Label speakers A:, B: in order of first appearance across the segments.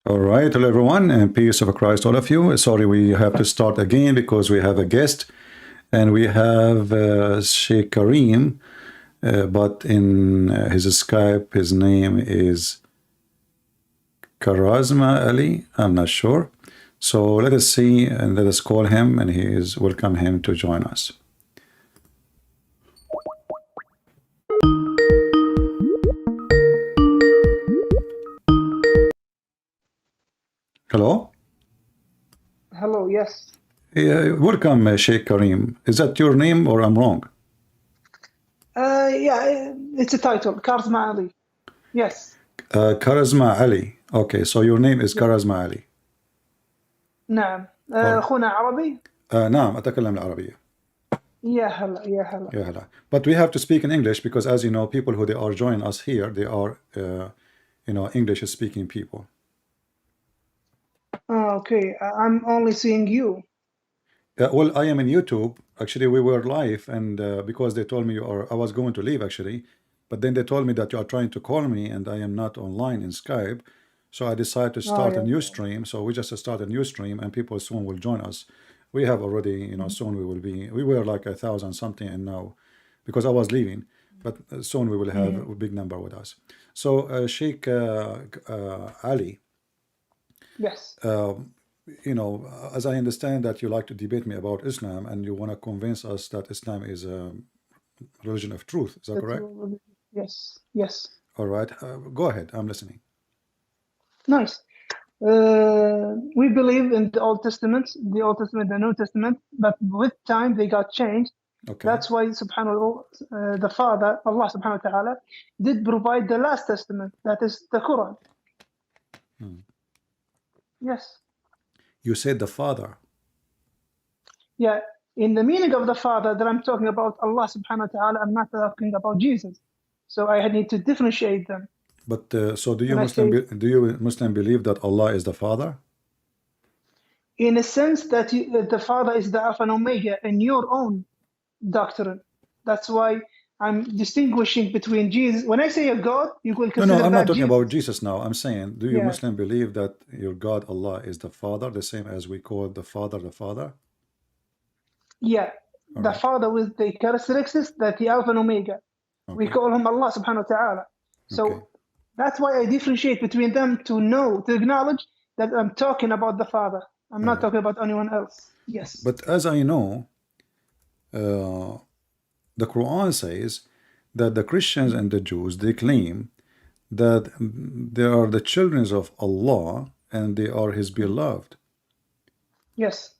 A: All right, hello everyone, and peace of Christ, all of you. Sorry, we have to start again because we have a guest, and we have Sheikh Kareem, but in his Skype, his name is Karazma Ali. I'm not sure. So let us see and let us call him, and welcome him to join us. Hello?
B: Hello, yes.
A: Welcome, Sheikh Kareem. Is that your name or I'm wrong?
B: Yeah, it's a title, Karzma Ali. Yes.
A: Karazma Ali. Okay, so your name is Karazma Ali.
B: نعم. أخونا عربي؟
A: نعم أتكلم العربية.
B: يا هلا يا هلا.
A: Yeah, hello. But we have to speak in English because, as you know, people who they are joining us here, they are, English-speaking people.
B: Okay, I'm only seeing you.
A: Well, I am in YouTube. Actually, we were live, and because they told me I was going to leave actually, but then they told me that you are trying to call me, and I am not online in Skype. So I decided to start a new stream. So we just start a new stream, and people soon will join us. We have already, soon we were like 1,000 something, and now, because I was leaving, but soon we will have a big number with us. So Sheikh Ali.
B: Yes.
A: As I understand that you like to debate me about Islam, and you want to convince us that Islam is a religion of truth. Is that correct?
B: Yes, yes.
A: All right. Go ahead. I'm listening.
B: Nice. We believe in the Old Testament, the New Testament, but with time they got changed. Okay. That's why subhanAllah, the Father, Allah subhanahu wa ta'ala, did provide the last testament, that is the Quran. Yes.
A: You said the Father.
B: Yeah, in the meaning of the Father that I'm talking about Allah subhanahu wa ta'ala, I'm not talking about Jesus. So I need to differentiate them.
A: But so do you Muslim believe that Allah is the Father?
B: In a sense that the Father is the Alpha and Omega in your own doctrine. That's why I'm distinguishing between Jesus. When I say a God, you will consider
A: No, I'm not talking
B: Jesus.
A: about Jesus now. I'm saying, do you Muslim believe that your God Allah is the Father, the same as we call the Father the Father?
B: Yeah, all the right. Father with the characteristics that the Alpha and Omega. Okay. We call him Allah subhanahu wa ta'ala. So that's why I differentiate between them to acknowledge that I'm talking about the Father. I'm not talking about anyone else. Yes.
A: But as I know, the Quran says that the Christians and the Jews, they claim that they are the children of Allah and they are His beloved.
B: Yes.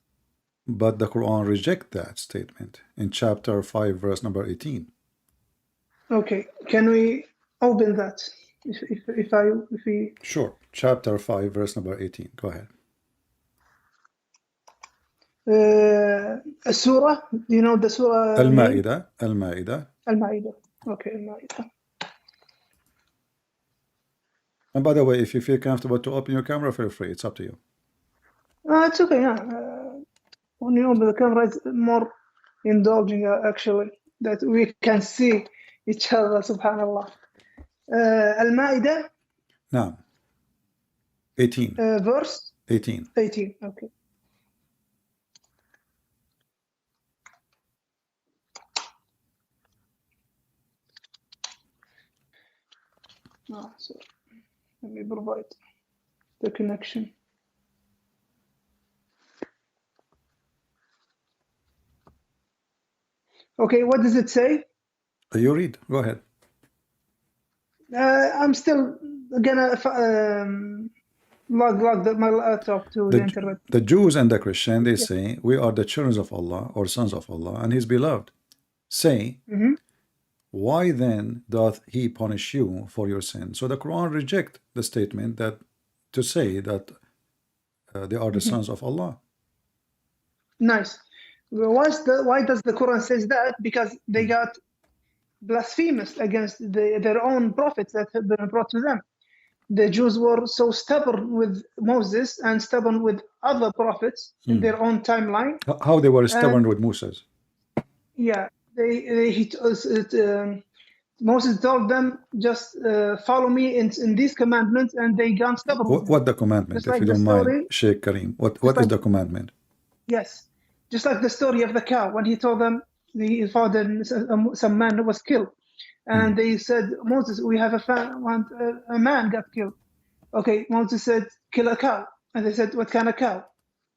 A: But the Quran rejects that statement in chapter 5, verse number 18.
B: Okay, can we open that? If we
A: Sure. Chapter 5, verse number 18. Go ahead.
B: A surah, do you know the surah?
A: Al-Ma'idah.
B: Al-Ma'idah. Okay, Al-Ma'idah.
A: And by the way, if you feel comfortable to open your camera, feel free. It's up to you.
B: It's okay. Yeah. When you open the camera, it's more indulging actually, that we can see each other. Subhanallah. Al-Ma'idah.
A: No. 18.
B: Verse.
A: 18.
B: 18. Okay. So let me provide the connection. Okay, what does it say?
A: You read. Go ahead.
B: I'm still gonna log my laptop to the internet.
A: The Jews and the Christian, they say, we are the children of Allah or sons of Allah and His beloved. Say, why then doth He punish you for your sin? So the Quran rejects the statement to say that they are the sons of Allah.
B: Nice. Why does the Quran says that? Because they got blasphemous against their own prophets that have been brought to them. The Jews were so stubborn with Moses and stubborn with other prophets in their own timeline.
A: How they were stubborn with Moses?
B: Yeah, Moses told them, just follow me in these commandments, and they gone stubborn with him.
A: What the commandment,
B: Just
A: if
B: like
A: you
B: the
A: don't mind,
B: story,
A: Sheikh Kareem? What
B: just
A: is
B: like,
A: the commandment?
B: yes, just like the story of the cow, when he told them, he found some man who was killed, and they said, Moses, we have a man got killed. Okay, Moses said, kill a cow. And they said, what kind of cow?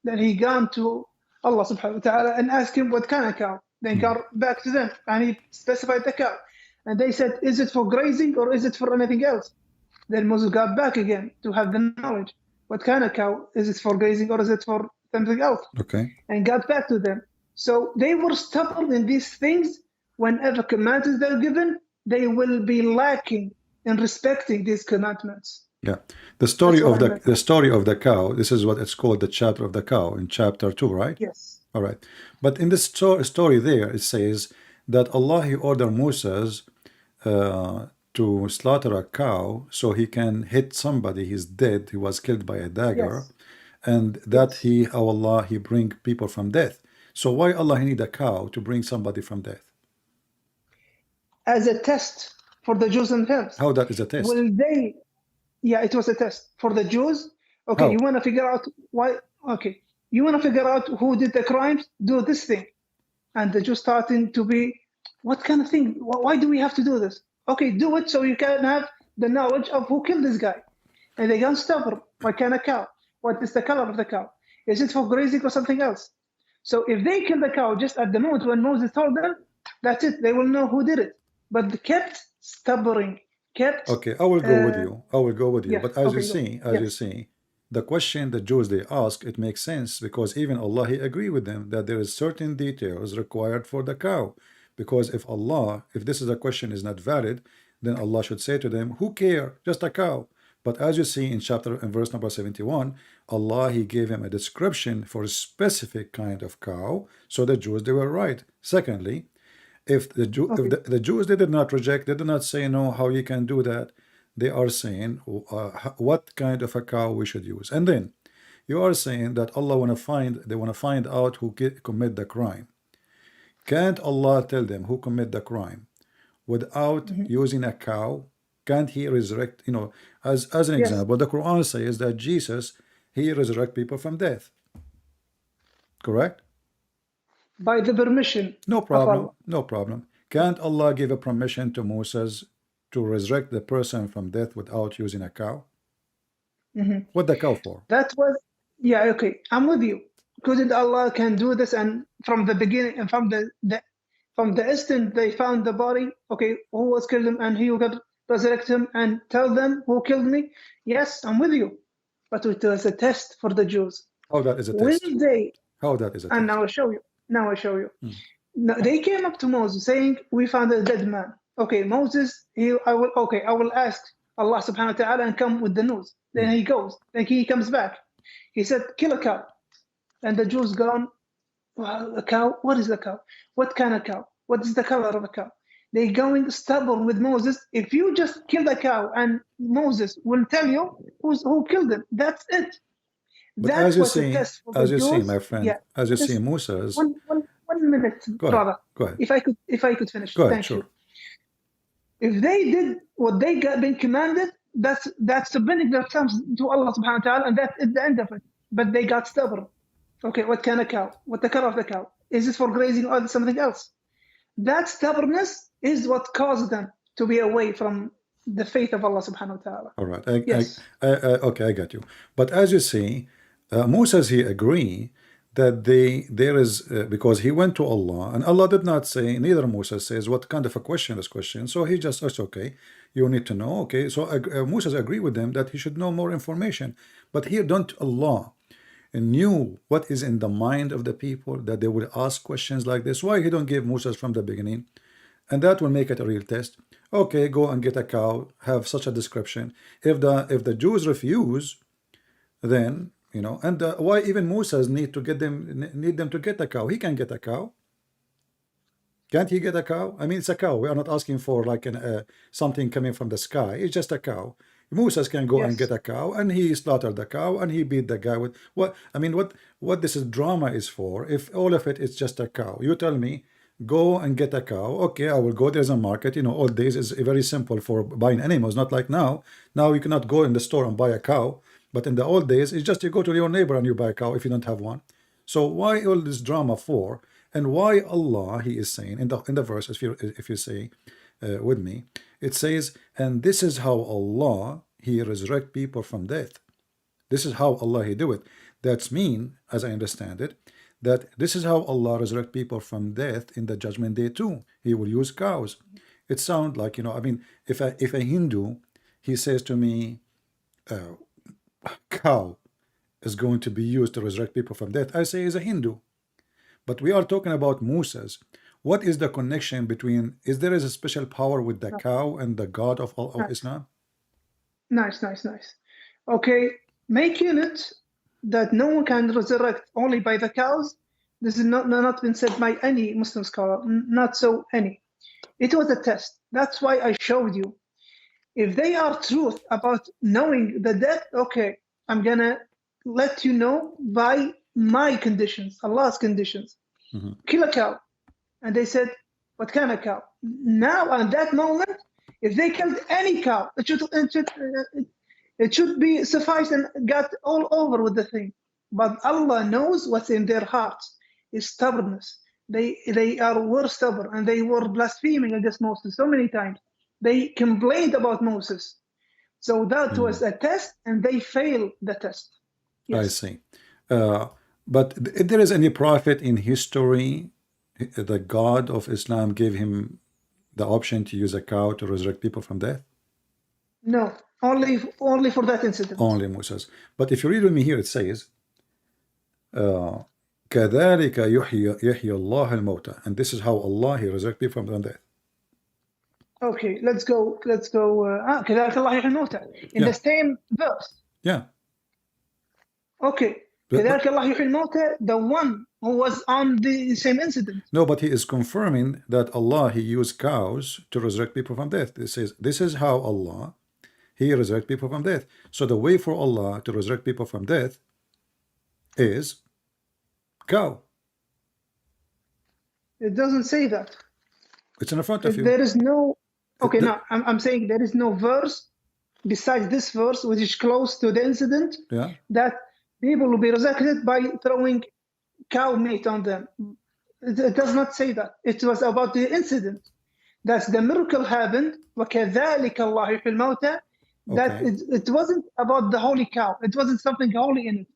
B: Then he gone to Allah subhanahu wa ta'ala and asked him what kind of cow. Then got back to them and he specified the cow. And they said, is it for grazing or is it for anything else? Then Moses got back again to have the knowledge. What kind of cow? Is it for grazing or is it for something else?
A: Okay.
B: And got back to them. So they were stubborn in these things. Whenever commandments they're given, they will be lacking in respecting these commandments.
A: Yeah, the story
B: That's what
A: of
B: I
A: the
B: meant.
A: the story of the cow. This is what it's called, the chapter of the cow in chapter 2, right?
B: Yes.
A: All right. But in this story there, it says that Allah he ordered Moses to slaughter a cow so he can hit somebody. He's dead. He was killed by a dagger,
B: Yes.
A: and that
B: Yes.
A: Allah he bring people from death. So why Allah he need a cow to bring somebody from death?
B: As a test for the Jews themselves.
A: How that is a test?
B: Will they? Yeah, it was a test for the Jews. Okay,
A: How?
B: you want to figure out why? Okay, you want to figure out who did the crimes? Do this thing, and the Jews starting to be, what kind of thing? Why do we have to do this? Okay, do it so you can have the knowledge of who killed this guy. And they got stubborn. What kind of cow? What is the color of the cow? Is it for grazing or something else? So if they kill the cow just at the moment when Moses told them, that's it. They will know who did it. But they kept stubborn. Kept.
A: Okay, I will go with you. I will go with you.
B: Yeah.
A: But as you
B: Okay,
A: see, the question the Jews they ask, it makes sense because even Allah he agree with them that there is certain details required for the cow. Because if this is a question is not valid, then Allah should say to them, who care? Just a cow. But as you see in verse number 71, Allah he gave him a description for a specific kind of cow. So the Jews they were right. Secondly, if the Jews they did not reject, they did not say no, how you can do that. They are saying what kind of a cow we should use. And then you are saying that Allah they want to find out who commit the crime. Can't Allah tell them who commit the crime without using a cow? Can't he resurrect, as an
B: Yes.
A: example, the Quran says that Jesus he resurrect people from death. Correct?
B: By the permission.
A: No
B: of Allah.
A: problem. No problem. Can't Allah give a permission to Moses to resurrect the person from death without using a cow? What the cow for?
B: That was, yeah, okay. I'm with you. Couldn't Allah can do this? And from the beginning, and from the instant they found the body, okay, who was killed him, and he will resurrect him and tell them who killed me. Yes, I'm with you. But it was a test for the Jews.
A: How that is a
B: Will
A: test?
B: they?
A: How that is a
B: And
A: test?
B: now I show you. No, they came up to Moses saying, we found a dead man. Okay, Moses, I will ask Allah subhanahu wa ta'ala and come with the news. Then he goes, then he comes back. He said, kill a cow. And the Jews gone, well, a cow? What is the cow? What kind of cow? What is the color of a cow? They going stubborn with Moses. If you just kill the cow and Moses will tell you who killed him, that's it.
A: But
B: That's what the test for the Jews.
A: as you see, my friend,
B: Yeah.
A: as you see, Moses.
B: One minute, brother.
A: Go ahead.
B: If I could finish.
A: Go ahead,
B: Thank
A: sure.
B: you. If they did what they got been commanded, that's submitting themselves to Allah subhanahu wa ta'ala, and that is the end of it. But they got stubborn. Okay, what kind of cow? What the color of the cow? Is it for grazing or something else? That stubbornness is what caused them to be away from the faith of Allah subhanahu wa ta'ala.
A: All right.
B: Yes.
A: Okay, I got you. But as you see, Moses he agree that there is because he went to Allah and Allah did not say, neither Moses says what kind of a question is question. So he just says, okay, you need to know. Okay, so Moses agree with them that he should know more information. But here don't Allah knew what is in the mind of the people that they would ask questions like this. Why he don't give Moses from the beginning? And that will make it a real test. Okay, go and get a cow, have such a description. If the Jews refuse, then and why even Moses need them to get a cow? He can get a cow. Can't he get a cow? I mean, it's a cow. We are not asking for like something coming from the sky. It's just a cow. Moses can go and get a cow, and he slaughtered the cow, and he beat the guy with what? I mean, what this is drama is for? If all of it is just a cow, you tell me go and get a cow. Okay, I will go. There's a market. You know, old days is very simple for buying animals, not like now. Now you cannot go in the store and buy a cow. But in the old days, it's just you go to your neighbor and you buy a cow if you don't have one. So why all this drama for? And why Allah, He is saying in the verse, if you say with me, it says, and this is how Allah He resurrect people from death. This is how Allah He do it. That's mean, as I understand it, that this is how Allah resurrect people from death in the judgment day too. He will use cows. It sounds like, you know, I mean, if a Hindu, he says to me, cow is going to be used to resurrect people from death, I say he's a Hindu. But we are talking about Musas. What is the connection between, is there a special power with the cow and the God of Islam?
B: Nice. Okay, make unit that no one can resurrect only by the cows. This is not been said by any Muslim scholar, not so any. It was a test. That's why I showed you. If they are truth about knowing the death, okay, I'm gonna let you know by my conditions, Allah's conditions. Kill a cow. And they said, what kind of cow? Now, at that moment, if they killed any cow, it should be suffice and got all over with the thing. But Allah knows what's in their hearts is stubbornness. They were stubborn and they were blaspheming against Moses so many times. They complained about Moses. So that was a test and they failed the test. Yes.
A: I see. But if there is any prophet in history, the God of Islam gave him the option to use a cow to resurrect people from death?
B: No, only for that incident.
A: Only Moses. But if you read with me here, it says, كَذَلِكَ يُحْيِي اللَّهَ الْمَوْتَى. And this is how Allah, He resurrects people from death.
B: Okay, let's go. كَذَلِكَ اللَّهُ يُحْيِي الْمَوْتَى. In the same verse.
A: Yeah.
B: Okay. كَذَلِكَ اللَّهُ يُحْيِي الْمَوْتَى, the one who was on the same incident.
A: No, but he is confirming that Allah, He used cows to resurrect people from death. It says, this is how Allah, He resurrect people from death. So the way for Allah to resurrect people from death is cow.
B: It doesn't say that.
A: It's in front of you.
B: There is no... Okay, no, I'm saying there is no verse besides this verse, which is close to the incident, that people will be resurrected by throwing cow meat on them. It does not say that. It was about the incident. That's the miracle happened. وَكَذَلِكَ اللَّهُ يُحْيِي الْمَوْتَى. That it wasn't about the holy cow. It wasn't something holy in it.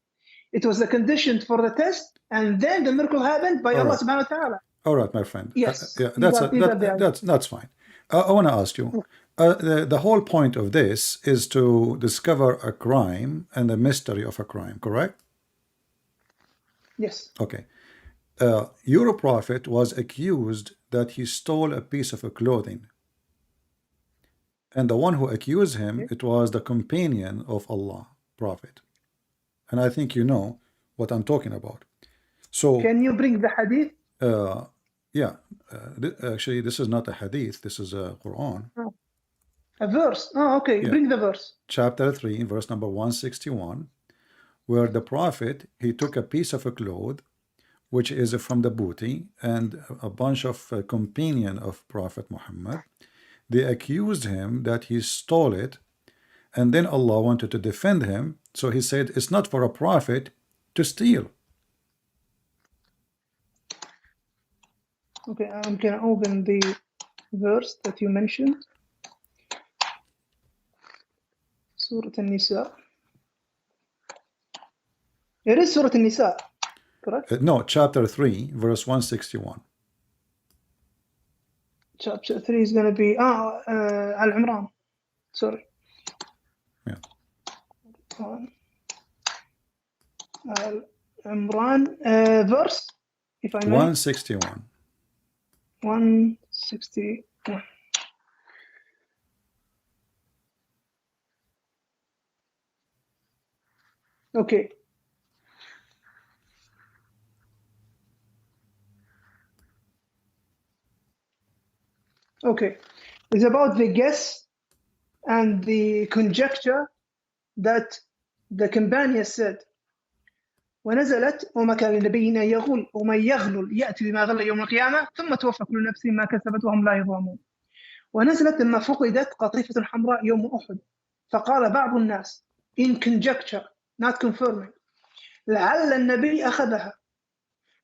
B: It was a condition for the test, and then the miracle happened by Allah subhanahu wa ta'ala.
A: All right, my friend.
B: Yes.
A: That's fine. I want to ask you, the whole point of this is to discover a crime and the mystery of a crime, correct?
B: Yes.
A: Okay. Your prophet was accused that he stole a piece of clothing. And the one who accused him, it was the companion of Allah, prophet. And I think you know what I'm talking about. So
B: can you bring the hadith?
A: Actually, this is not a hadith. This is a Quran.
B: Oh. A verse. Oh, okay. Yeah. Bring the verse.
A: Chapter 3, verse number 161, where the prophet, he took a piece of a cloth, which is from the booty, and a bunch of companion of Prophet Muhammad. They accused him that he stole it, and then Allah wanted to defend him. So He said, it's not for a prophet to steal.
B: Okay, I'm going to open the verse that you mentioned. Surah An-Nisa. It is Surah An-Nisa, correct?
A: No, chapter 3, verse 161.
B: Chapter 3 is going to be Al-Imran. Sorry.
A: Yeah.
B: Al-Imran verse, if I may.
A: 161.
B: 161. Okay. Okay. It's about the guess and the conjecture that the companion said. ونزلت وما كان لنبي أن يغل ومن يغلل يأتي بما غل يوم القيامة ثم توفى كل نفس ما كسبت وهم لا يظلمون. ونزلت لما فقدت قطيفة حمراء يوم أحد فقال بعض الناس in conjecture not confirming لعل النبي أخذها.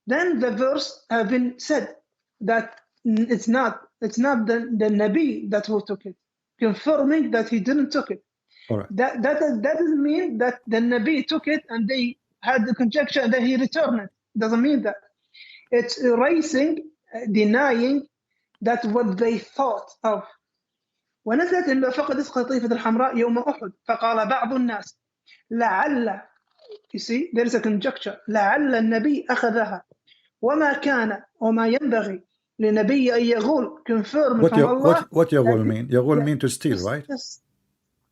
B: Then the verse have been said that it's not the Nabi that who took it, confirming that he didn't took it.
A: All right.
B: That doesn't mean that the Nabi took it and they had the conjecture and then he returned it. Doesn't mean that. It's erasing, denying that what they thought of. ونزلت لما فقدت قطيفة الحمراء يوم أحد فقال بعض الناس لعل, you see there is a conjecture, لعل النبي أخذها وما كان وما ينبغي لنبي أن يغول confirm from Allah.
A: What يغول mean? يغول mean to steal, right?
B: Yes.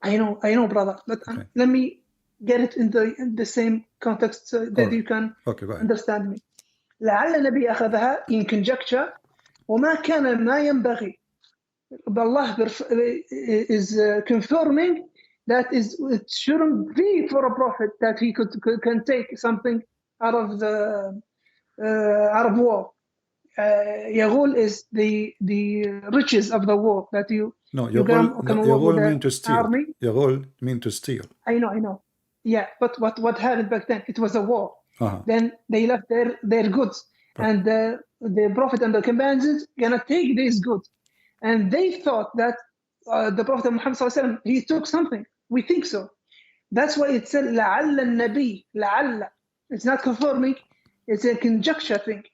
B: I know, brother, but
A: okay.
B: Let me get it in the same context so that you can understand me. لعل النبي أخذها in conjecture وما كان ما ينبغي. Allah is confirming that it shouldn't be for a prophet that he can take something out of war. Yaghul is the riches of the war that you.
A: No, Yaghul mean to steal. Yaghul mean to steal.
B: I know. Yeah, but what happened back then? It was a war. Then they left their goods, and the prophet and the companions gonna take these goods. And they thought that the Prophet Muhammad ﷺ, he took something. We think so. That's why it said لَعَلَّ النَّبِي لَعَلَّ. It's not confirming. It's a conjecture thing.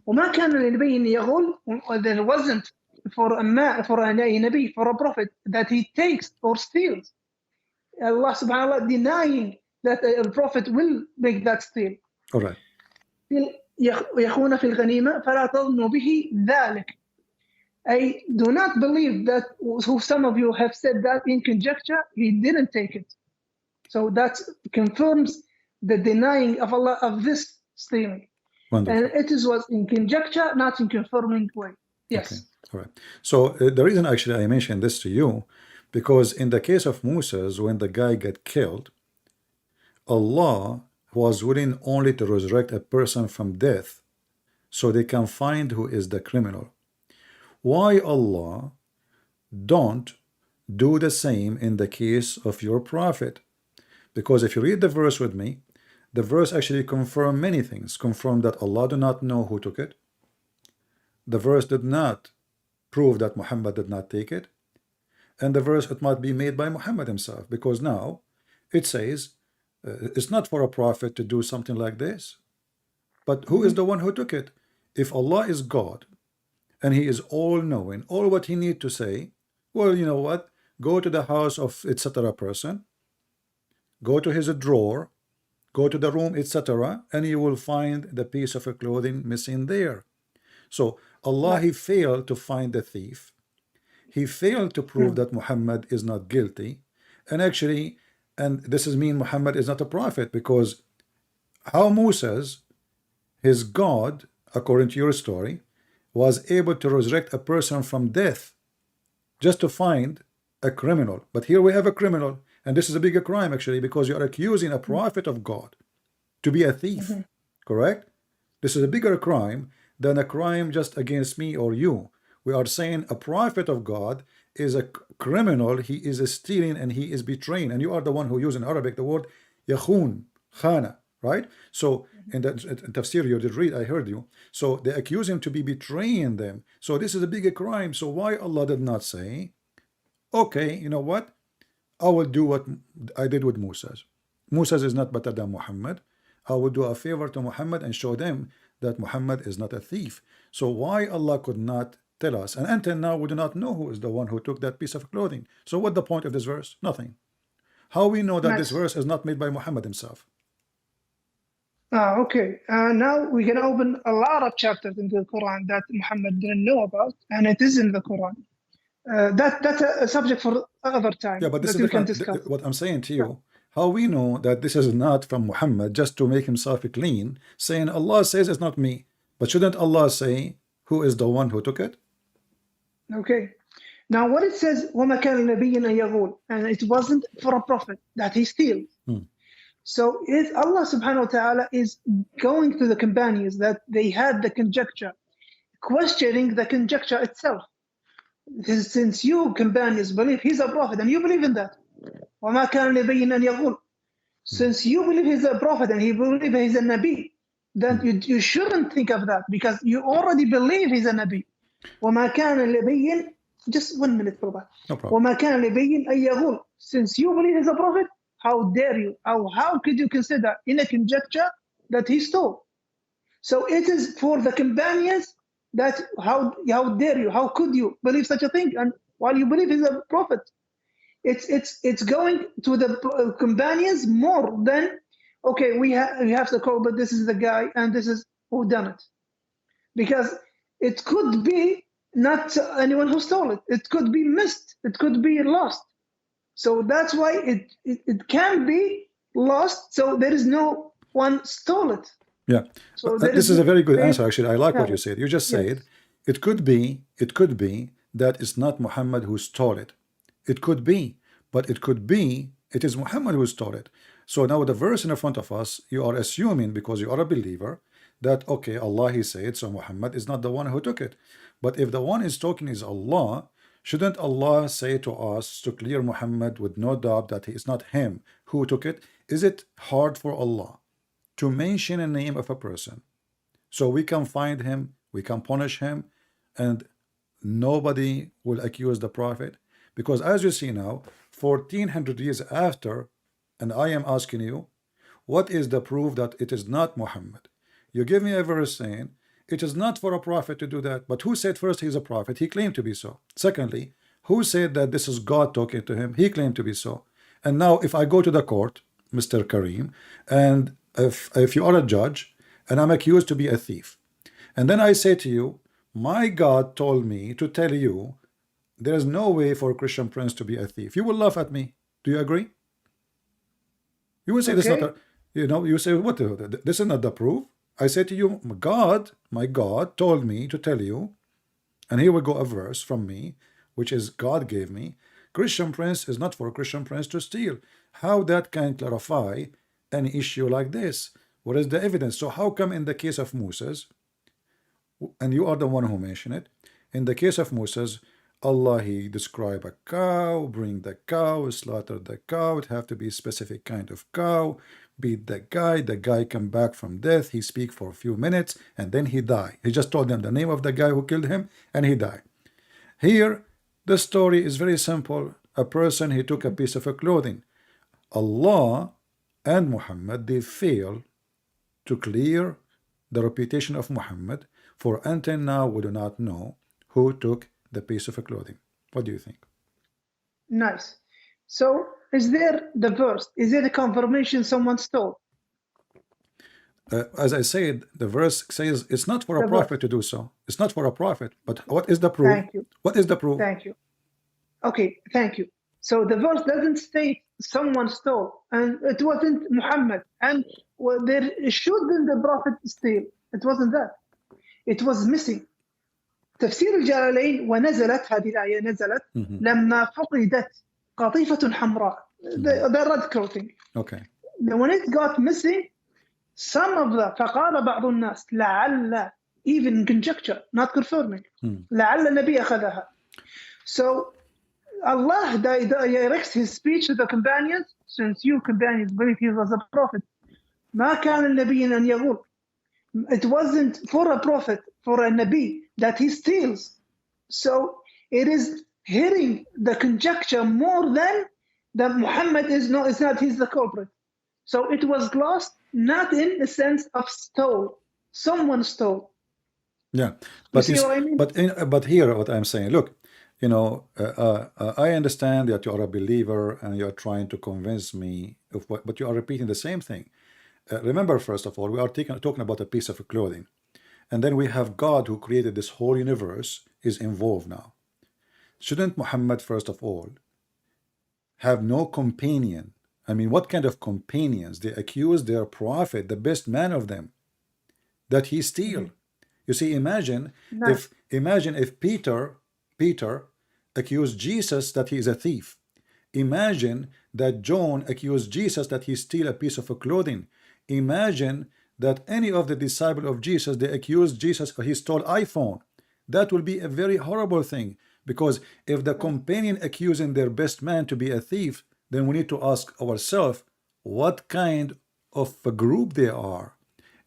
B: وما كان لنبي أن يغل. There wasn't for a Nabi, for a prophet, that he takes or steals. Allah subhanahu wa ta'ala denying that a prophet will make that steal.
A: All right.
B: يخون في الغنيمة فلا تظنوا به ذلك. I do not believe that who some of you have said that in conjecture, he didn't take it. So that confirms the denying of Allah of this stealing.
A: Wonderful.
B: And it was in conjecture, not in confirming way. Yes.
A: Okay. All right. So the reason actually I mentioned this to you, because in the case of Moses, when the guy got killed, Allah was willing only to resurrect a person from death so they can find who is the criminal. Why Allah don't do the same in the case of your prophet? Because if you read the verse with me, the verse actually confirms many things. Confirm that Allah do not know who took it. The verse did not prove that Muhammad did not take it. And the verse, it might be made by Muhammad himself, because now it says it's not for a prophet to do something like this. But who is the one who took it? If Allah is God, and he is all-knowing, all what he need to say, well, you know what? Go to the house of etc. person, go to his drawer, go to the room, etc., and you will find the piece of a clothing missing there. So Allah, he failed to find the thief. He failed to prove that Muhammad is not guilty. And actually, and this is mean Muhammad is not a prophet, because how Moses, his God, according to your story, was able to resurrect a person from death just to find a criminal. But here we have a criminal, and this is a bigger crime actually, because you are accusing a prophet of God to be a thief. Correct? This is a bigger crime than a crime just against me or you. We are saying a prophet of God is a criminal, he is stealing and he is betraying, and you are the one who used in Arabic the word yakhun, khana, right? So in the tafsir you did read, I heard you. So they accuse him to be betraying them. So this is a bigger crime. So why Allah did not say, okay, you know what, I will do what I did with Moses. Moses is not better than Muhammad. I will do a favor to Muhammad and show them that Muhammad is not a thief. So why Allah could not tell us? And until now we do not know who is the one who took that piece of clothing. So what the point of this verse? Nothing. How we know that this verse is not made by Muhammad himself?
B: Okay. Now we can open a lot of chapters in the Quran that Muhammad didn't know about, and it is in the Quran. That's a subject for other time.
A: Yeah, but this is different. What I'm saying to you, how we know that this is not from Muhammad just to make himself clean, saying Allah says it's not me. But shouldn't Allah say who is the one who took it?
B: Okay. Now what it says, وَمَا كَانَ لِنَبِيٍّ أَن يَغُولَ, and it wasn't for a prophet that he steals. So Allah subhanahu wa ta'ala is going to the companions that they had the conjecture, questioning the conjecture itself. Since you companions believe he's a prophet and you believe in that, وَمَا كَانَ لِنَبِيٍّ أَنْ يَغُلَّ. Since you believe he's a prophet and he believe he's a Nabi, then you shouldn't think of that because you already believe he's a Nabi. وَمَا كَانَ لِنَبِيٍّ. Just 1 minute, brother.
A: No problem.
B: وَمَا كَانَ لِنَبِيٍّ أَنْ يَغُلَّ. Since you believe he's a prophet, how dare you? How could you consider in a conjecture that he stole? So it is for the companions that how dare you? How could you believe such a thing? And while you believe he's a prophet, it's going to the companions more than okay. We have to call, but this is the guy and this is who done it, because it could be not anyone who stole it. It could be missed. It could be lost. So that's why it can be lost. So there is no one stole it.
A: Yeah,
B: So
A: this is a very good answer. Actually, I like what
B: yeah.
A: you said. You just
B: Yes.
A: said it could be that it's not Muhammad who stole it. It could be, but it could be it is Muhammad who stole it. So now the verse in front of us, you are assuming because you are a believer that okay, Allah he said, so Muhammad is not the one who took it. But if the one is talking is Allah, shouldn't Allah say to us to clear Muhammad with no doubt that it's not him who took it? Is it hard for Allah to mention a name of a person so we can find him, we can punish him, and nobody will accuse the prophet? Because as you see now, 1400 years after, and I am asking you, what is the proof that it is not Muhammad? You give me a verse saying it is not for a prophet to do that. But who said first he's a prophet? He claimed to be so. Secondly, who said that this is God talking to him? He claimed to be so. And now if I go to the court, Mr. Kareem, and if you are a judge and I'm accused to be a thief, and then I say to you, my God told me to tell you there is no way for a Christian prince to be a thief, you will laugh at me. Do you agree? You will say this is not a, you say what, this is not the proof. I say to you, my God told me to tell you, and here will go a verse from me which is God gave me, Christian prince is not for a Christian prince to steal. How that can clarify an issue like this? What is the evidence? So how come in the case of Moses, and you are the one who mentioned it, in the case of Moses, Allah he describe a cow, bring the cow, slaughter the cow, it have to be a specific kind of cow, beat the guy come back from death, he speak for a few minutes, and then he die. He just told them the name of the guy who killed him, and he died. Here, the story is very simple. A person, he took a piece of a clothing. Allah and Muhammad, they fail to clear the reputation of Muhammad, for until now we do not know who took the piece of a clothing. What do you think?
B: Nice. So is there the verse? Is there a confirmation someone stole?
A: As I said, the verse says it's not for a prophet to do so. It's not for a prophet. But what is the proof?
B: Thank you.
A: What is the proof?
B: Thank you. Okay, thank you. So the verse doesn't state someone stole, and it wasn't Muhammad, and there shouldn't the prophet steal. It wasn't that. It was missing. تفسير الجلالين ونزلت هذه الآية نزلت لما فقدت قطيفة حمراء, the red clothing.
A: Okay.
B: When it got missing, some of the فقال بعض الناس لعل, even conjecture, not confirming, لعل النبي أخذها. So Allah directs his speech to the companions, since you companions believe he was a prophet. ما كان النبي أن يغول. It wasn't for a prophet, for a Nabi, that he steals. So it is hitting the conjecture more than that Muhammad is not he's the culprit. So it was lost, not in the sense of stole. Someone stole.
A: Yeah, but
B: you see what I mean?
A: But here what I'm saying, look, I understand that you are a believer and you are trying to convince me of what, but you are repeating the same thing. Remember, first of all, we are talking about a piece of clothing, and then we have God who created this whole universe is involved now. Shouldn't Muhammad, first of all, have no companion? I mean, what kind of companions? They accuse their prophet, the best man of them, that he steal. You see, imagine if Peter accused Jesus that he is a thief. Imagine that John accused Jesus that he stole a piece of clothing. Imagine that any of the disciples of Jesus, they accused Jesus he stole iPhone. That will be a very horrible thing, because if the companion accusing their best man to be a thief, then we need to ask ourselves what kind of a group they are,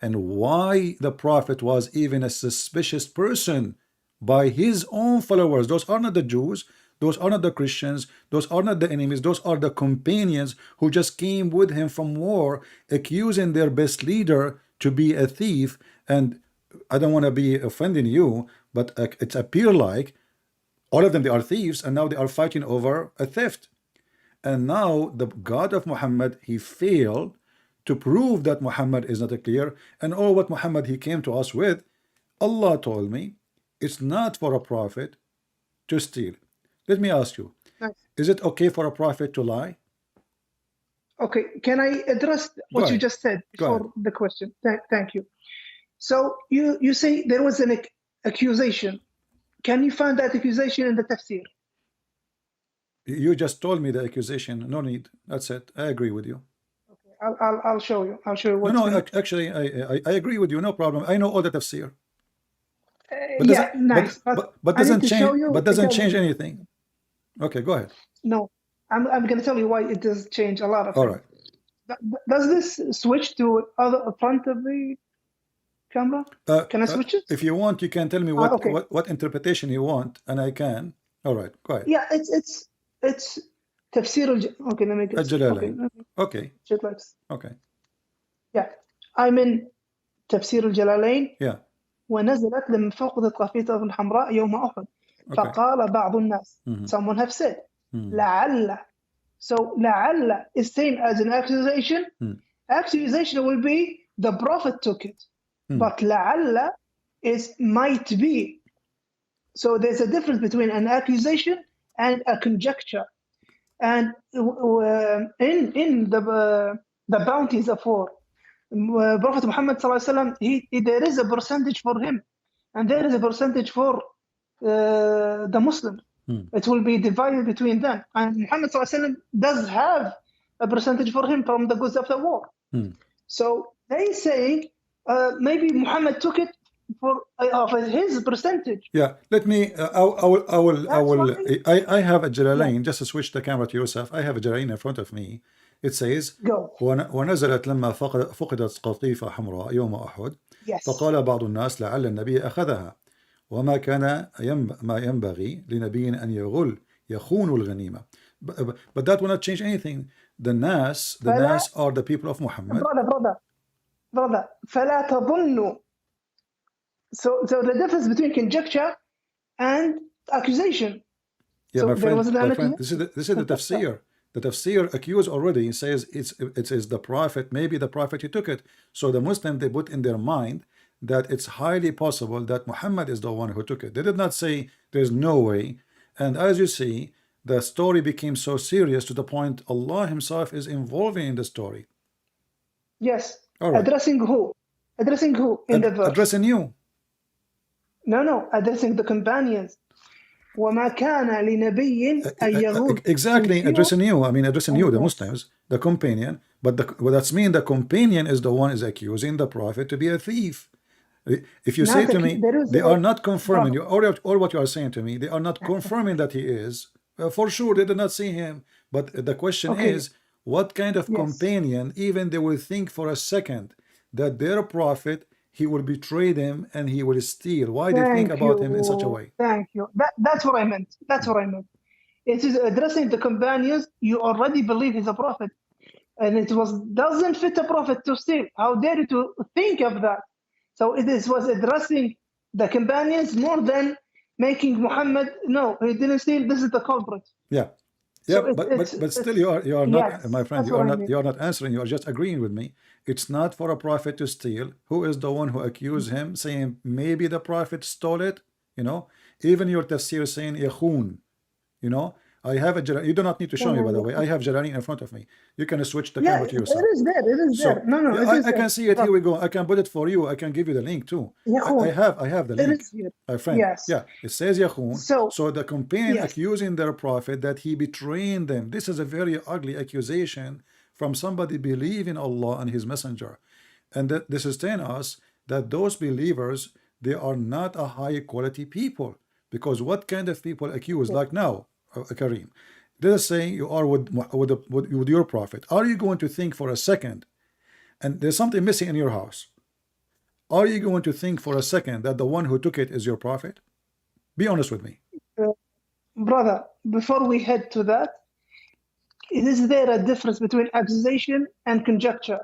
A: and why the prophet was even a suspicious person by his own followers. Those are not the Jews, those are not the Christians, those are not the enemies, those are the companions who just came with him from war, accusing their best leader to be a thief. And I don't want to be offending you, but it appears like all of them, they are thieves, and now they are fighting over a theft. And now the God of Muhammad, he failed to prove that Muhammad is not a clear, and all what Muhammad he came to us with, Allah told me, it's not for a prophet to steal. Let me ask you,
B: Nice.
A: is it okay for a prophet to lie?
B: Okay, can I address what you
A: ahead.
B: just said
A: Go ahead.
B: before the question? Thank you. So you say there was an accusation. Can you find that accusation in the tafsir?
A: You just told me the accusation. No need. That's it. I agree with you.
B: Okay, I'll show you. I'll show you what's
A: No, actually, I agree with you. No problem. I know all the tafsir. But
B: yeah, nice.
A: but
B: I need
A: doesn't
B: to
A: change.
B: show you
A: But doesn't
B: because-
A: change anything. Okay, go ahead.
B: No, I'm going to tell you why it does change a lot of
A: All
B: things.
A: right.
B: Does this switch to other front of the camera? Can I switch it?
A: If you want, you can tell me
B: okay.
A: what interpretation you want, and I can. All right, go ahead.
B: Yeah, it's Tafsir okay, let me get
A: Al-Jalalain. Okay.
B: Shit like this.
A: Okay.
B: Yeah, I'm in تفسير الجلالين.
A: Yeah.
B: ونزلت لما فقدت قافيته الحمراء يوم أحد.
A: Okay.
B: فقال بعض الناس. Someone have said. لعل. So لعل is same as an accusation. Accusation will be the prophet took it. But لعل is might be. So there's a difference between an accusation and a conjecture. And in the bounties of war, Prophet Muhammad ﷺ, there is a percentage for him, and there is a percentage for the Muslims. It will be divided between them. And Muhammad ﷺ does have a percentage for him from the goods of the war. So they say maybe Muhammad took it for his percentage.
A: Yeah, let me. I have a Jalalain. Just to switch the camera to yourself. I have a Jalalain in front of me. It says,
B: Go.
A: ونزلت لما فقدت قطيفة حمراء يوم أحد.
B: Yes.
A: فقال بعض الناس لعل النبي أخذها وما كان ما ينبغي لنبي أن يخون الغنيمة. But that will not change anything. The Nas are the people of Muhammad.
B: Brother. فلا تظنوا. So the difference between conjecture and accusation.
A: Yeah,
B: so
A: my friend, this is the tafsir. The tafsir accused already says it is the prophet. Maybe the prophet he took it. So the Muslim, they put in their mind that it's highly possible that Muhammad is the one who took it. They did not say there's no way. And as you see, the story became so serious to the point Allah himself is involving in the story.
B: Yes.
A: All right.
B: Addressing who in the verse?
A: Addressing you.
B: No, addressing the companions. وَمَا كَانَ لِنَبِيٍّ أَن يَغُولَ.
A: Exactly, addressing you. I mean, addressing you, the Muslims, the companion. But that's mean the companion is the one is accusing the prophet to be a thief. If you say to me, they are not confirming you, or what you are saying to me, they are not confirming that he is. For sure, they did not see him. But the question is, what kind of companion, even they will think for a second that their prophet, he will betray them and he will steal. Why they think about him in such a way?
B: Thank you. That's what I meant. It is addressing the companions. You already believe he's a prophet, and it doesn't fit a prophet to steal. How dare you to think of that? So was addressing the companions more than making Muhammad. No, he didn't steal. This is the culprit.
A: Yeah. Yeah, but still you are not, my friend, you are not answering, you are just agreeing with me. It's not for a prophet to steal. Who is the one who accused him, saying maybe the prophet stole it? Even your tafsir saying yakhun, I have a you do not need to show me, by the way. I have Jalani in front of me. You can switch the camera to yourself.
B: It is there. It is there. No,
A: yeah,
B: it is
A: I can see it. Here we go. I can put it for you. I can give you the link too. I have the link.
B: It is here.
A: My friend.
B: Yes.
A: Yeah, it says Yakhun. So the companion
B: yes.
A: accusing their prophet that he betrayed them. This is a very ugly accusation from somebody believing Allah and His Messenger, and that this is telling us that those believers, they are not a high quality people. Because what kind of people accuse, like now, Kareem, let us say you are with your prophet. Are you going to think for a second, and there's something missing in your house, are you going to think for a second that the one who took it is your prophet? Be honest with me.
B: Brother, before we head to that, is there a difference between accusation and conjecture?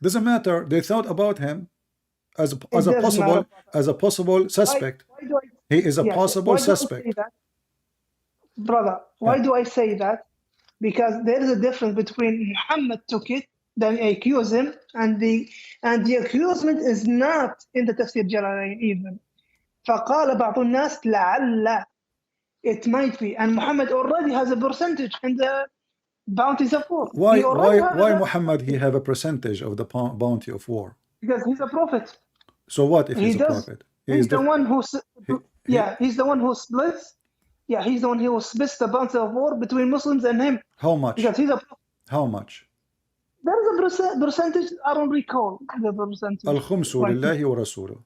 A: Doesn't matter. They thought about him as a possible suspect. He is a possible suspect.
B: Brother, why do I say that? Because there is a difference between Muhammad took it, then accuse him, and the accusement is not in the Tafsir Jalalain even. فقال بعض الناس لعل, it might be, and Muhammad already has a percentage in the bounties of war.
A: Why Muhammad he have a percentage of the bounty of war?
B: Because he's a prophet.
A: So what if he's a prophet?
B: He's the one who he's the one who splits. Yeah, he's the one who splits the bounty of war between Muslims and him.
A: How much?
B: Because he's a prophet.
A: How much?
B: There is a percentage. I don't recall the percentage.
A: Al-khumsu lillahi wa rasuluh.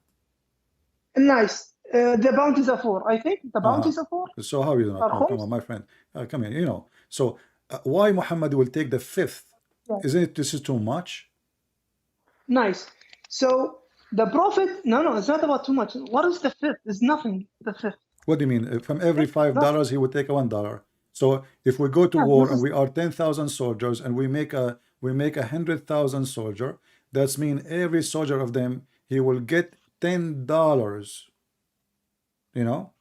B: Nice. The bounties of war. I think the bounties of war.
A: So how you do not know? Come on, my friend. Come here. You know. So why Muhammad will take the fifth?
B: Yeah.
A: Isn't it this is too much?
B: Nice. So the prophet. No, it's not about too much. What is the fifth? It's nothing. The fifth.
A: What do you mean? From every $5, he would take $1. So if we go to war and we are 10,000 soldiers and we make a 100,000 soldier, that's mean every soldier of them he will get $10. You know,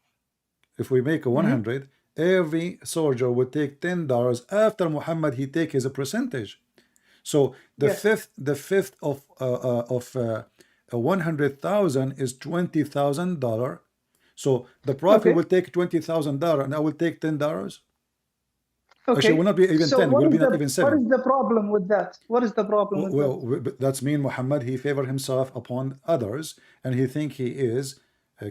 A: if we make a 100, every soldier would take $10. After Muhammad, he take his percentage. So the fifth of 100,000 is $20,000. So the prophet will take $20,000 and I will take $10.
B: Okay.
A: Actually, will not be even 10. Will be not even 7.
B: What is the problem with that? What is the problem with that?
A: Well, that's mean Muhammad he favor himself upon others, and he think he is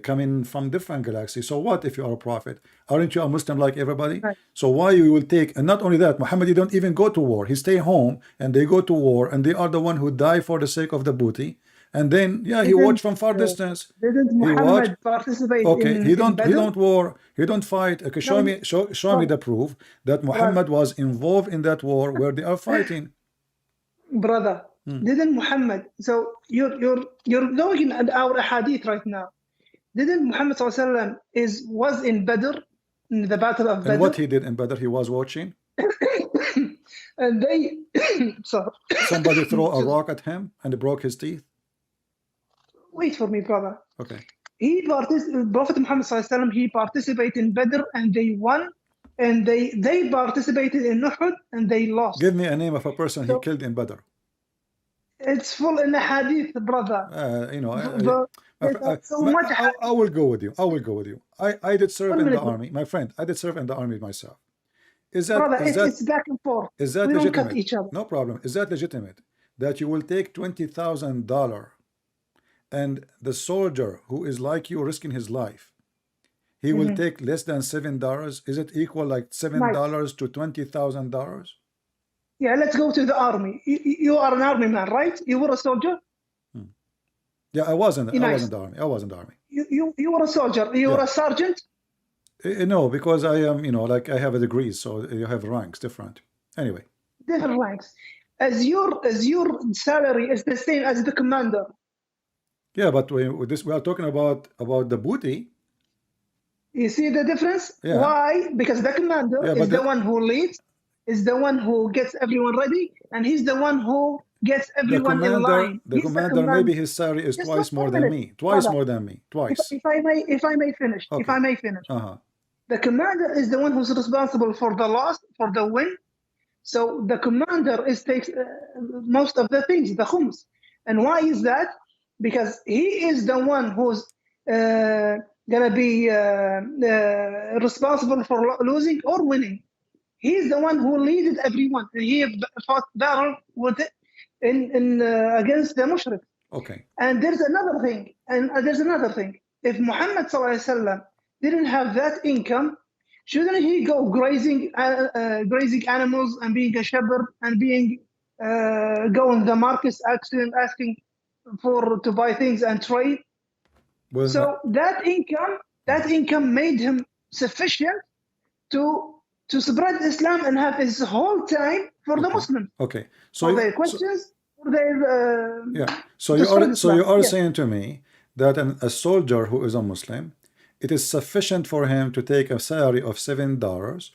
A: coming from different galaxies. So what if you are a prophet? Aren't you a Muslim like everybody?
B: Right.
A: So why you will take? And not only that, Muhammad he don't even go to war. He stay home and they go to war, and they are the one who die for the sake of the booty. And then he watch from far distance.
B: Didn't Muhammad participate?
A: Okay, he don't war, he don't fight. Okay, show me the proof that Muhammad was involved in that war where they are fighting.
B: Brother, didn't Muhammad? So you're looking at our hadith right now. Didn't Muhammad was in Badr, in the battle of Badr?
A: And what he did in Badr, he was watching.
B: And they
A: somebody throw a rock at him and it broke his teeth.
B: Wait for me, brother.
A: Okay.
B: Prophet Muhammad he participated in Badr and they won, and they participated in Uhud and they lost.
A: Give me a name of a person he killed in Badr.
B: It's full in the hadith, brother.
A: You know, I will go with you. I did serve in the army, my friend. I did serve in the army myself. It's
B: back and forth.
A: Is that
B: we
A: legitimate?
B: Don't cut each other.
A: No problem. Is that legitimate? That you will take $20,000 and the soldier who is like you risking his life, he will take less than $7? Is it equal like $7 to $20,000?
B: Yeah, let's go to the army. You are an army man, right? You were a soldier?
A: Yeah, I was in the army.
B: You were a soldier. You were a sergeant?
A: No, because I am, like I have a degree, so you have ranks different. Anyway.
B: Different ranks. As your salary is the same as the commander.
A: Yeah, but we are talking about the booty.
B: You see the difference?
A: Yeah.
B: Why? Because the commander is the one who leads, is the one who gets everyone ready, and he's the one who gets everyone in line.
A: The commander, maybe his salary is twice more than me. Twice more than me. Twice.
B: If I may finish.
A: Okay.
B: If I may finish. The commander is the one who's responsible for the loss, for the win. So the commander takes most of the things, the khums. And why is that? Because he is the one who's gonna be responsible for losing or winning. He's the one who leaded everyone. He fought battle with it in against the mushrik.
A: Okay.
B: And there's another thing. If Muhammad ﷺ didn't have that income, shouldn't he go grazing animals and being a shepherd and being going the markets asking to buy things and trade?
A: Well,
B: So that income made him sufficient to spread Islam and have his whole time for the Muslims.
A: Okay.
B: For their questions, for their
A: yeah. So you are saying to me that a soldier who is a Muslim, it is sufficient for him to take a salary of $7,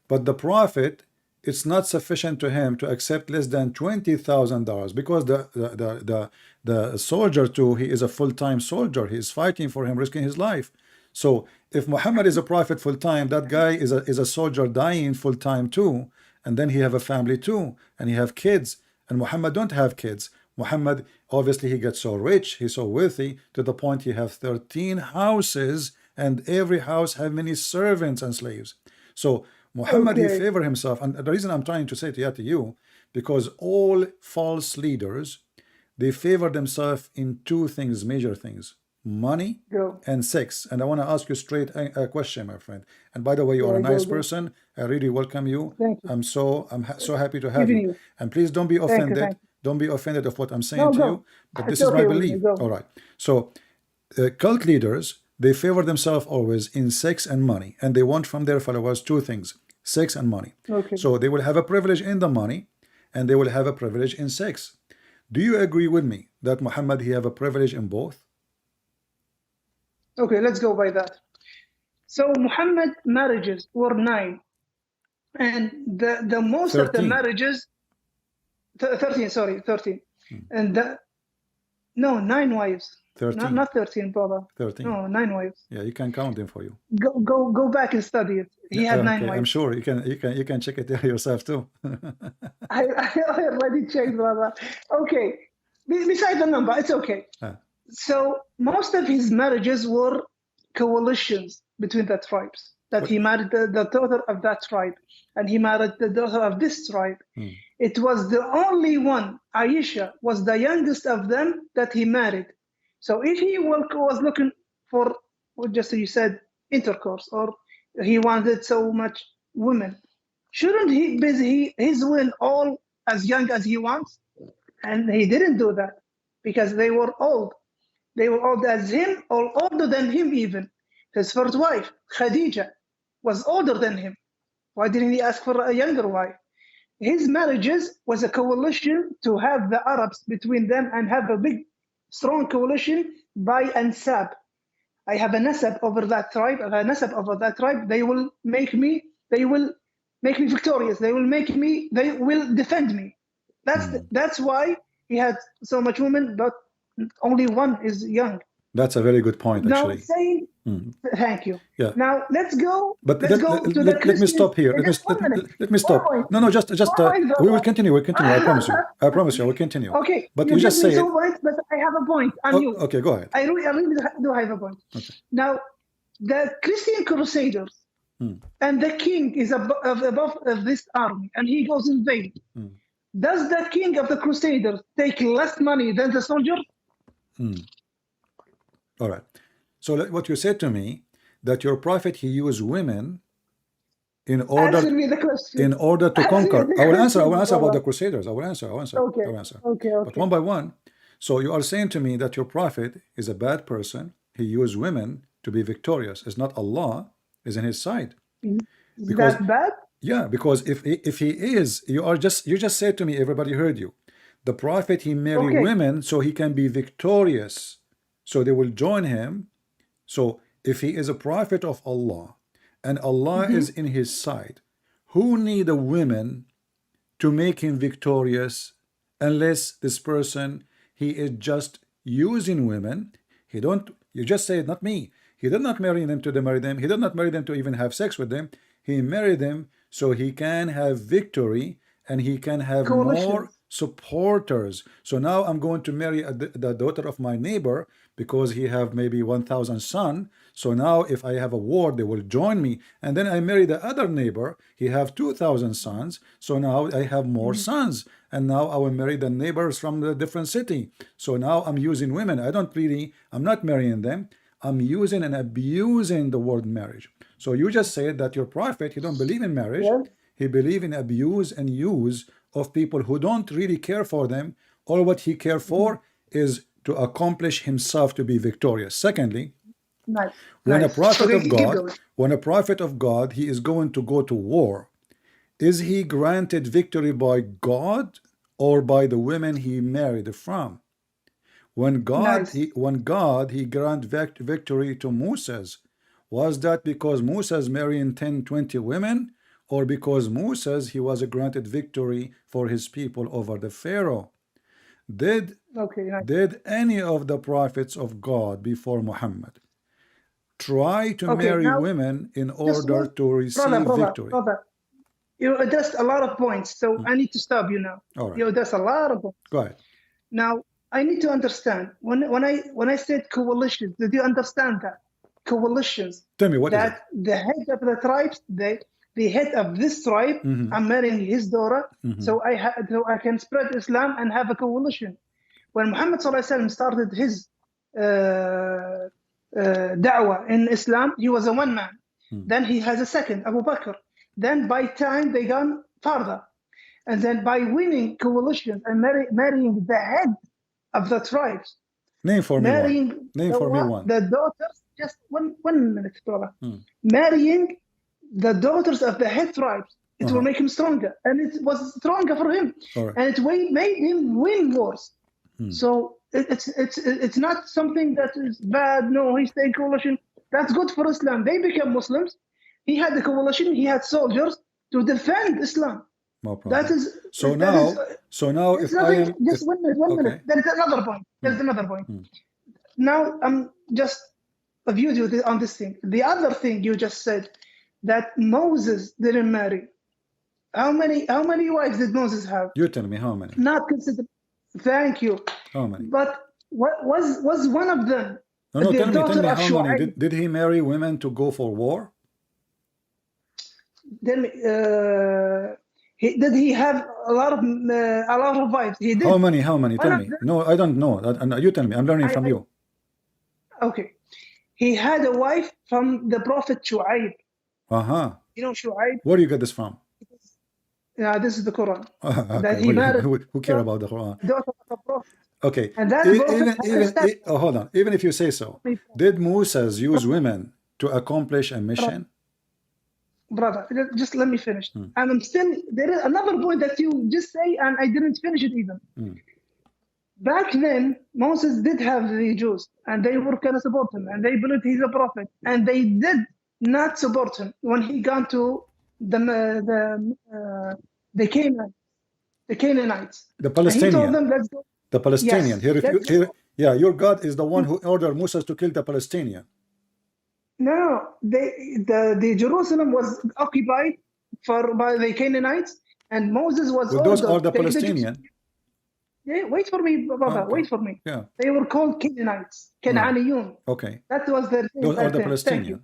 A: but the Prophet, it's not sufficient to him to accept less than $20,000 because the soldier too, he is a full-time soldier. He is fighting for him, risking his life. So if Muhammad is a prophet full-time, that guy is a soldier dying full-time too, and then he have a family too, and he have kids, and Muhammad don't have kids. Muhammad, obviously he gets so rich, he's so wealthy to the point he have 13 houses, and every house have many servants and slaves. So Muhammad, he favor himself. And the reason I'm trying to say to you, because all false leaders, they favor themselves in two things, major things: money and sex. And I want to ask you straight a question, my friend. And by the way, you are a nice person. I really welcome you. I'm so happy to have you. And please don't be offended. Don't be offended of what I'm saying to you. But this is my belief. All right. So cult leaders, they favor themselves always in sex and money, and they want from their followers two things: sex and money. So they will have a privilege in the money, and they will have a privilege in sex. Do you agree with me that Muhammad, he have a privilege in both?
B: Okay, let's go by that. So Muhammad marriages were 9, and the most 13. Of the marriages 13, and no, 9 wives. 13. Not 13, brother. 13. No, 9 wives.
A: Yeah, you can count them for you.
B: Go back and study it. He had 9 wives.
A: I'm sure you can check it yourself too.
B: I already checked, brother. Okay. Besides the number, it's okay. So most of his marriages were coalitions between the tribes. That he married the daughter of that tribe, and he married the daughter of this tribe. It was the only one, Aisha, was the youngest of them that he married. So if he was looking for, just as you said, intercourse, or he wanted so much women, shouldn't he busy his will all as young as he wants? And he didn't do that because they were old. They were old as him, or older than him even. His first wife, Khadija, was older than him. Why didn't he ask for a younger wife? His marriages was a coalition to have the Arabs between them and have a big, strong coalition by ansab. I have a nasab over that tribe. I have a nasab over that tribe. They will make me victorious. They will defend me. That's why he had so much women, but only one is young.
A: That's a very good point, actually.
B: Now, saying, thank you.
A: Yeah.
B: Now let's go.
A: But let me stop here. Let me stop. No, just we will continue. We'll continue. I promise you. We'll continue.
B: Okay.
A: But you just say it.
B: But I have a point.
A: Okay, go ahead.
B: I really do have a point. Okay. Now, the Christian Crusaders and the king is above this army, and he goes in vain. Does the king of the Crusaders take less money than the soldier?
A: All right. So what you said to me, that your prophet, he used women in order to conquer. I will answer about the Crusaders. I will answer.
B: Okay.
A: But one by one. So you are saying to me that your prophet is a bad person. He used women to be victorious. It's not Allah is in his side.
B: Is that bad?
A: Yeah, because if he is, you just said to me, everybody heard you. The prophet, he married women so he can be victorious. So they will join him. So if he is a prophet of Allah and Allah is in his side, who need a woman to make him victorious unless this person, he is just using women? You just said, not me. He did not marry them to marry them. He did not marry them to even have sex with them. He married them so he can have victory and he can have more supporters. So now I'm going to marry the daughter of my neighbor because he have maybe 1,000 sons. So now if I have a war, they will join me. And then I marry the other neighbor. He have 2,000 sons. So now I have more sons. And now I will marry the neighbors from the different city. So now I'm using women. I'm not marrying them. I'm using and abusing the word marriage. So you just said that your prophet, he don't believe in marriage.
B: Yeah.
A: He believe in abuse and use of people who don't really care for them. All what he care for is to accomplish himself to be victorious. Secondly,
B: Nice.
A: when a
B: Nice.
A: prophet
B: Okay,
A: of
B: keep
A: God,
B: going.
A: when a prophet of God, he is going to go to war, is he granted victory by God or by the women he married from? When
B: Nice.
A: he grant victory to Moses, was that because Moses marrying 10, 20 women, or because Moses he was granted victory for his people over the Pharaoh? Did
B: Okay, nice.
A: did any of the prophets of God before Muhammad try to
B: Okay,
A: marry
B: now
A: women in
B: just
A: order
B: one,
A: to receive victory?
B: brother. You addressed a lot of points, so I need to stop you now.
A: All right,
B: You addressed a lot of points.
A: go ahead.
B: Now I need to understand when I said coalitions, did you understand that coalitions?
A: Tell me, what is it?
B: That the head of the tribes, the head of this tribe, I'm marrying his daughter, so I can spread Islam and have a coalition. When Muhammad ﷺ started his da'wah in Islam, he was a one man. Then he has a second, Abu Bakr. Then by time they gone further. And then by winning coalitions and marrying the head of the tribes,
A: Name for me one.
B: marrying
A: Name for me one.
B: the daughters, just one minute, brother. Marrying the daughters of the head tribes, it will make him stronger. And it was stronger for him.
A: Right.
B: And it made him win wars. So it's not something that is bad. No, he stayed coalition. That's good for Islam. They became Muslims. He had the coalition. He had soldiers to defend Islam.
A: No problem.
B: That is
A: so now if I am
B: just one minute. There is another point. There's another point. Now I'm just a view on this thing. The other thing you just said that Moses didn't marry. How many wives did Moses have?
A: You tell me how many.
B: Not considered. Thank you.
A: How many?
B: But what was one of them?
A: No,
B: the
A: tell me how
B: Shu'aib.
A: many. Did he marry women to go for war?
B: Then did he have a lot of wives? He did.
A: How many? Tell me. No, I don't know. You tell me. I'm learning from you.
B: Okay. He had a wife from the Prophet Shu'aib. You know Shu'aib?
A: Where do you get this from?
B: Yeah, this is the Quran.
A: Okay.
B: That he married.
A: Who care about the Quran?
B: Daughter of the Prophet.
A: Okay.
B: And that
A: Hold on. Even if you say so, did Moses use women to accomplish a mission?
B: Brother, just let me finish. And I'm still, there is another point that you just say, and I didn't finish it even. Back then, Moses did have the Jews, and they were going to support him, and they believed he's a prophet, and they did not support him when he gone to the Canaanites.
A: The Palestinian.
B: And he told them, let's go.
A: The Palestinian.
B: Yes,
A: your God is the one who ordered Moses to kill the Palestinian.
B: No, the Jerusalem was occupied by the Canaanites, and Moses was
A: Well, those are the Palestinian.
B: Wait for me, brother.
A: Okay.
B: Wait for me.
A: Yeah.
B: They were called Canaanites, Can'aniyun.
A: Okay.
B: That was their name.
A: Those are the
B: then.
A: Palestinian.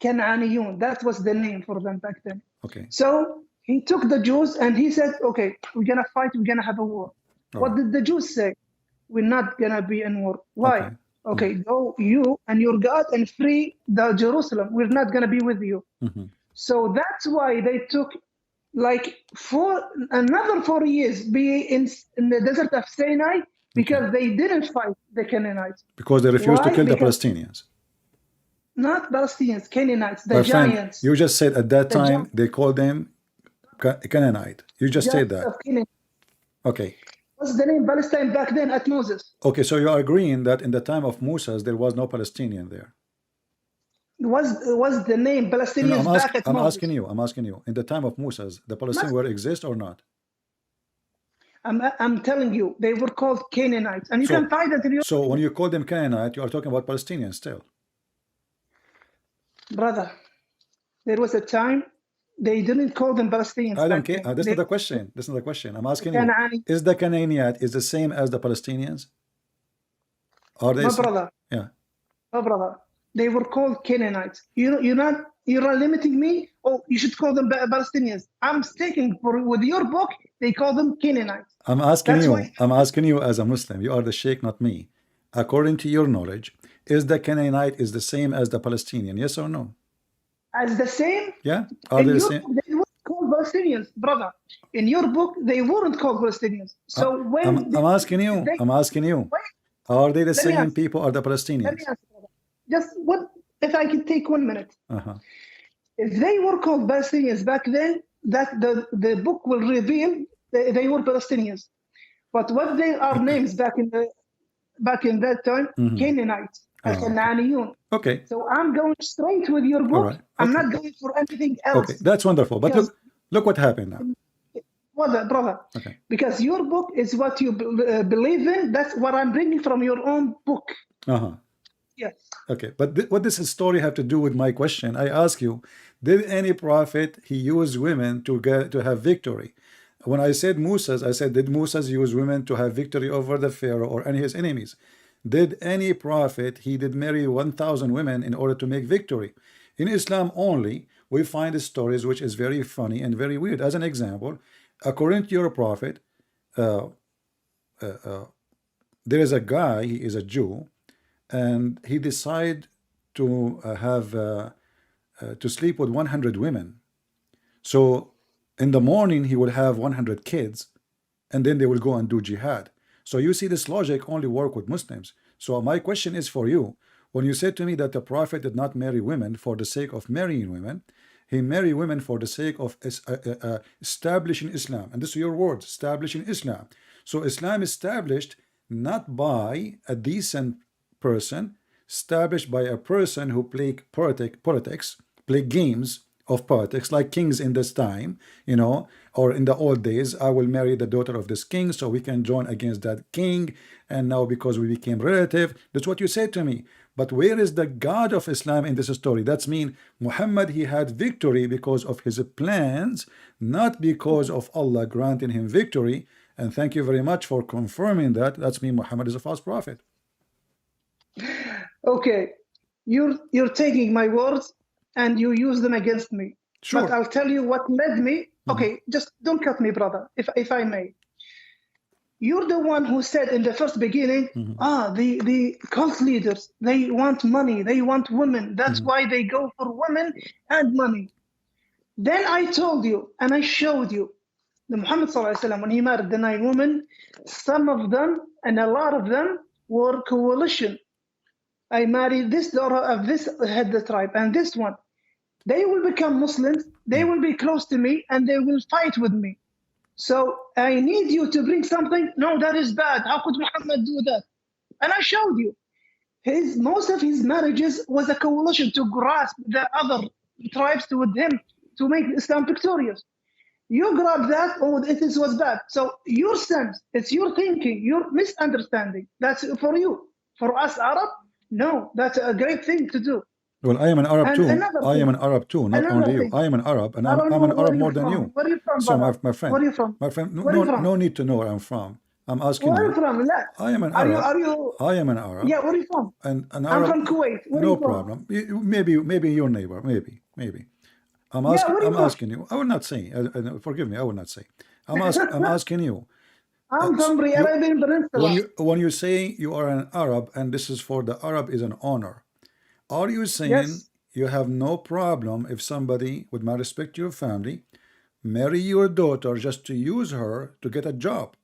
B: Can'aniyun. That was the name for them back then.
A: Okay.
B: So he took the Jews and he said, "Okay, we're gonna fight. We're gonna have a war." What did the Jews say? We're not gonna be in war. Why? Okay, go you and your God and free the Jerusalem. We're not gonna be with you. So that's why they took like another 4 years be in the desert of Sinai because they didn't fight the Canaanites.
A: Because they refused to kill the Palestinians.
B: Not Palestinians, Canaanites, the giants.
A: You just said at that time they called them Canaanite. You just said that. Okay.
B: What's the name Palestine back then at Moses?
A: Okay, so you are agreeing that in the time of Moses there was no Palestinian there.
B: Was the name Palestinians back at Moses?
A: I'm asking you. In the time of Moses, the Palestinians were exist or not?
B: I'm telling you, they were called Canaanites, and you can find it in your.
A: So when you call them Canaanite, you are talking about Palestinians still.
B: Brother, there was a time they didn't call them Palestinians.
A: I don't care. This is the question. This is the question. I'm asking you. Is the Canaanite is the same as the Palestinians? Are they?
B: No, brother.
A: Yeah.
B: No, brother. they were called Canaanites. You're not limiting me. Oh, you should call them Palestinians. I'm sticking with your book. They call them Canaanites.
A: I'm asking
B: That's
A: you.
B: why.
A: I'm asking you as a Muslim. You are the Sheikh, not me. According to your knowledge, is the Canaanite is the same as the Palestinian? Yes or no?
B: As the same.
A: Yeah. Are
B: In
A: they the
B: your
A: same?
B: book, they weren't called Palestinians, brother. In your book, they weren't called Palestinians. So when
A: I'm asking you.
B: they,
A: I'm asking you.
B: wait,
A: Are they the
B: let me
A: same
B: answer.
A: people or the
B: Let me
A: Palestinians?
B: answer, brother. Just what if I could take 1 minute?
A: Uh-huh.
B: If they were called Palestinians back then, that the book will reveal they were Palestinians. But what they are names back in that time, Canaanites, Canaaniyun.
A: Okay.
B: So I'm going straight with your book.
A: All right.
B: I'm
A: Okay.
B: not going for anything else.
A: Okay. That's wonderful. But
B: Because
A: look what happened now.
B: brother,
A: Okay.
B: because your book is what you believe in. That's what I'm bringing from your own book.
A: Uh-huh.
B: Yes.
A: Okay, but what does this story have to do with my question? I ask you, did any prophet he use women to have victory? When I said Moses, I said, did Moses use women to have victory over the Pharaoh or any of his enemies? Did any prophet he did marry 1,000 women in order to make victory? In Islam only, we find stories which is very funny and very weird. As an example, according to your prophet, there is a guy, he is a Jew, and he decided to to sleep with 100 women. So in the morning he will have 100 kids, and then they will go and do jihad. So you see, this logic only work with Muslims. So my question is for you: when you said to me that the prophet did not marry women for the sake of marrying women, he married women for the sake of establishing Islam, and this is your words, establishing Islam. So Islam established not by a decent person, established by a person who played politics, play games of politics, like kings in this time, you know, or in the old days. I will marry the daughter of this king so we can join against that king, and now because we became relative. That's what you said to me. But where is the God of Islam in this story? That's mean Muhammad, he had victory because of his plans, not because of Allah granting him victory. And thank you very much for confirming that. That's mean Muhammad is a false prophet.
B: Okay, you're taking my words and you use them against me.
A: Sure.
B: But I'll tell you what led me. Okay, just don't cut me, brother, if I may. You're the one who said in the first beginning, the cult leaders, they want money, they want women. That's why they go for women and money. Then I told you and I showed you the Muhammad ﷺ, when he married the 9 women, some of them and a lot of them were coalition. I married this daughter of this head the tribe and this one. They will become Muslims, they will be close to me, and they will fight with me. So I need you to bring something. No, that is bad. How could Muhammad do that? And I showed you. Most of his marriages was a coalition to grasp the other tribes with him to make Islam victorious. You grab that, oh, it was bad. So your sense, it's your thinking, your misunderstanding. That's for you. For us Arab, no, that's a great thing to do.
A: Well, I am an Arab
B: And
A: too.
B: another
A: I am
B: thing-
A: an Arab too, not
B: another
A: only you.
B: thing.
A: I am an Arab, and
B: I
A: I'm
B: don't
A: an
B: know where
A: Arab
B: you're
A: more than
B: from.
A: you.
B: Where are you from,
A: So
B: brother?
A: my friend,
B: Where are you from?
A: my friend,
B: Where are you from?
A: no need to know where I'm from. I'm asking
B: Where are you
A: you.
B: from?
A: I am an
B: Are
A: Arab.
B: you?
A: I am an Arab.
B: Yeah, where are you from?
A: And an
B: I'm
A: Arab.
B: from Kuwait. Where are
A: No
B: you from?
A: problem. Maybe your neighbor. Maybe. I'm
B: Yeah,
A: asking.
B: where are you
A: I'm
B: from?
A: asking you. I will not say. Forgive me. I will not say. I'm asking you.
B: I'm from the Arabian Peninsula.
A: When you say you are an Arab, and this is for the Arab is an honor, are you saying
B: Yes.
A: you have no problem if somebody, with my respect to your family, marry your daughter just to use her to get a job?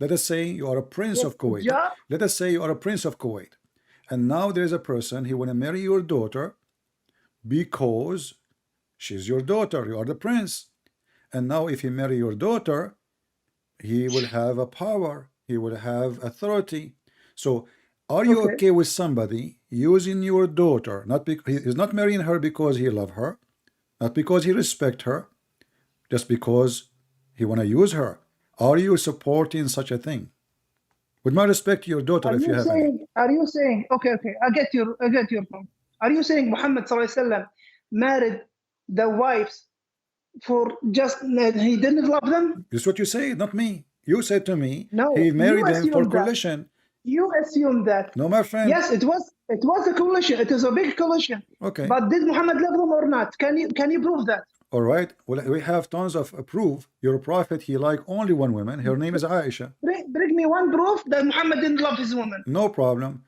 A: Let us say you are a prince
B: Yes,
A: of Kuwait.
B: job.
A: Let us say you are a prince of Kuwait, and now there is a person he want to marry your daughter because she's your daughter. You are the prince, and now if he marry your daughter, he will have a power. He will have authority. So, are you okay with somebody using your daughter? Not because he's not marrying her because he love her, not because he respect her, just because he want to use her. Are you supporting such a thing? With my respect to your daughter, if you have any.
B: Are you saying? Okay, I get your point. Are you saying Muhammad ﷺ married the wives for just he didn't love them?
A: This is what you say, not me. You said to me
B: No,
A: he
B: you
A: married them for
B: assumed that.
A: coalition.
B: You assume that.
A: No, my friend.
B: Yes, it was a coalition. It is a big coalition.
A: Okay.
B: But did Muhammad love them or not? Can you prove that?
A: All right. Well, we have tons of proof. Your prophet, he liked only one woman. Her name is Aisha.
B: Bring me one proof that Muhammad didn't love his woman.
A: No problem.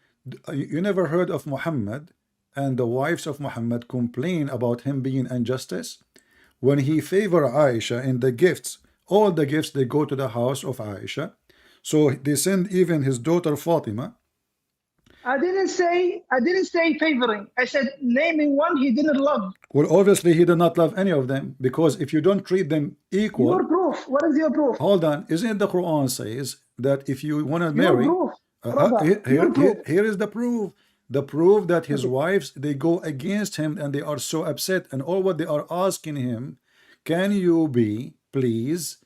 A: You never heard of Muhammad and the wives of Muhammad complain about him being injustice? When he favor Aisha in the gifts, all the gifts, they go to the house of Aisha. So they send even his daughter Fatima.
B: I didn't say favoring. I said naming one he didn't love.
A: Well, obviously he did not love any of them, because if you don't treat them equal.
B: Your proof. What is your proof?
A: Hold on. Isn't it the Quran says that if you want to
B: Your
A: marry,
B: proof. Brother,
A: here is the proof. The proof that his wives, they go against him and they are so upset, and all what they are asking him, can you be, please,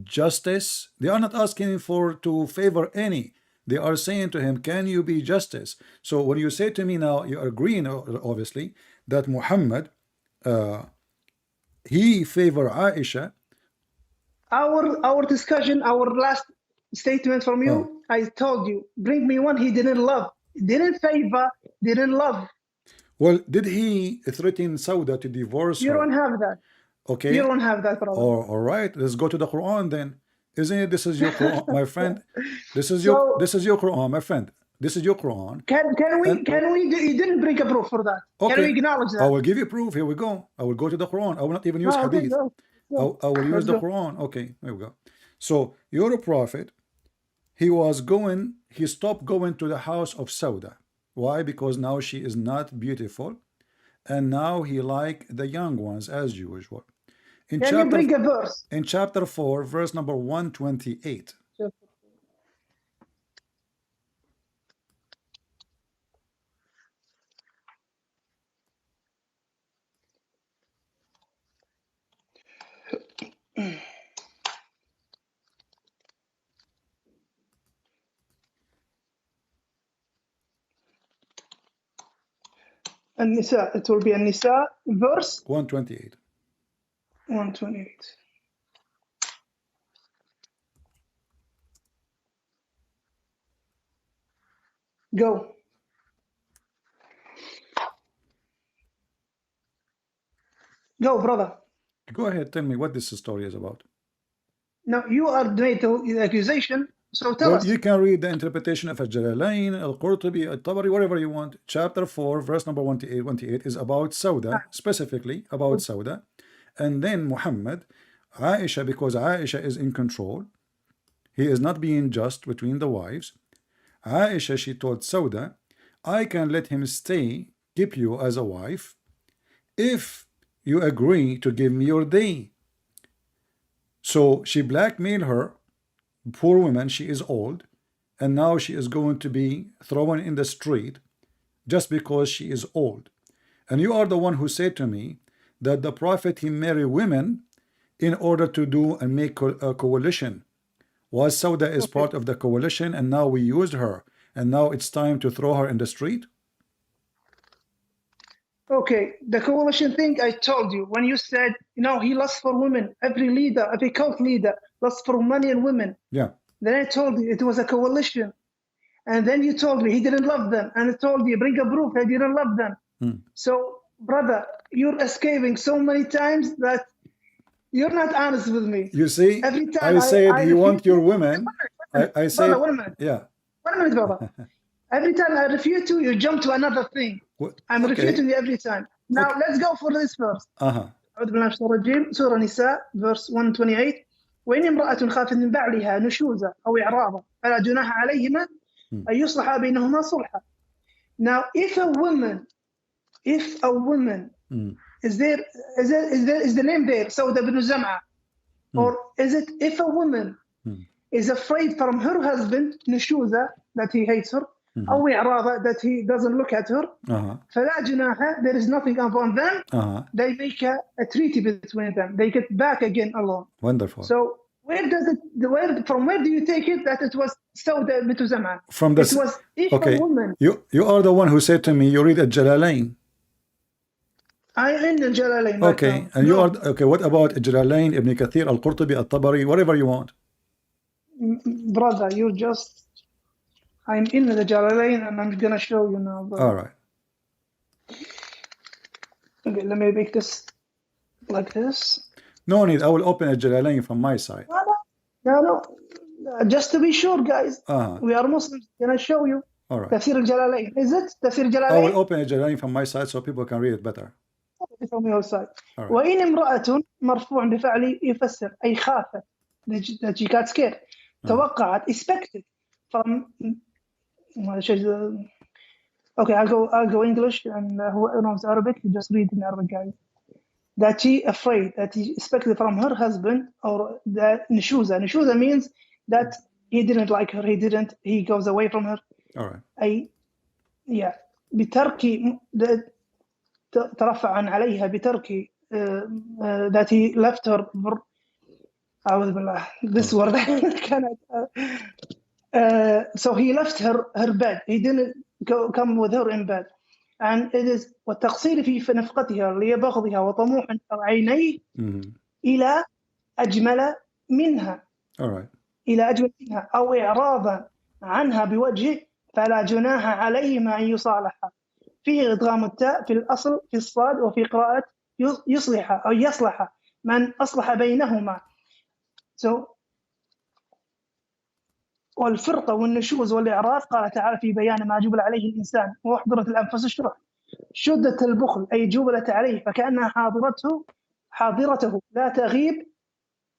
A: justice? They are not asking him to favor any. They are saying to him, can you be justice? So when you say to me now, you are agreeing, obviously, that Muhammad, he favor Aisha.
B: Our discussion, our last statement from you, I told you, bring me one he didn't love, didn't favor, didn't love.
A: Well, did he threaten Sauda to divorce her?
B: You don't have that.
A: Okay.
B: You don't have that, brother.
A: All right, let's go to the Quran then. Isn't it? This is your Quran, my friend. This is your Quran, my friend. This is your Quran.
B: Can we? You didn't bring a proof for that.
A: Okay.
B: Can we acknowledge that?
A: I will give you proof. Here we go. I will go to the Quran. I will not even use Hadith. I will use the Quran. Okay, there we go. So your prophet, he stopped going to the house of Sauda. Why? Because now she is not beautiful, and now he like the young ones as usual.
B: Can you bring a verse?
A: In chapter 4, verse number 128.
B: An-Nisa. It will be An-Nisa, verse
A: 128.
B: 128. Go. Go, brother.
A: Go ahead, tell me what this story is about.
B: Now, you are made the accusation, so tell us.
A: You can read the interpretation of Al-Jalalain, Al-Qurtubi, Al-Tabari, whatever you want. Chapter 4, verse number 128 is about Sauda, specifically about Sauda. And then Muhammad, Aisha, because Aisha is in control, he is not being just between the wives. Aisha, she told Sauda, I can let him stay, keep you as a wife, if you agree to give me your day. So she blackmailed her, poor woman, she is old, and now she is going to be thrown in the street just because she is old. And you are the one who said to me that the prophet, he married women in order to do and make a coalition. Was Sauda is part of the coalition, and now we used her, and now it's time to throw her in the street?
B: Okay, the coalition thing I told you, when you said, he lusts for women, every leader, every cult leader lusts for money and women.
A: Yeah.
B: Then I told you it was a coalition. And then you told me he didn't love them. And I told you, bring a proof, he didn't love them. So, brother, you're escaping so many times that you're not honest with me.
A: You see,
B: every time
A: I said you want your women. I said,
B: brother, 1 minute.
A: Yeah.
B: 1 minute, brother. Every time I refute you jump to another thing. I'm refuting you every time. Now let's go for this first. أعوذ بالله من الشيطان الرجيم. سورة نساء verse 128. وإن امرأة خافت من بعلها نشوزا أو إعراضا فلا جناح عليهما أن يصلحا بينهما صلحا. Now, if a woman is the name there Sauda bin Zam'a, or is it if a woman is afraid from her husband نشوزا, that he hates her, أو إعراضا, that he doesn't look at her, فلا جناح, there is nothing upon them. They make a treaty between them. They get back again alone.
A: Wonderful.
B: So from where do you take it that it was Sauda bint Zam'a?
A: From the,
B: it was a woman.
A: You are the one who said to me you read Al-Jalalain.
B: I in Al-Jalalain.
A: Okay, and you are okay. What about Al-Jalalain, Ibn Kathir, Al-Qurtubi, Al-Tabari, whatever you want?
B: Brother, you just I'm in the Jalalain and I'm gonna show you now, bro.
A: All right.
B: Okay, let me make this like this.
A: No need. I will open a Jalalain from my side.
B: No. Just to be sure, guys.
A: Uh-huh.
B: We are Muslims. Gonna show you.
A: All right.
B: Tafsir al-Jalalain. Is it Tafsir
A: I will
B: al-Jalalain?
A: open a Jalalain from my side so people can read it better.
B: From your side.
A: All right.
B: وإن امرأة مرفوع بفعل يفسر أي خافت that she got scared توقعت expected from okay I'll go English and who knows Arabic you just read in Arabic, guys. That she afraid that he expected from her husband or that نشوزة means that he didn't like her, he goes away from her.
A: All right.
B: أي yeah بترك ترفع عليها بترك that he left her أعوذ بالله this word كانت so he left her bed, he didn't come with her in bed, and it is والتقصير في نفقتها لبغضها وطموح عينيه إلى أجمل منها.
A: All right.
B: إلى أجمل منها أو إعراضا عنها بوجه فلا جناح عليهما أن يصالحا. فيه إدغام التاء في الأصل في الصاد وفي قراءة يصلح أو يصلح من أصلح بينهما. So والفرقة والنشوز والإعراض قال تعالى في بيان ما جبل عليه الإنسان وأحضرت الأنفس الشرح شدة البخل أي جبلت عليه فكأنها حاضرته لا تغيب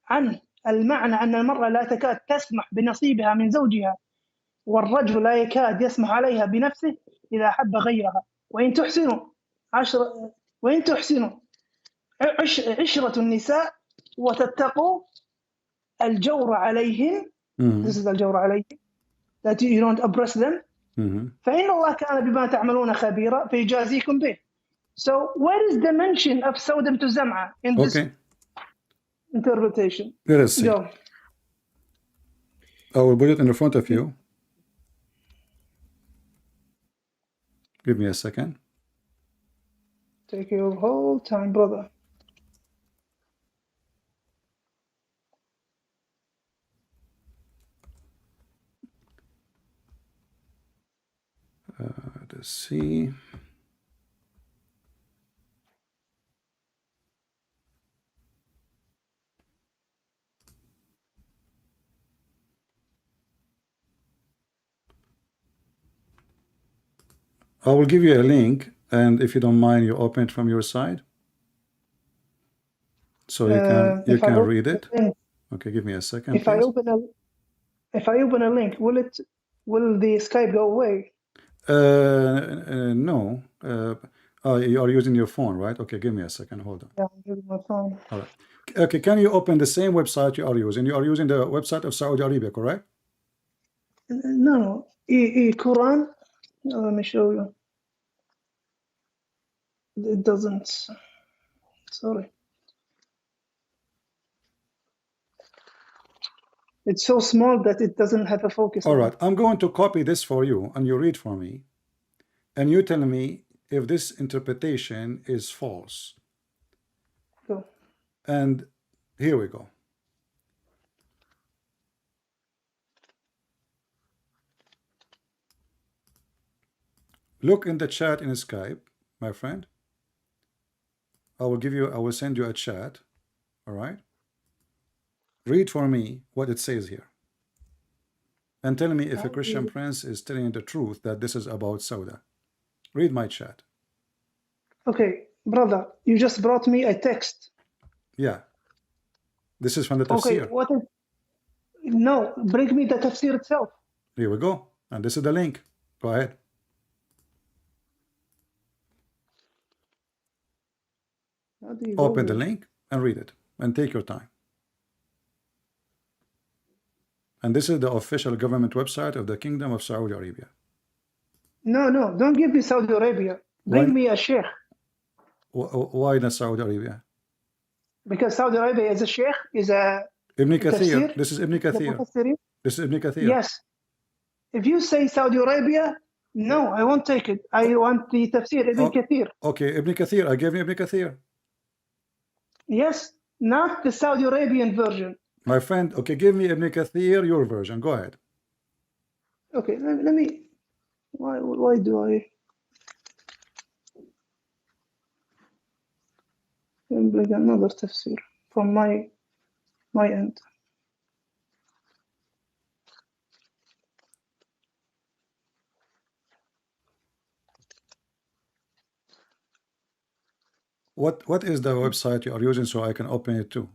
B: عنه. المعنى أن المرأة لا تكاد تسمح بنصيبها من زوجها والرجل لا يكاد يسمح عليها بنفسه إذا أحب غيرها. وإن تحسنوا عشرة النساء وتتقوا الجور عليهن. This is الجور عليهن, that you don't oppress them. فإن الله كان بما تعملون خبيرا فيجازيكم به. So where is the mention of Sodom to Zam'a in this interpretation?
A: Let us see.
B: Go.
A: I will put it in front of you. Give me a second.
B: Take your whole time, brother.
A: Let's see. I will give you a link, and if you don't mind, you open it from your side, so you can read it. Okay, give me a second.
B: If I open a link, will the Skype go away?
A: No. You are using your phone, right? Okay, give me a second. Hold on.
B: Yeah, I'm using my phone.
A: All right. Okay, can you open the same website you are using? You are using the website of Saudi Arabia, correct?
B: No, Quran. Let me show you. It doesn't. Sorry. It's so small that it doesn't have a focus.
A: All right. I'm going to copy this for you, and you read for me, and you tell me if this interpretation is false.
B: Go.
A: And here we go. Look in the chat in Skype, my friend. I will send you a chat. All right. Read for me what it says here. And tell me if a Christian prince is telling the truth that this is about Sauda. Read my chat.
B: Okay, brother, you just brought me a text.
A: Yeah. This is from the Tafsir.
B: Okay, no, bring me the Tafsir itself.
A: Here we go. And this is the link. Go ahead. Open the link and read it. And take your time. And this is the official government website of the Kingdom of Saudi Arabia.
B: No, don't give me Saudi Arabia. Bring me a Sheikh.
A: Why not Saudi Arabia?
B: Because Saudi Arabia is a Sheikh, is a
A: Ibn Kathir. This is Ibn Kathir. This is Ibn Kathir.
B: Yes. If you say Saudi Arabia, no, I won't take it. I want the Tafsir Ibn Kathir.
A: Okay, Ibn Kathir. I gave you Ibn Kathir.
B: Yes, not the Saudi Arabian version.
A: My friend, okay, give me Ibn Kathir, your version. Go ahead.
B: Okay, let me. Why do I bring another tafsir from my end?
A: What is the website you are using so I can open it too?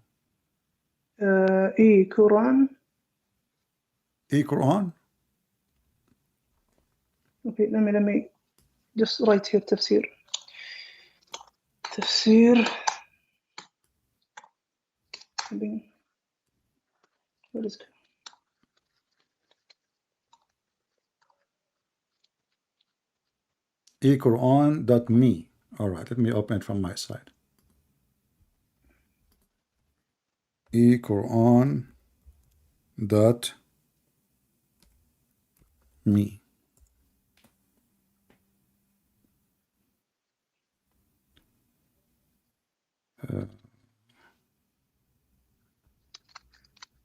B: Quran.
A: E-Quran?
B: Okay, let me just write here tafsir. Tafsir. Where is it?
A: eQuran.me. All right, let me open it from my side. eQuran.me.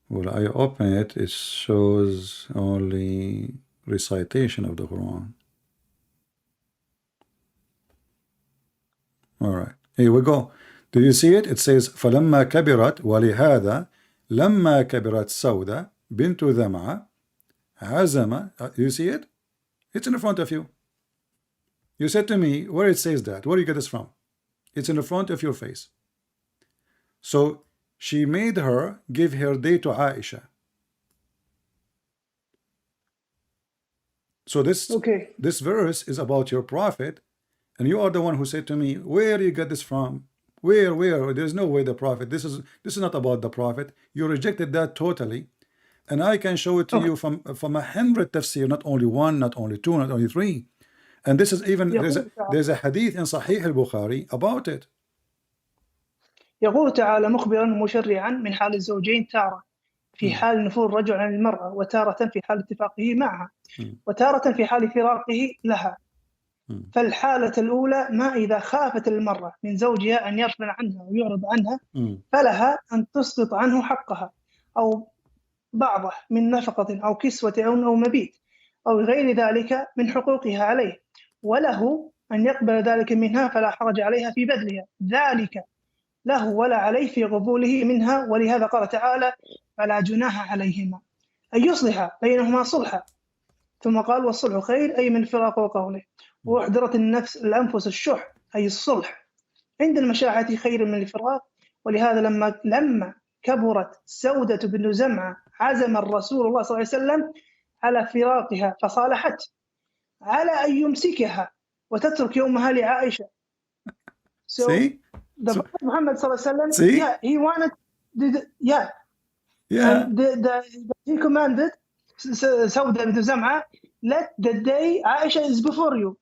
A: When I open it, it shows only recitation of the Quran. All right, here we go. Do you see it? It says فلما كبرت ولهذا لما كبرت سودة بنت ذمعة عزم. You see it? It's in front of you. You said to me, where it says that? Where do you get this from? It's in the front of your face. So she made her give her day to Aisha. So this verse is about your prophet, and you are the one who said to me, where do you get this from? Where? There's no way the prophet. This is not about the prophet. You rejected that totally, and I can show it to you from 100 tafsir, not only one, not only two, not only three. And this is even there's a hadith in Sahih al-Bukhari about it.
B: يقول تعالى مخبرا مشرعا من حال الزوجين تارة في حال نفور الرجل عن المرأة وتارة في حال اتفاقه معها وتارة في حال فراقه لها. فالحالة الأولى ما إذا خافت المرأة من زوجها أن يغفل عنها ويعرض عنها فلها أن تسقط عنه حقها أو بعضه من نفقة أو كسوة أو مبيت أو غير ذلك من حقوقها عليه وله أن يقبل ذلك منها فلا حرج عليها في بذلها ذلك له ولا عليه في قبوله منها. ولهذا قال تعالى فلا جناح عليهما أن يصلح بينهما صلحا ثم قال والصلح خير أي من الفراق وقوله وأحضرت الأنفس الشح أي الصلح عند المشاحة خير من الفراق. ولهذا لما كبرت سودة بن زمعة عزم الرسول الله صلى الله عليه وسلم على فراقها فصالحت على أن يمسكها وتترك يومها لعائشة. So the Prophet Muhammad صلى الله عليه وسلم he wanted and he commanded Sauda bint Zam'a, let the day Aisha is before you.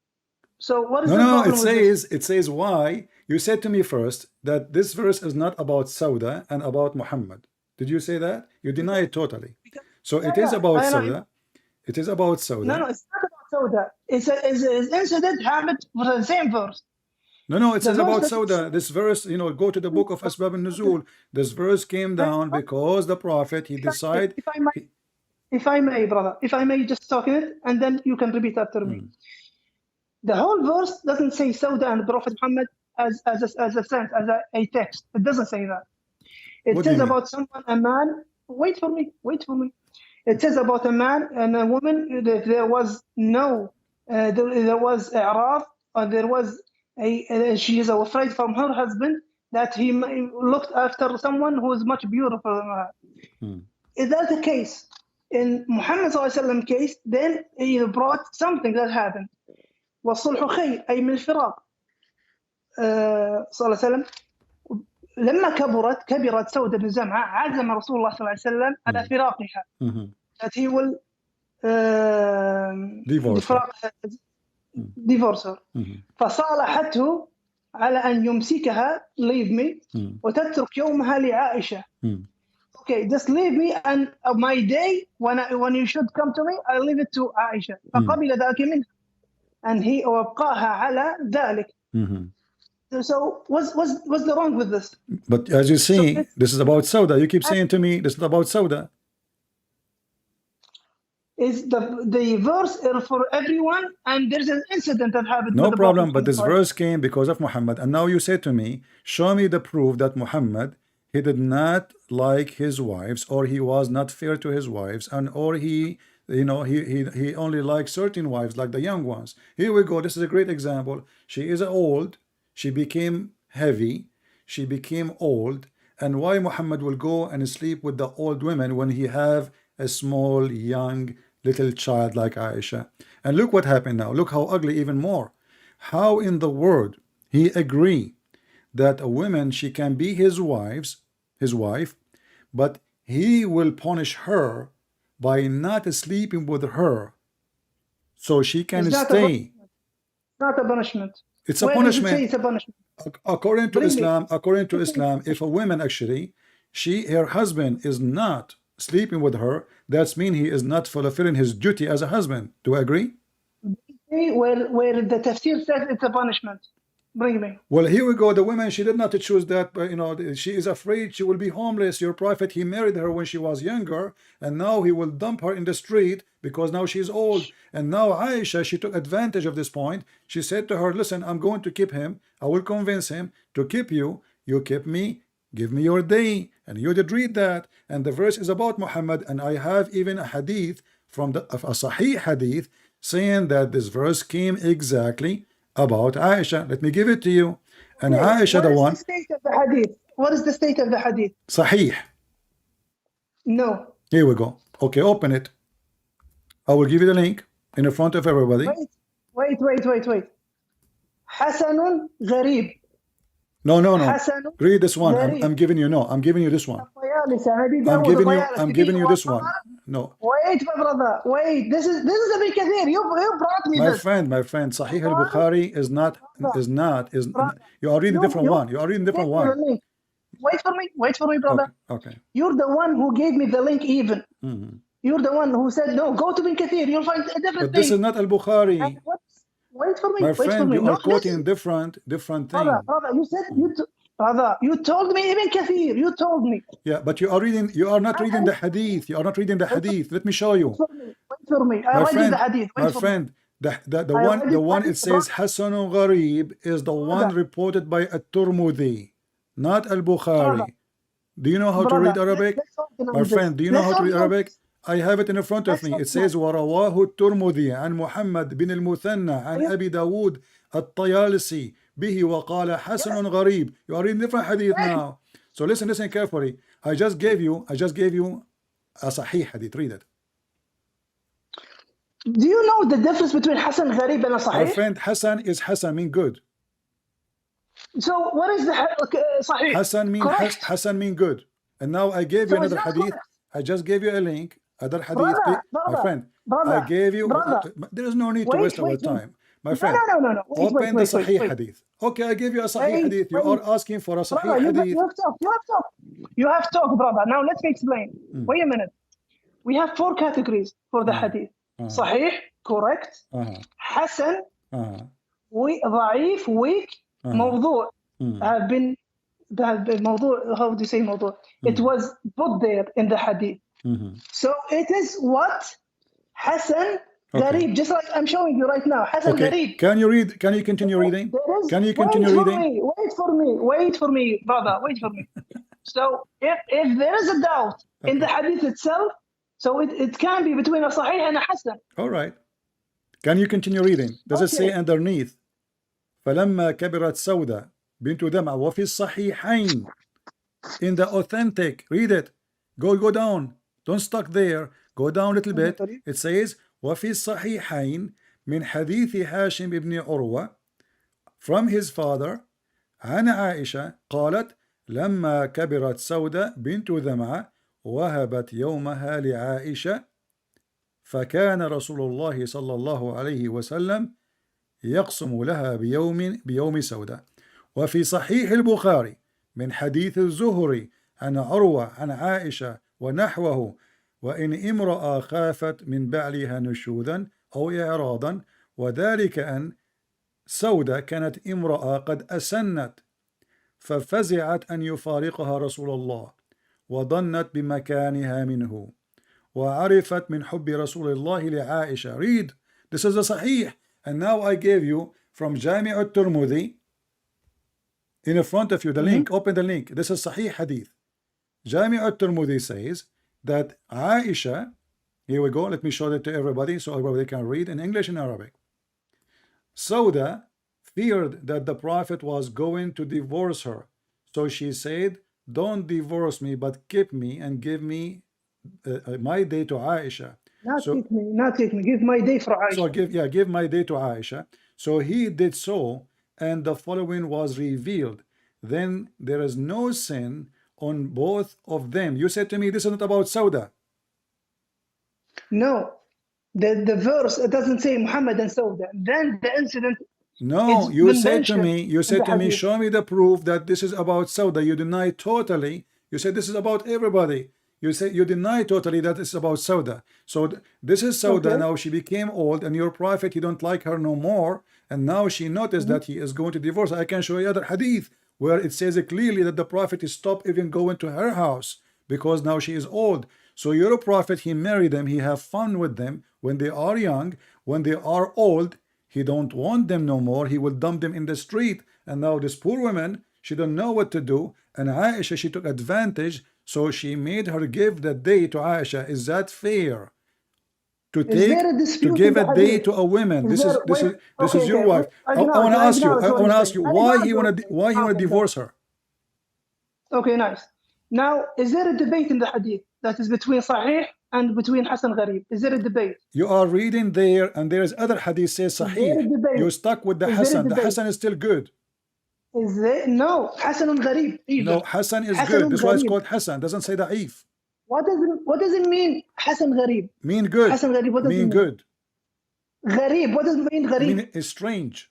B: So what is the problem with this?
A: It says why you said to me first that this verse is not about Sauda and about Muhammad. Did you say that? You deny it totally. So it is about Sauda. It is about Sauda.
B: No, it's not about Sauda. It's an incident happened for the same verse.
A: No, it says about Sauda. This verse, go to the book of Asbab al-Nuzul. This verse came down because the Prophet, he decided.
B: If I may, brother, if I may just talk it, and then you can repeat after me. The whole verse doesn't say Sauda and the Prophet Muhammad as a text. It doesn't say that. It says about someone, a man. Wait for me. It says about a man and a woman that there was no, there was i'rad, or there was she is afraid from her husband that he looked after someone who is much beautiful than her. Is that the case? In Muhammad صلى الله عليه وسلم case, then he brought something that happened. والصلح خير أي من الفراق. صلى الله عليه وسلم لما كبرت سودة بن زمعة عزم رسول الله صلى الله عليه وسلم على فراقها. That he will divorce her. فصالحته على أن يمسكها leave me وتترك يومها لعائشة. Okay, just leave me and my day when you should come to me, I leave it to Aisha. فقبل ذلك منها. And he وابقاها على ذلك. So what's the wrong with this?
A: But as you see, this is about Sauda. You keep saying to me, this is about Sauda.
B: is the verse for everyone, and there's an incident that happened
A: No
B: with the
A: problem,
B: Prophet.
A: but this verse came because of Muhammad. And now you say to me, show me the proof that Muhammad, he did not like his wives, or he was not fair to his wives, and or he, you know, he only liked certain wives, like the young ones. Here we go. This is a great example. She is old. She became heavy. She became old. And why Muhammad will go and sleep with the old women when he have a small, young, little child like Aisha? And look what happened now. Look how ugly even more. How in the world he agree that a woman, she can be his wife, but he will punish her by not sleeping with her so she can
B: It's
A: stay.
B: not a punishment.
A: It's a
B: Where does it say
A: punishment.
B: it's a punishment?
A: According to
B: Bring me.
A: Islam, if a woman actually, her husband is not sleeping with her, that's mean he is not fulfilling his duty as a husband. Do I agree?
B: Where the tafsir says it's a punishment. Bring me.
A: Well, here we go. The woman, she did not choose that, but you know, she is afraid she will be homeless. Your prophet, he married her when she was younger, and now he will dump her in the street because now she's old. And now Aisha, she took advantage of this point. She said to her, listen, I'm going to keep him. I will convince him to keep you. You keep me. Give me your day. And you did read that. And the verse is about Muhammad. And I have even a hadith from a Sahih hadith saying that this verse came exactly about Aisha. Let me give it to you. And Aisha, the one.
B: What is the state of the hadith? What is the state of the hadith?
A: Sahih.
B: No.
A: Here we go. Okay, open it. I will give you the link in the front of everybody.
B: Wait. Hasanun Gharib.
A: No. Read this one. I'm giving you this one. I'm giving you this one. No.
B: Wait, my brother. Wait. This is a big kathir. You brought me this.
A: My friend. Sahih al-Bukhari is not. You are reading different one.
B: Wait for me, brother.
A: Okay.
B: You're the one who gave me the link even. You're the one who said, no, go to Bin Kathir. You'll find a different thing.
A: But this is not al-Bukhari.
B: Wait for me.
A: My friend, you are quoting different thing.
B: Brother, you said you told me Ibn Kathir. You told me.
A: Yeah, but you are not reading the hadith. You are not reading the hadith. Let me show you.
B: Wait for me. I read the hadith.
A: My friend, the one it says Hasanun Gharib is the one reported by At-Tirmidhi, not al-Bukhari. Do you know how to read Arabic? My friend, do you know how to read Arabic? I have it in front of me. It says ورواه الترمذي عن محمد بن المثنى عن أبي داود الطيالسي به وقال حسن غريب. You are reading different hadith now. So listen carefully. I just gave you a sahih hadith. Read it.
B: Do you know the difference between Hasan Gharib and a Sahih?
A: My friend, Hasan mean good.
B: So what is the Sahih?
A: Hasan mean good. And now I gave you another hadith. I just gave you a link. Other hadith. My friend, I gave you. There is no need to waste our time. My friend,
B: no.
A: Open the Sahih hadith. Okay, I gave you a Sahih hadith. You are asking for a Sahih hadith.
B: You have talk, brother. Now let me explain. Wait a minute. We have 4 categories for the hadith. Sahih, correct. Hasan, ضعيف, weak. موضوع have been موضوع. How do you say موضوع? It was put there in the hadith. So it is what Hasan Gharib, just like I'm showing you right now. Hasan Gharib.
A: Can you continue reading? Can you continue reading?
B: Wait for me, brother. Wait for me. So if there is a doubt in the hadith itself, so it can be between a Sahih and a Hasan.
A: All right. Can you continue reading? Does it say underneath? فلما كبرت سودة بنت دمعة وفي الصحيحين, in the authentic, read it. Go down. Don't stuck there. Go down a little bit. It says وفي الصحيحين من حديث هاشم بن عروة, from his father عن عائشة قالت لما كبرت سودة بنت دمعة وهبت يومها لعائشة فكان رسول الله صلى الله عليه وسلم يقسم لها بيوم سودة. وفي صحيح البخاري من حديث الزهري عن عروة عن عائشة ونحوه وإن امرأة خافت من بعلها نشوذا أو إعراضا وذلك أن سودة كانت امرأة قد أسنت ففزعت أن يفارقها رسول الله وظنت بمكانها منه وعرفت من حب رسول الله لعائشة. Read. This is the Sahih. And now I gave you from Jami' al-Tirmidhi in front of you the link. Open the link. This is Sahih Hadith. Jami' al-Tirmidhi says that Aisha, here we go, let me show that to everybody so everybody can read in English and Arabic. Sauda feared that the Prophet was going to divorce her. So she said, don't divorce me, but keep me and give me my day to Aisha.
B: Not take me, give my day for Aisha.
A: So give my day to Aisha. So he did so, and the following was revealed. Then there is no sin on both of them. You said to me, this is not about Sauda.
B: No, the verse, it doesn't say Muhammad and Sauda. Then the incident.
A: No, you said to me, show me the proof that this is about Sauda. You deny totally. You said this is about everybody. You say you deny totally that it's about Sauda. So this is Sauda. Okay. Now she became old, and your prophet, he don't like her no more, and now she noticed that he is going to divorce. I can show you other hadith where it says clearly that the prophet stopped even going to her house because now she is old. So your prophet, he married them, he have fun with them when they are young. When they are old, he don't want them no more. He will dump them in the street. And now this poor woman, she don't know what to do. And Aisha, she took advantage. So she made her give the day to Aisha. Is that fair? To give a day to a woman. This is your wife. I want to ask you why he want to divorce her.
B: Okay, nice. Now, is there a debate in the hadith that is between Sahih and between Hasan Gharib? Is there a debate?
A: You are reading there, and there is other hadith says Sahih. You're stuck with the Hasan. The Hasan is still good.
B: Is there? No, Hasan and Gharib.
A: No, Hasan is good. This is why it's called Hasan. Doesn't say da'if.
B: What does it mean, Hasan Gharib?
A: Mean good.
B: Hasan Gharib, what does it mean?
A: Good.
B: Gharib, what does it mean, Gharib?
A: Mean it's strange.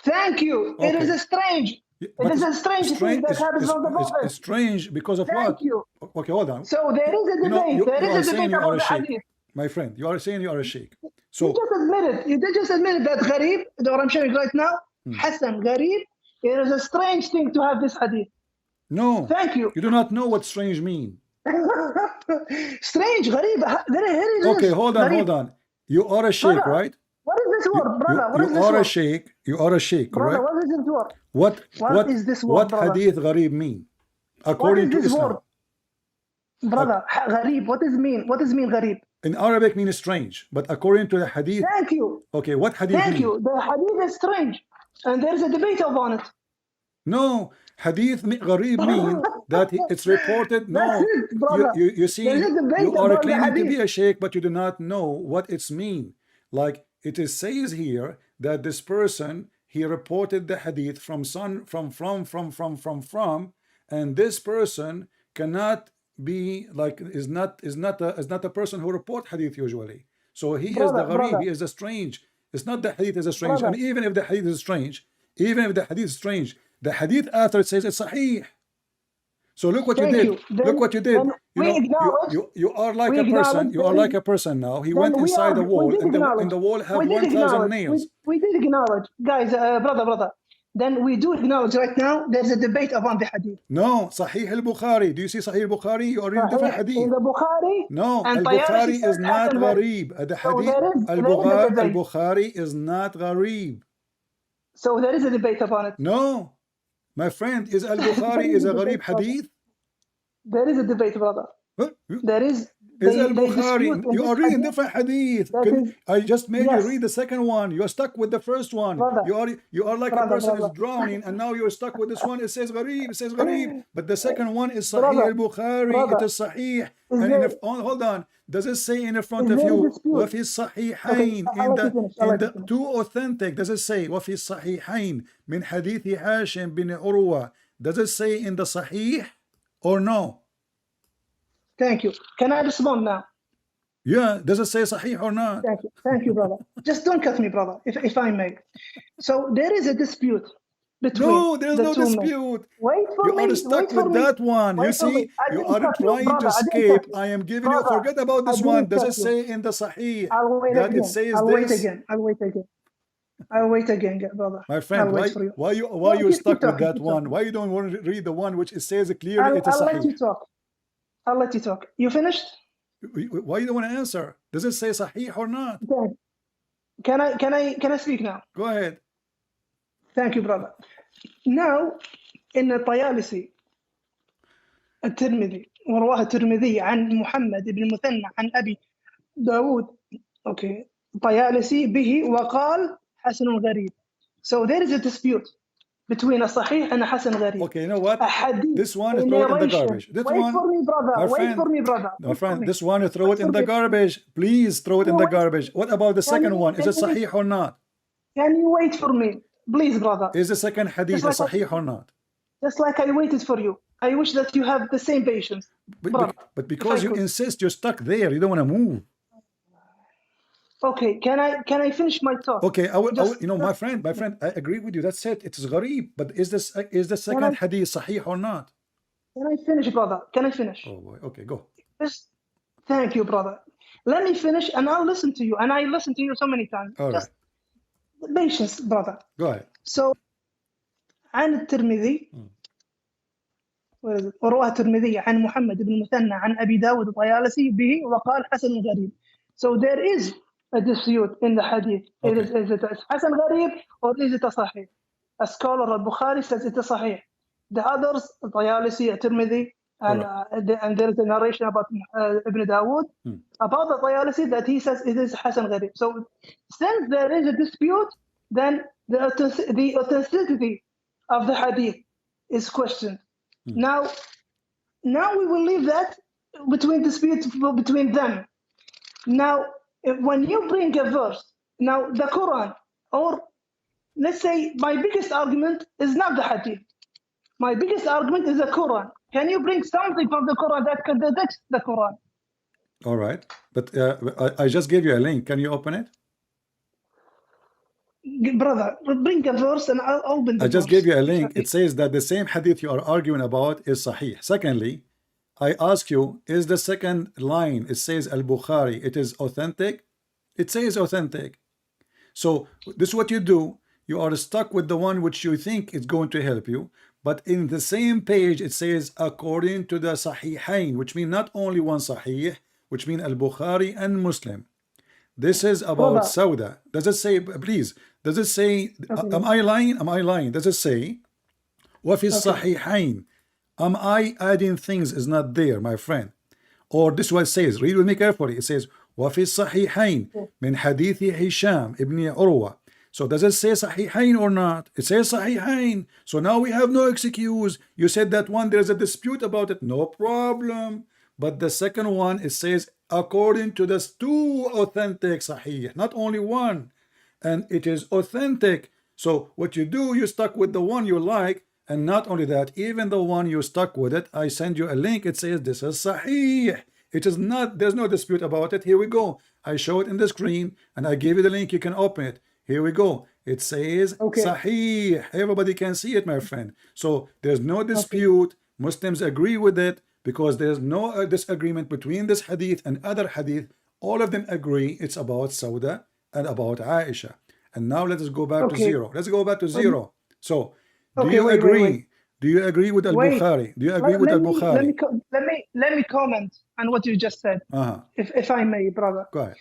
B: Thank you. Okay. It is a strange. It is a strange thing that happens on the Prophet.
A: It's strange because of
B: what?
A: Thank you. Okay, hold on.
B: So there is a debate. There is a debate about the hadith.
A: My friend, you are saying you are a sheikh. So
B: you just admitted that Gharib, what I'm showing right now, Hasan Gharib, it is a strange thing to have this hadith.
A: No.
B: Thank you.
A: You do not know what strange mean.
B: Strange, Gharib.
A: Okay, hold on. You are a sheikh, right?
B: What is this word, brother? What is this word?
A: You are a sheikh,
B: brother,
A: right?
B: What is this word?
A: What
B: is this word,
A: what
B: brother?
A: hadith gharib mean? According to Islam.
B: Word? Brother, gharib, what does mean gharib?
A: In Arabic means strange, but according to the hadith.
B: Thank you.
A: Okay, what hadith mean?
B: Thank you. The hadith is strange, and there is a debate on it.
A: No, hadith gharib mean that it's reported. No, you see, you are claiming to be a sheikh, but you do not know what it's mean. Like it says here that this person, he reported the hadith from, and this person cannot be like is not a person who report hadith usually. So he is the gharib, he is the strange. It's not the hadith is a strange, and even if the hadith is strange, the hadith after it says it's sahih. So look what you did. Look what you did. You are like a person. You are like a person now. He went inside the wall, and the wall have 1,000 nails.
B: We did acknowledge, guys, brother. Then we do acknowledge right now there's a debate upon the hadith.
A: No, Sahih al-Bukhari. Do you see Sahih al-Bukhari? You are reading different hadith.
B: In the Bukhari.
A: No, al-Bukhari is not gharib. The hadith al-Bukhari is not gharib.
B: So there is a debate upon it.
A: No. My friend, is al-Bukhari is a gharib hadith?
B: There is a debate, brother.
A: Huh?
B: There is.
A: Is al-Bukhari? You are reading different hadith. I just made you read the second one. You are stuck with the first one.
B: Brother,
A: you are like a person who is drowning, and now you are stuck with this one. It says gharib. It says gharib. But the second one is Sahih al-Bukhari. It is Sahih. And hold on. Does it say in the front of you, وَفِي الصَّحِيحَيْن, in the two authentic, does it say, وَفِي الصَّحِيحَيْن, min hadithi Hashim bin Urwa, does it say in the Sahih or no?
B: Thank you. Can I respond now?
A: Yeah, does it say Sahih or not?
B: Thank you, brother. Just don't cut me, brother, if I may. So there is a dispute.
A: No, there's no dispute.
B: Wait for me.
A: You are stuck with that one. You see, you are trying to escape. I am giving you. Forget about this one. Does it say in the Sahih that it says this?
B: I'll wait again, brother.
A: My friend, why you stuck with that one? Why you don't want to read the one which it says clearly it is Sahih?
B: I'll let you talk. You finished?
A: Why you don't want to answer? Does it say sahih or not?
B: Can I speak now?
A: Go ahead.
B: Thank you, brother. Now, in the Tayalisi, الترمذي ورواه الترمذي عن محمد بن المثنى عن أبي داود طيالسي به وقال حسن غريب. So there is a dispute between a sahih and a hasan gharib.
A: Okay, you know what?
B: A hadith,
A: This one is throw it in the garbage. This
B: wait
A: one,
B: for me, brother.
A: my
B: Wait
A: friend,
B: for me, brother.
A: my friend, this one you throw it in the garbage. Please throw it in the garbage. What about the second one? Is it sahih or not?
B: Can you wait for me, please, brother?
A: Is the second hadith a sahih or not?
B: Just like I waited for you. I wish that you have the same patience.
A: But because you insist, you're stuck there. You don't want to move.
B: Okay, can I finish my talk?
A: Okay, I will, you know, my friend, I agree with you. That's it. It is gharib. But is the second hadith sahih or not?
B: Can I finish, brother? Can I finish?
A: Oh boy. Okay, go.
B: Thank you, brother. Let me finish, and I'll listen to you. And I listen to you so many times.
A: All
B: Just patience, brother.
A: Go ahead.
B: So, عن الترمذي ورواه الترمذي عن محمد بن المثنى عن أبي داود الطيالسي به وقال حسن غريب. So there is a dispute in the hadith.
A: Okay.
B: Is it حسن غريب or is it a sahih? A scholar al-Bukhari says it's a sahih. The others, الطيالسي, الترمذي, and there is a narration about Ibn Dawood about the Tayalisi that he says it is Hasan Gharib. So since there is a dispute, then the authenticity of the hadith is questioned. Now we will leave that dispute between them. Now, when you bring a verse, now the Quran, or let's say my biggest argument is not the hadith. My biggest argument is the Quran. Can you bring something from the Quran that contradicts the Quran?
A: All right, but I just gave you a link. Can you open it?
B: Brother, bring a verse and I'll open the
A: I just
B: verse.
A: gave you a link. It says that the same hadith you are arguing about is sahih. Secondly, I ask you, is the second line, it says al-Bukhari, it is authentic? It says authentic. So this is what you do. You are stuck with the one which you think is going to help you. But in the same page, it says according to the Sahihain, which means not only one Sahih, which means al-Bukhari and Muslim. This is about Sauda. Does it say, please, does it say, am I lying? Am I lying? Does it say, وَفِي الصَّحِيحَيْن? Am I adding things is not there, my friend? Or this is what it says, read with me carefully. It says, وَفِي الصَّحِيحَيْن من حديث هشام ابن عروة. So does it say Sahihain or not? It says Sahihain. So now we have no excuse. You said that one, there's a dispute about it. No problem. But the second one, it says according to the two authentic Sahih, not only one. And it is authentic. So what you do, you stuck with the one you like. And not only that, even the one you stuck with it, I send you a link. It says this is Sahih. It is not, there's no dispute about it. Here we go. I show it in the screen and I give you the link. You can open it. Here we go. It says Sahih. Everybody can see it, my friend. So there's no dispute. Muslims agree with it because there's no disagreement between this hadith and other hadith. All of them agree it's about Sauda and about Aisha. And now let us go back to zero. Let's go back to zero. So do you agree? Wait. Do you agree with al-Bukhari? Do you agree with al-Bukhari?
B: Let me comment on what you just said, if I may, brother.
A: Go ahead.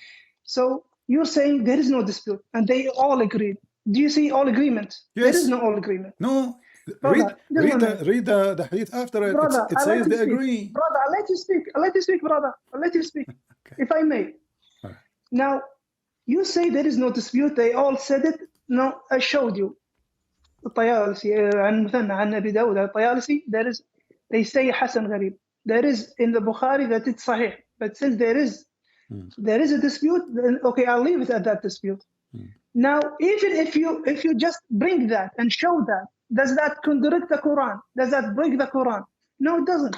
B: So you're saying there is no dispute, and they all agreed. Do you see all agreement?
A: Yes.
B: There is no all agreement.
A: No. Brother, read the hadith after it.
B: Brother,
A: it says they agree.
B: Brother, I'll let you speak. I'll let you speak, brother. I'll let you speak, if I may.
A: All right.
B: Now, you say there is no dispute. They all said it. No, I showed you. الطيالسي عن مثنى عن أبي داود الطيالسي, they say Hasan Gharib. There is in the Bukhari that it's Sahih. But since there is a dispute, then okay, I'll leave it at that dispute. Now, even if you just bring that and show that, does that contradict the Quran? Does that break the Quran? No, it doesn't.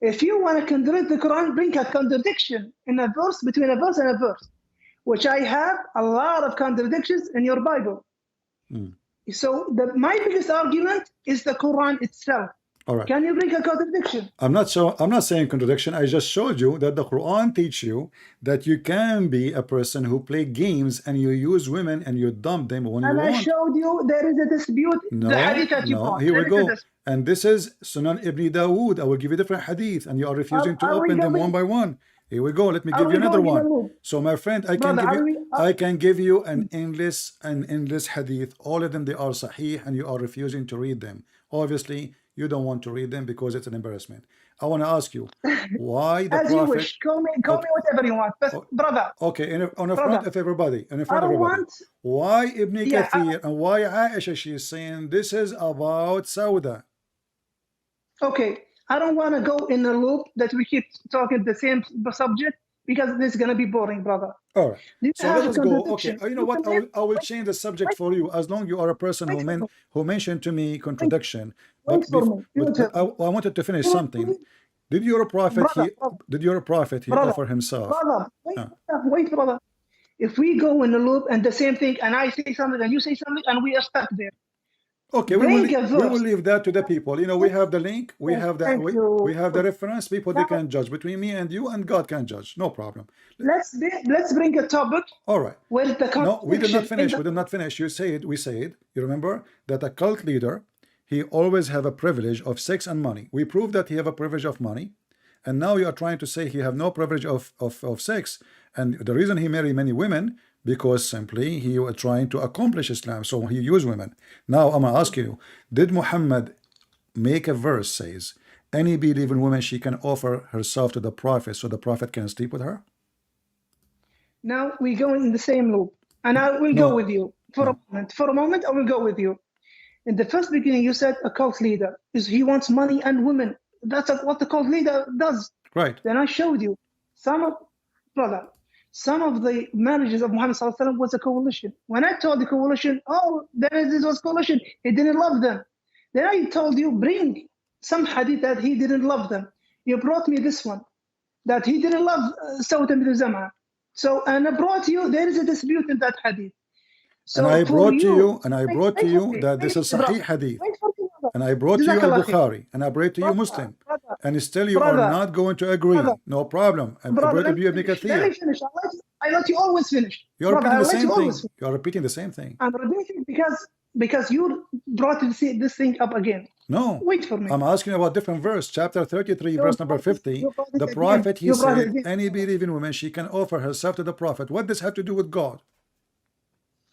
B: If you want to contradict the Quran, bring a contradiction in a verse, between a verse and a verse, which I have a lot of contradictions in your Bible. So my biggest argument is the Quran itself.
A: All right.
B: Can you bring a contradiction?
A: I'm not saying contradiction. I just showed you that the Quran teach you that you can be a person who play games and you use women and you dump them when you want.
B: And I showed you there is a dispute. The hadith that you brought.
A: Here we go. And this is Sunan Ibn Dawood. I will give you different hadith and you are refusing to open them one by one. Here we go. Let me
B: Are
A: give
B: we
A: you another
B: going in a
A: one.
B: loop?
A: So my friend,
B: Brother, are we,
A: I can give you an endless hadith. All of them, they are sahih, and you are refusing to read them. Obviously, you don't want to read them because it's an embarrassment. I want to ask you, why the
B: as you
A: Prophet?
B: wish, call me
A: Okay,
B: whatever you want. But brother,
A: okay, on the front
B: brother,
A: of everybody,
B: I don't want,
A: why Ibn
B: yeah,
A: Kathir and why Aisha, she is saying this is about Sauda?
B: okay. I don't want to go in a loop that we keep talking the same subject because this is going to be boring, brother.
A: All right.
B: You
A: So
B: have a
A: let's go. Okay.
B: contradiction.
A: You know
B: You
A: what?
B: can name,
A: I will change the subject
B: wait,
A: for you as long you are a person
B: wait for me,
A: who mentioned to me
B: wait,
A: contradiction.
B: wait for me. You tell me.
A: I wanted to finish
B: You
A: something.
B: please,
A: Did your prophet
B: brother, brother,
A: he
B: brother,
A: offer himself?
B: brother, wait,
A: Uh,
B: wait, brother. If we go in a loop and the same thing, and I say something and you say something, and we are stuck there,
A: okay,
B: bring a
A: we will
B: verse.
A: leave that to the people. You know, we have the link,
B: Yes, thank
A: we
B: you.
A: have the reference. People, they
B: Now
A: can judge between me and you, and God can judge. No problem.
B: let's bring a topic
A: All right.
B: where the
A: No, we did not
B: contradiction in
A: finish.
B: the
A: We did not finish. We said, you remember that a cult leader, he always have a privilege of sex and money. We proved that he have a privilege of money. And now you are trying to say he have no privilege of sex. And the reason he marry many women, because simply he was trying to accomplish Islam. So he used women. Now I'm going to ask you, did Muhammad make a verse says, any believing woman, she can offer herself to the Prophet so the Prophet can sleep with her?
B: now we go in the same loop, and I will go
A: No,
B: with you for a
A: no.
B: moment. For a moment, I will go with you. In the first beginning, you said a cult leader is he wants money and women. That's what the cult leader does.
A: Right.
B: Then I showed you some of brother, some of the marriages of Muhammad Sallallahu Alaihi Wasallam was a coalition. When I told the coalition, oh, this was coalition, he didn't love them. Then I told you, bring some hadith that he didn't love them. You brought me this one, that he didn't love Sawt bin Zam'a. So, and I brought you, there is a dispute in that hadith.
A: And
B: So
A: I
B: for
A: brought to
B: you,
A: you, and I
B: wait,
A: brought to
B: wait for
A: you
B: me,
A: that
B: wait
A: this is
B: for me, brother.
A: Sahih Hadith.
B: Wait for me, brother.
A: And I brought to you
B: Jazakallah khair.
A: Al-Bukhari. And I brought to you
B: Brother,
A: Muslim.
B: brother,
A: And still you are
B: brother,
A: not going to
B: brother,
A: agree. No problem. I
B: brother,
A: brought to
B: let me
A: you Ibn
B: finish. Let
A: Kathir.
B: me finish. I let you always finish.
A: You're
B: Brother,
A: repeating
B: I
A: the
B: let
A: same
B: you always
A: thing.
B: finish.
A: You're repeating the same thing.
B: I'm repeating because you brought this thing up again.
A: No.
B: Wait for me.
A: I'm asking about different verse. Chapter 33,
B: You
A: verse number
B: brought this,
A: 50.
B: you brought
A: The
B: it again.
A: Prophet, he
B: You brought it
A: said,
B: again.
A: any believing woman, she can offer herself to the Prophet. What does this have to do with God?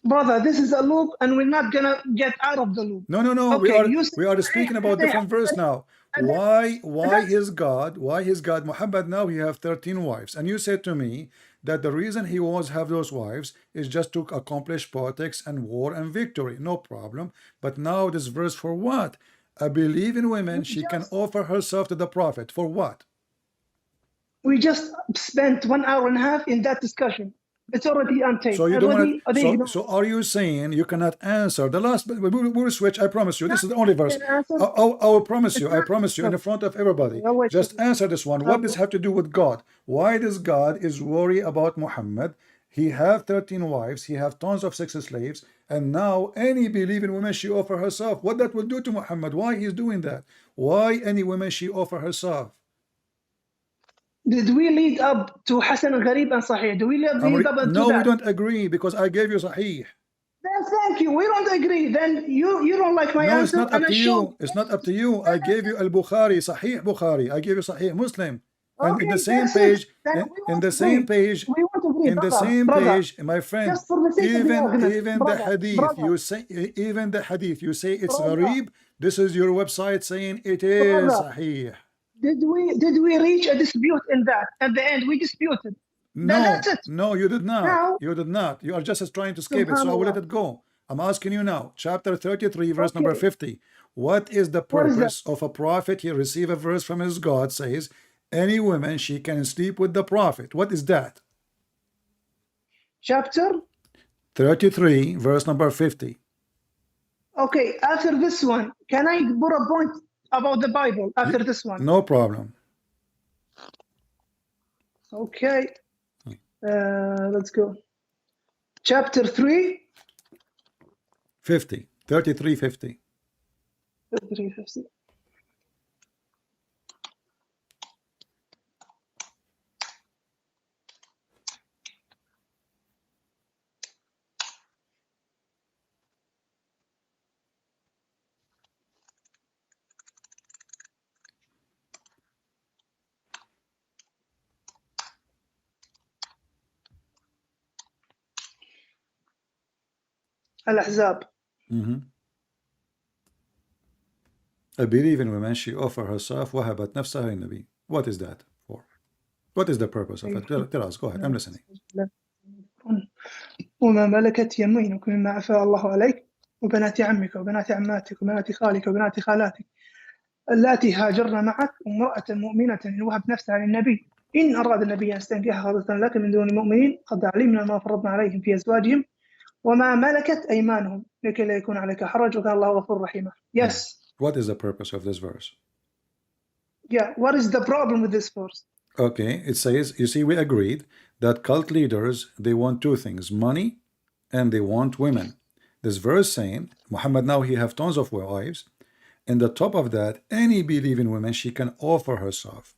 B: Brother, this is a loop and we're not gonna get out of the loop.
A: No, no, no.
B: Okay, you say,
A: We are speaking about different verse now.
B: and then, and
A: Why
B: that's
A: his God? Why his God? Muhammad now he have 13 wives, and you said to me that the reason he wants have those wives is just to accomplish politics and war and victory. No problem. But now this verse for what? I believe in women. She can offer herself to the Prophet for what?
B: we just spent 1.5 hours in that discussion. It's already on tape.
A: So you don't want
B: Already,
A: to.
B: they
A: So are you saying you cannot answer the last? We'll switch. I promise you. This is the only verse.
B: answer.
A: I will promise
B: It's
A: you. I
B: not.
A: promise you in the front of everybody.
B: I'll wait for
A: Just
B: you.
A: answer this one. What does have to do with God? Why does God is worried about Muhammad? He have 13 wives. He have tons of sex slaves. And now any believing woman she offer herself. What that will do to Muhammad? Why he's doing that? Why any woman she offer herself?
B: Did we lead up to Hassan al-Gharib and Sahih? Do we lead up to
A: No, we
B: that?
A: don't agree because I gave you Sahih.
B: Then thank you. We don't agree. Then you don't like my
A: No, it's
B: answer,
A: not
B: and
A: up
B: I
A: to
B: showed.
A: you. It's not up to you. I gave you Al-Bukhari, Sahih Bukhari. I gave you Sahih Muslim. And in the
B: Okay,
A: same
B: that's it.
A: page,
B: Then we
A: in
B: won't
A: the same
B: agree.
A: page,
B: We won't agree,
A: in the
B: brother.
A: same
B: Brother,
A: page, my friend,
B: just for the sake of the argument,
A: even the
B: brother,
A: hadith,
B: brother,
A: you say, even the hadith, you say it's
B: brother,
A: gharib. This is your website saying it is
B: brother.
A: Sahih.
B: Did we reach a dispute in that? At the end, we disputed. That's
A: No,
B: it.
A: no, you did not.
B: Now,
A: You did not. You are just trying to escape it, so I will let
B: subhanallah.
A: it go. I'm asking you now, chapter 33, verse number
B: Okay,
A: 50. What is the
B: what is that?
A: purpose of a prophet? He receive a verse from his God, says, any woman, she can sleep with the prophet. What is that?
B: Chapter.
A: 33, verse number 50.
B: Okay, after this one, can I put a point about the Bible after this one?
A: No problem.
B: Okay, let's go. Chapter 3.
A: 50. 33, 50.
B: 350. الأحزاب.
A: A believing woman, she offer herself وهبت نفسها للنبي. What is that for? What is the purpose of it? Tell us. Go ahead. I'm listening.
B: وما ملكت يمينك مما أفاء الله عليك وبنات عمك وبنات عماتك وبنات خالك وبنات خالاتك اللاتي هاجرن معك وامرأة مؤمنة إن وهبت نفسها للنبي إن أراد النبي أن يستنكحها خالصة لك من دون المؤمنين قد علمنا ما فرضنا عليهم في أزواجهم وما ملكت أيمانهم لكي لا يكون عليك حرج وكان الله غفور رحيما. Yes.
A: What is the purpose of this verse?
B: Yeah. What is the problem with this verse?
A: Okay, it says, you see, we agreed that cult leaders, they want two things, money and they want women. This verse saying, Muhammad now he have tons of wives, and the top of that, any believing woman, she can offer herself.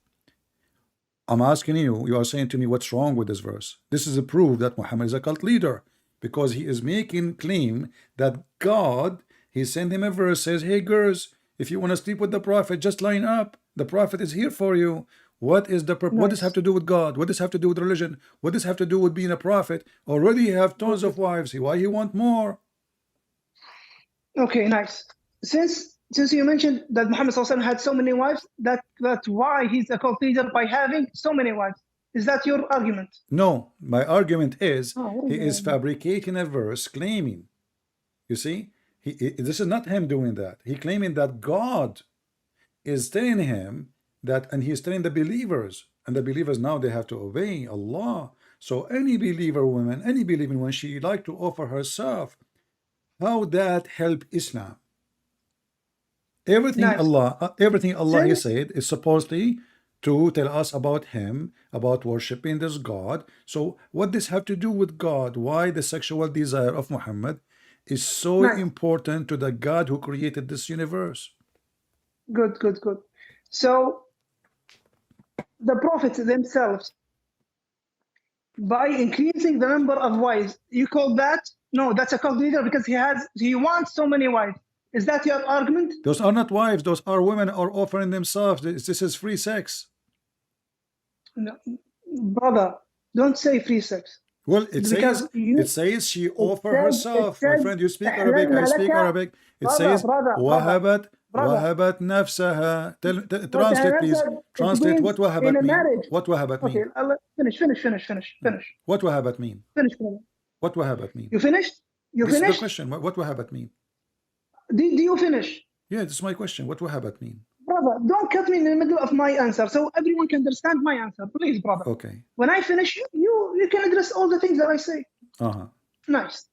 A: I'm asking you, you are saying to me, what's wrong with this verse? This is a proof that Muhammad is a cult leader, because he is making claim that God, he sent him a verse, says, hey girls, if you want to sleep with the prophet, just line up. The prophet is here for you. What is the purpose? What does this have to do with God? What does this have to do with religion? What does this have to do with being a prophet? Already you have tons of wives. Why you want more?
B: Okay, nice. Since you mentioned that Muhammad had so many wives, that's why he's a cult leader by having so many wives. Is that your argument?
A: No, my argument is he is fabricating a verse claiming. You see, this is not him doing that. He claiming that God is telling him that, and he's telling the believers, and the believers now they have to obey Allah. So any believer woman, any believing woman, she like to offer herself. How that help Islam? Everything Allah he said is supposedly to tell us about him, about worshiping this God. So what does have to do with God? Why the sexual desire of Muhammad is so important to the God who created this universe?
B: Good. So the prophets themselves, by increasing the number of wives, you call that? No, that's a cult leader because he wants so many wives. Is that your argument?
A: Those are not wives. Those are women are offering themselves. This is free sex.
B: No, brother, don't say free sex.
A: Well, it says she offer herself. My friend, you speak Arabic. I speak Arabic. It says wahabat nafsaha. Translate, please. Translate what wahabat mean. What wahabat mean?
B: Okay, finish.
A: What wahabat mean?
B: Finish, brother.
A: What wahabat mean?
B: You finished?
A: This is the question. What wahabat mean?
B: Do you finish?
A: Yeah, this is my question. What wahabat mean?
B: Brother, don't cut me in the middle of my answer so everyone can understand my answer. Please, brother.
A: Okay.
B: When I finish, you can address all the things that I say. Nice.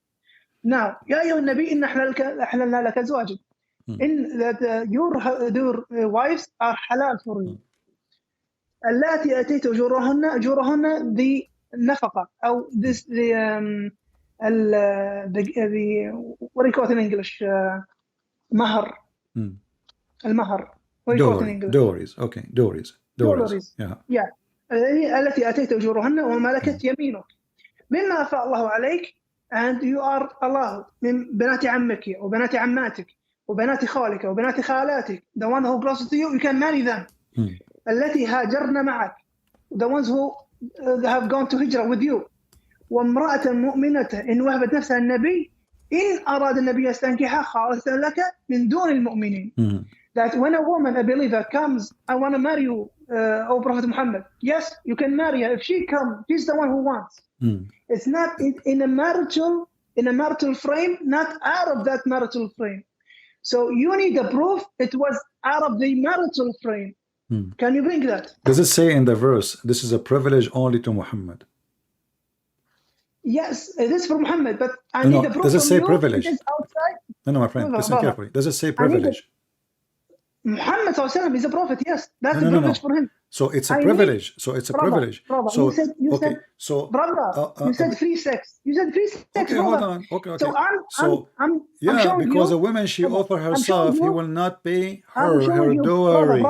B: Now, يا أيها النبي إن أحللنا لك أزواجك. In that your wives are halal for you. اللاتي أتيت أجورهن the نفقة أو this the what do you call it in English? Mahar. المهر.
A: Dowries. Okay. Dowries.
B: Yeah. التي أتيت أجورهن وملكت يمينك مما أفاء الله عليك, and you are allowed من بنات عمك وبنات عماتك وبنات خالك وبنات خالاتك, the one who close to you can marry them. التي هاجرن معك, the ones who have gone to hijrah with you. وامرأة مؤمنة إن وهبت نفسها النبي إن أراد النبي يستنكحها خالصة لك من دون المؤمنين. That when a woman, a believer, comes, I want to marry you, O Prophet Muhammad. Yes, you can marry her. If she comes, she's the one who wants. It's not in a marital frame, not out of that marital frame. So you need a proof it was out of the marital frame. Can you bring that?
A: Does it say in the verse, this is a privilege only to Muhammad?
B: Yes, it is for Muhammad, but I need a proof.
A: Does it say privilege?
B: Outside.
A: No, my friend, listen carefully. Does it say privilege?
B: Muhammad is a prophet, yes. That's a privilege for him.
A: So it's a privilege.
B: Brother,
A: so
B: you said free sex. You said free sex.
A: Okay, hold on. Okay.
B: So I'm
A: because a woman, she offer herself, he will not pay her dowry.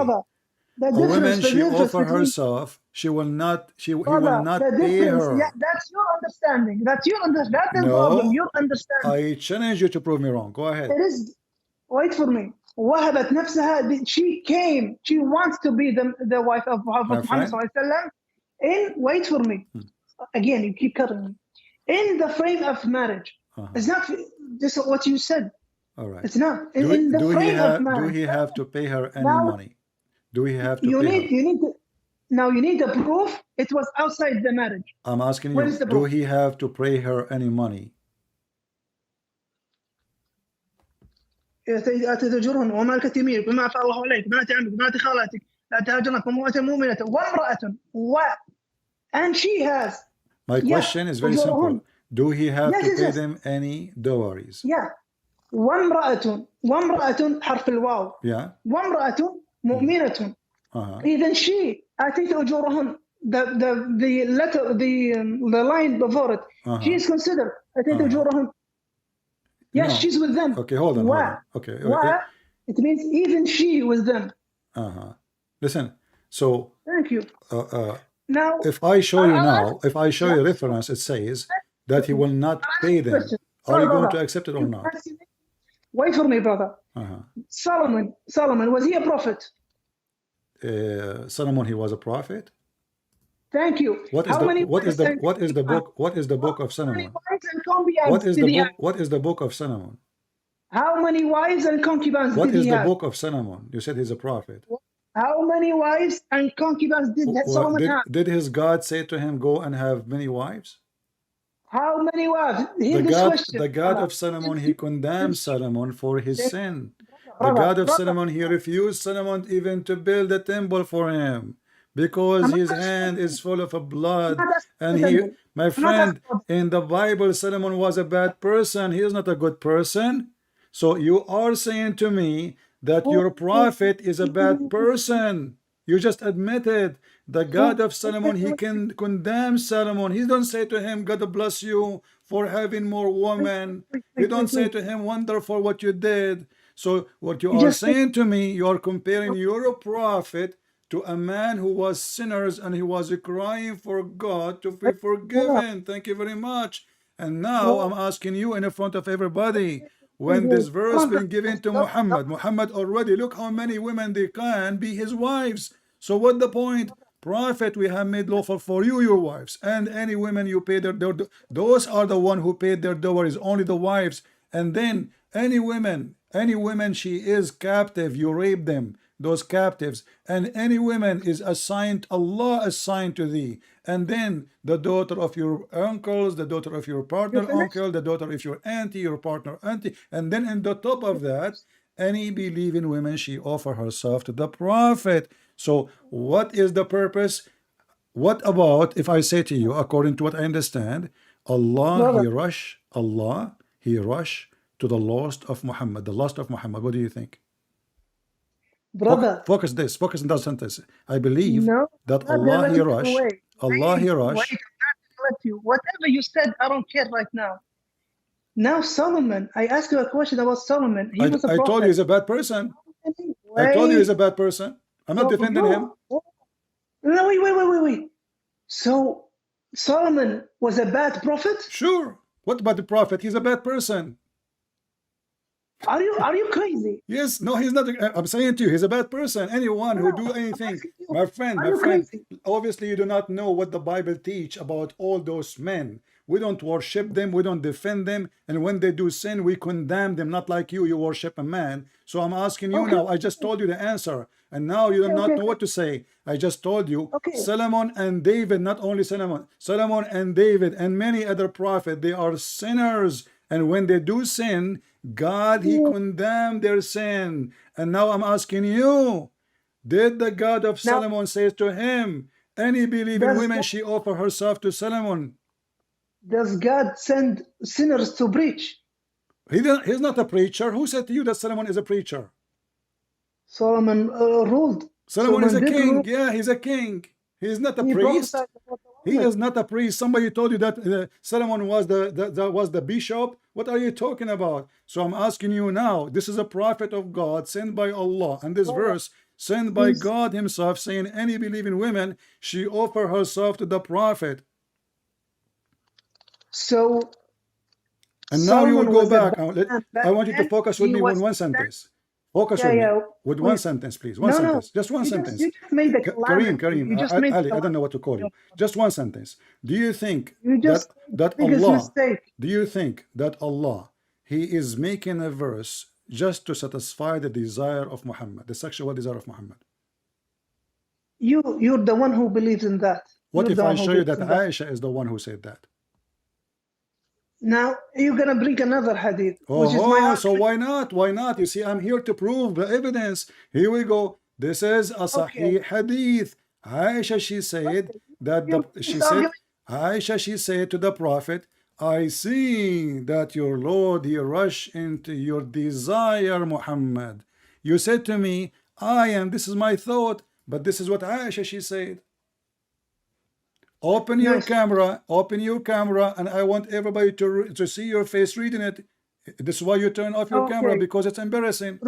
A: A woman, she offer herself, he will not pay her.
B: Yeah, that's your understanding. That is the problem. Your understanding.
A: I challenge you to prove me wrong. Go ahead.
B: It is. Wait for me. وهبت نفسها, she wants to be the wife of Muhammad sallallahu alaihi wasallam. Wait for me. Again, you keep cutting me. In the frame of marriage. It's not this is what you said.
A: All right.
B: It's not in the
A: Do he
B: frame of
A: have
B: man.
A: to pay her any
B: Now
A: money? Do he have to
B: you
A: pay
B: need
A: her?
B: you need a proof it was outside the marriage.
A: I'm asking
B: Where
A: you,
B: is the
A: do
B: proof?
A: he have to pay her any money?
B: تهجرهن وما ملكت يمينك بما أفاء الله عليك بنات عمك بنات خالاتك لا تهجرن وامرأة مؤمنة وامرأة and she has.
A: My question is very simple. Do he have to pay
B: yes.
A: them any dowries?
B: Yeah. وامرأة حرف الواو.
A: Yeah.
B: وامرأة مؤمنة. Even she آتيت أجورهن. The letter, the line before it. She is considered آتيت أجورهن. Yes,
A: No.
B: she's with them.
A: Okay, hold on. Okay.
B: It means even she with them.
A: Listen. So.
B: Thank you. Now,
A: if I show you now, if I show you reference, it says that he will not pay them. Are you going to accept it or not?
B: Wait for me, brother. Solomon, was he a prophet?
A: Solomon, he was a prophet.
B: Thank you.
A: What is the book of Solomon? What is the book of Solomon?
B: How many wives and concubines
A: did he have? What is the book of Solomon? You said he's a prophet.
B: How many wives and concubines did Solomon have?
A: Did his God say to him, go and have many wives?
B: How many wives?
A: The God of Solomon, he condemned Solomon for his sin. The God of Solomon, he refused Solomon even to build a temple for him because his hand is full of blood. And he, my friend, in the Bible, Solomon was a bad person. He is not a good person. So you are saying to me that your prophet is a bad person. You just admitted the God of Solomon, he can condemn Solomon. He don't say to him, God bless you for having more women. He don't say to him, wonderful what you did. So what you are saying to me, you are comparing your prophet to a man who was sinners and he was crying for God to be forgiven. Thank you very much. And now I'm asking you in front of everybody, when this verse been given to Muhammad already, look how many women they can be his wives. So what the point? Prophet, we have made lawful for you your wives, and any women you pay their those are the one who paid their dowries, only the wives. And then any women she is captive, you rape them, those captives. And any woman is assigned, Allah assigned to thee. And then the daughter of your uncles, the daughter of your partner uncle, the daughter of your auntie, your partner auntie. And then in the top of that, any believing woman, she offer herself to the prophet. So what is the purpose? What about if I say to you, according to what I understand, Allah, he rush to the lost of Muhammad, the lost of Muhammad. What do you think?
B: Brother,
A: focus in that sentence. I believe that Allah, he rush. Allah, he rush.
B: Whatever you said, I don't care right now. Now Solomon, I asked you a question about Solomon. He was a prophet.
A: I told you he's a bad person. I told you he's a bad person. I'm not defending him.
B: No, wait. So Solomon was a bad prophet?
A: Sure. What about the prophet? He's a bad person.
B: Are you crazy?
A: Yes. No, he's not. I'm saying to you, he's a bad person. Anyone who do anything, my friend, obviously you do not know what the Bible teach about all those men. We don't worship them, we don't defend them, and when they do sin, we condemn them, not like you worship a man. So I'm asking you now, I just told you the answer, and now you do not know what to say. I just told you, Solomon and David, not only Solomon and David and many other prophets, they are sinners, and when they do sin, God, he condemned their sin. And now I'm asking you, did the God of Solomon say to him, any believing woman, she offer herself to Solomon?
B: Does God send sinners to preach?
A: He's not a preacher. Who said to you that Solomon is a preacher?
B: Solomon ruled.
A: Solomon is a king. Yeah, he's a king. He is not a priest. He is not a priest. Somebody told you that Solomon was the bishop. What are you talking about? So I'm asking you now. This is a prophet of God sent by Allah, and this verse sent by God himself, saying any believing woman, she offer herself to the prophet.
B: So,
A: and now you will go back. I want you to focus with me on one sentence. Focus with me with one sentence, please. One sentence. Just one sentence.
B: You just made the
A: Kareem, Ali, I don't know what to call you. Just one sentence. Do you think that Allah? Do you think that Allah, he is making a verse just to satisfy the desire of Muhammad, the sexual desire of Muhammad.
B: You're the one who believes in that.
A: What
B: You're
A: if
B: the
A: I
B: one who
A: show you
B: believes
A: that
B: in that.
A: Aisha is the one who said that?
B: Now you're gonna bring another hadith, which is my
A: Oh,
B: argument.
A: so why not? Why not? You see, I'm here to prove the evidence. Here we go. This is a Sahih hadith. Aisha, she said that Aisha, she said to the Prophet, I see that your Lord, he rushed into your desire, Muhammad. You said to me, this is my thought, but this is what Aisha, she said. Open your camera, and I want everybody to see your face reading it. This is why you turn off your camera, because it's embarrassing.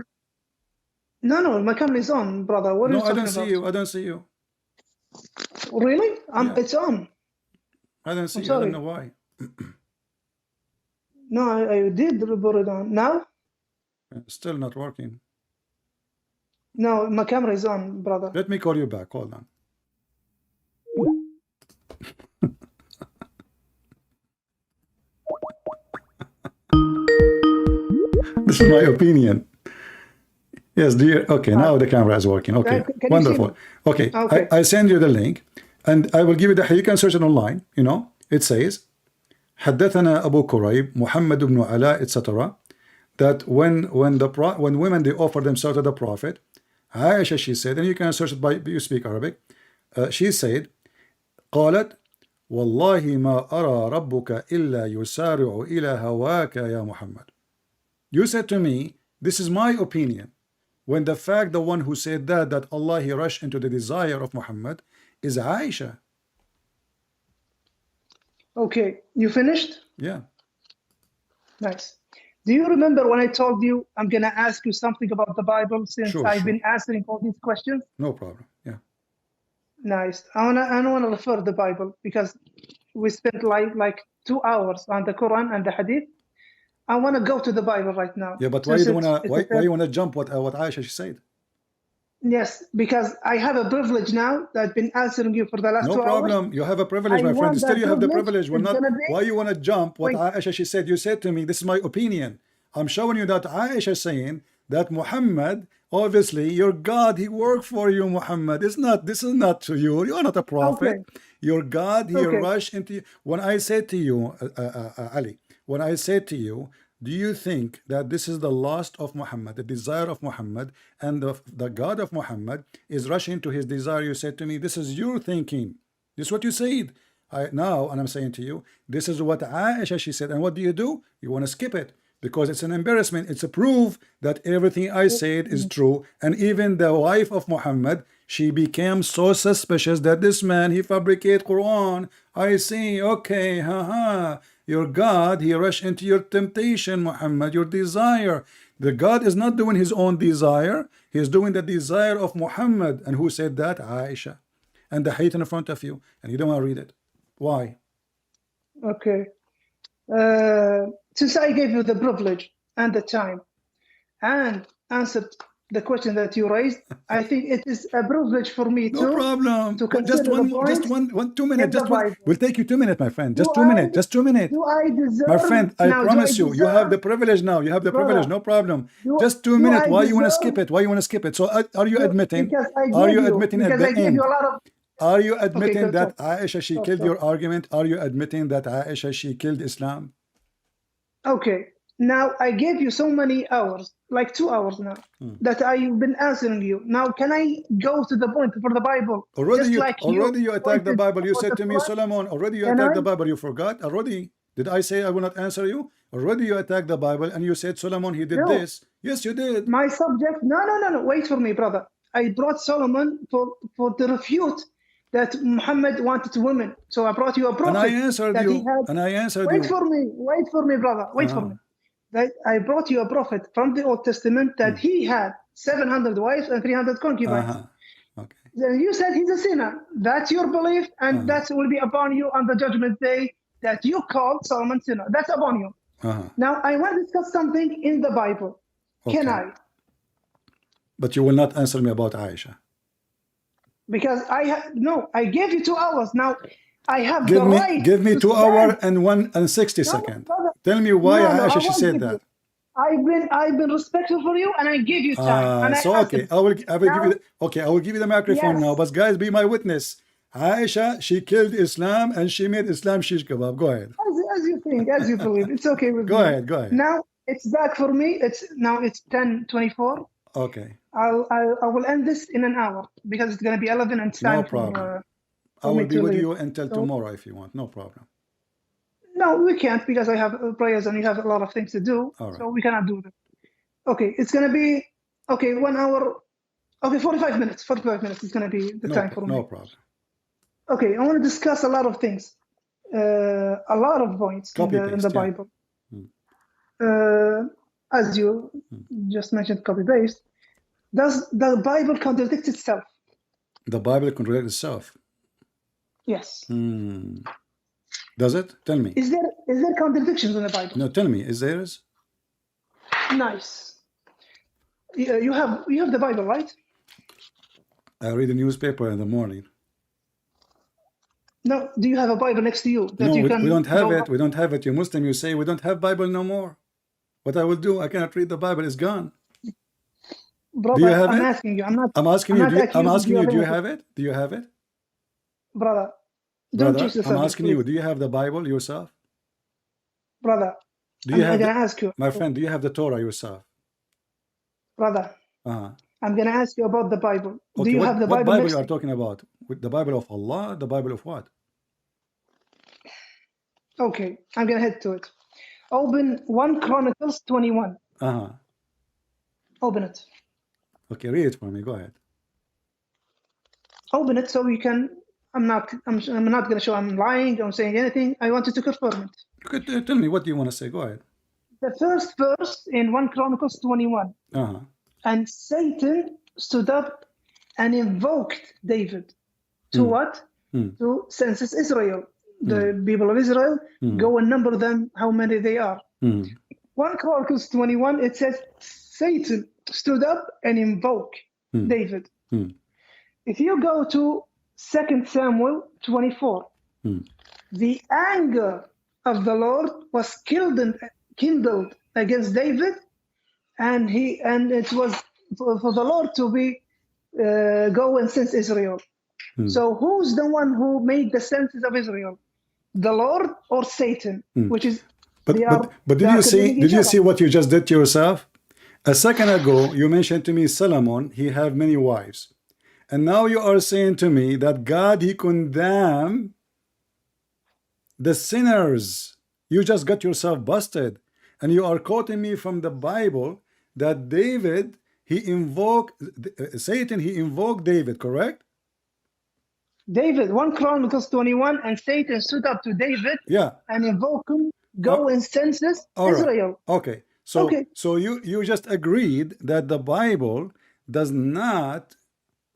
B: No, my camera is on, brother. What are you talking about?
A: I don't see you. I don't see you.
B: Really? It's on.
A: I don't see you. I don't know why.
B: No, I did put it on. Now?
A: Still not working.
B: No, my camera is on, brother.
A: Let me call you back. Hold on. This is my opinion. Yes, dear. Okay, now the camera is working. Okay, wonderful. Okay, I send you the link, and I will give you the. You can search it online. You know, it says, حدثنا أبو كريب محمد بن علاء, etc. That when women they offer themselves to the Prophet, Aisha, she said, and you can search it by you speak Arabic. She said, قالت والله ما أرى ربك إلا يسارع إلى هواك يا محمد. You said to me, this is my opinion, when the fact the one who said that Allah he rushed into the desire of Muhammad is Aisha.
B: Okay, you finished?
A: Yeah.
B: Nice. Do you remember when I told you I'm gonna ask you something about the Bible, since I've been answering all these questions?
A: No problem. Yeah.
B: Nice. I wanna refer to the Bible, because we spent like 2 hours on the Quran and the Hadith. I want to go to the Bible right now.
A: Yeah, but why you wanna jump what Aisha she said?
B: Yes, because I have a privilege now that I've been answering you for the last 2 hours.
A: No problem. You have a privilege, my friend. Still, you have the privilege. Why you wanna jump what Aisha she said? You said to me, this is my opinion. I'm showing you that Aisha saying that Muhammad, obviously, your God, he worked for you, Muhammad. This is not to you. You are not a prophet. Your God, he rushed into you. When I said to you, Ali, when I said to you, do you think that this is the lust of Muhammad, the desire of Muhammad, and the God of Muhammad is rushing to his desire? You said to me, this is your thinking. This is what you said. And I'm saying to you, this is what Aisha she said. And what do? You want to skip it, because it's an embarrassment. It's a proof that everything I said is true. And even the wife of Muhammad, she became so suspicious that this man, he fabricated Quran. I see, okay, your God, he rushed into your temptation, Muhammad, your desire. The God is not doing his own desire. He is doing the desire of Muhammad. And who said that? Aisha. And the hadith in front of you. And you don't want to read it. Why?
B: Okay. Since I gave you the privilege and the time and answered the question that you raised, I think it is a privilege for me
A: no problem.
B: To consider
A: just 2 minutes. We'll take you 2 minutes, my friend. Just 2 minutes. Just 2 minutes.
B: Do I deserve?
A: My friend, I promise you have the privilege now. You have the privilege. No problem. Just 2 minutes. Why you want to skip it? Why you want to skip it? So are you admitting? Are you admitting at the end? Are you admitting that Aisha she killed your argument? Are you admitting that Aisha she killed Islam?
B: Okay. Now I gave you so many hours, like 2 hours now, that I've been answering you. Now can I go to the point for the Bible?
A: Already you attacked the Bible. You said to me, Solomon, already you attacked the Bible. You forgot already. Did I say I will not answer you? Already you attacked the Bible and you said Solomon he did this. Yes, you did.
B: My subject. No. Wait for me, brother. I brought Solomon for the refute that Muhammad wanted women. So I brought you a prophet.
A: And I answered you.
B: Wait for me, brother. Wait for me. That I brought you a prophet from the Old Testament that he had 700 wives and 300 concubines.
A: Okay.
B: Then you said he's a sinner. That's your belief, and that will be upon you on the judgment day, that you called Solomon sinner. That's upon you. Now I want to discuss something in the Bible. Can I?
A: But you will not answer me about Aisha.
B: Because I gave you 2 hours. Now I have
A: Give me 2 hours and 60 seconds. Tell me why Aisha she said that.
B: I've been respectful for you, and I give you time. And I
A: So
B: asked
A: okay,
B: him,
A: I will give
B: now,
A: you I will give you the microphone
B: yes,
A: now. But guys, be my witness. Aisha, she killed Islam and she made Islam shish kebab. Go ahead.
B: as you think, as you believe, it's okay with
A: Go
B: me.
A: ahead. Go ahead.
B: Now it's back for me. It's 10:24.
A: Okay.
B: I will end this in an hour because it's gonna be 11 and it's
A: No
B: time
A: problem. I
B: for
A: will
B: me
A: be
B: to
A: with
B: leave.
A: you until
B: So
A: tomorrow if you want. No problem.
B: no, we can't because I have prayers and you have a lot of things to do.
A: All right.
B: So we cannot do that. Okay, it's gonna be 1 hour. Okay, 45 minutes. 45 minutes is gonna be the time for me.
A: No problem.
B: Okay, I want to discuss a lot of things, a lot of points in the
A: yeah.
B: Bible. As you just mentioned, copy paste. Does the Bible contradict itself?
A: The Bible contradicts itself.
B: Yes.
A: Does it? Tell me.
B: Is there contradictions in the Bible?
A: No, tell me. Is there?
B: Nice. You have the Bible, right?
A: I read the newspaper in the morning.
B: No. Do you have a Bible next to you that
A: No,
B: you
A: we
B: can?
A: don't have it. We don't have it. You Muslim, you say we don't have Bible no more. What I will do? I cannot read the Bible. It's gone.
B: Brother,
A: Do you have
B: I'm
A: it?
B: asking you. I'm not.
A: I'm asking
B: I'm
A: you.
B: not
A: I'm
B: accusing
A: asking you.
B: of
A: Do you
B: anything.
A: have it? Do you have it?
B: Brother, don't
A: Brother,
B: change the
A: I'm
B: subject,
A: asking
B: please.
A: you. Do you have the Bible yourself?
B: Brother,
A: Do you
B: I'm
A: have?
B: gonna ask you.
A: My friend, do you have the Torah yourself?
B: Brother, I'm gonna ask you about the Bible.
A: Okay,
B: Do you have the
A: what
B: Bible
A: Bible
B: next
A: you
B: to
A: are talking about? With the Bible of Allah? The Bible of what?
B: Okay, I'm gonna head to it. Open 1 Chronicles 21. Open it.
A: Okay, read it for me. Go ahead.
B: Open it so you can. I'm not gonna show I'm lying. I'm saying anything. I wanted to confirm it.
A: You could tell me what do you want to say. Go ahead.
B: The first verse in 1 Chronicles 21. And Satan stood up and invoked David to what? To census Israel. The people of Israel, go and number them, how many they are. 1 Chronicles 21, it says, Satan stood up and invoked David. If you go to 2 Samuel 24, the anger of the Lord was kindled against David, and it was for the Lord to be go and cense Israel. So who's the one who made the census of Israel? The Lord or Satan? Which is
A: but did you see what you just did to yourself? A second ago you mentioned to me Solomon, he have many wives, and now you are saying to me that God, he condemned the sinners. You just got yourself busted, and you are quoting me from the Bible that David, Satan, he invoked David, correct?
B: David, 1 Chronicles 21, and Satan stood up to David and invoked him, go and census Israel.
A: Okay, so you just agreed that the Bible does not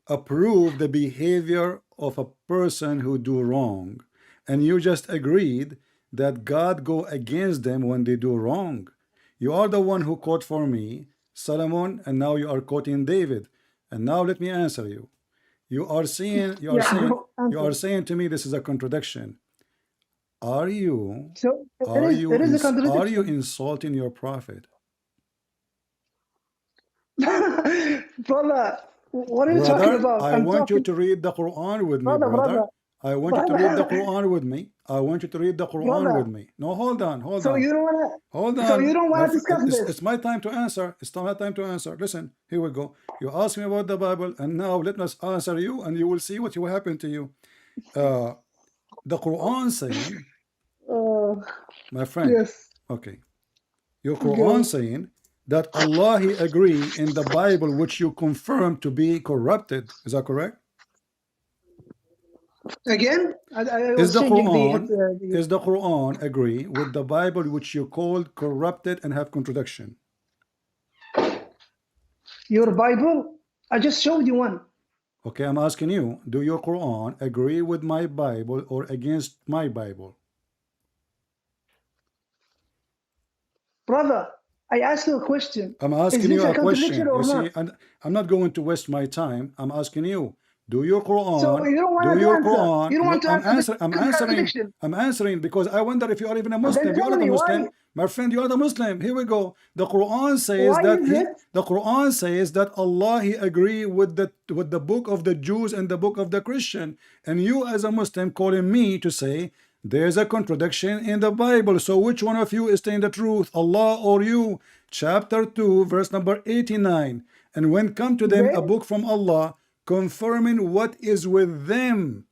A: approve the behavior of a person who do wrong, and you just agreed that God go against them when they do wrong. You are the one who quote for me Solomon, and now you are quoting David. And now let me answer you. You are saying to me this is a contradiction. Are you insulting your prophet?
B: Brother, what are you talking about?
A: I want you to read the Quran with me, brother. I want you to read the Quran with me. I want you to read the Quran with me. No, hold on.
B: So you don't want to. So you don't want to discuss this.
A: It's my time to answer. It's my time to answer. Listen, here we go. You asked me about the Bible, and now let us answer you, and you will see what will happen to you. The Quran saying, my friend.
B: Yes.
A: Okay. Your Quran saying that Allah, he agree in the Bible, which you confirm to be corrupted. Is that correct?
B: Again,
A: is the Quran agree with the Bible which you called corrupted and have contradiction?
B: Your Bible? I just showed you one.
A: Okay, I'm asking you, do your Quran agree with my Bible or against my Bible?
B: Brother, I asked you a question.
A: I'm asking you a question. You see, I'm not going to waste my time. I'm asking you, Do your Quran.
B: So you don't want
A: Do
B: to
A: your
B: answer.
A: Quran.
B: You don't want
A: No,
B: to
A: I'm
B: answer
A: answering. I'm answering.
B: contradiction.
A: I'm answering because I wonder if you are even a
B: Then
A: Muslim. You
B: tell
A: are not a
B: me
A: Muslim,
B: why.
A: my friend. You are the Muslim. Here we go. The Quran says
B: Why
A: that
B: is it?
A: the Quran says that Allah He agree with the book of the Jews and the book of the Christian, and you as a Muslim calling me to say there's a contradiction in the Bible. So which one of you is saying the truth, Allah or you? Chapter 2, verse number 89. And when come to them a
B: Then
A: book from Allah confirming what is with them,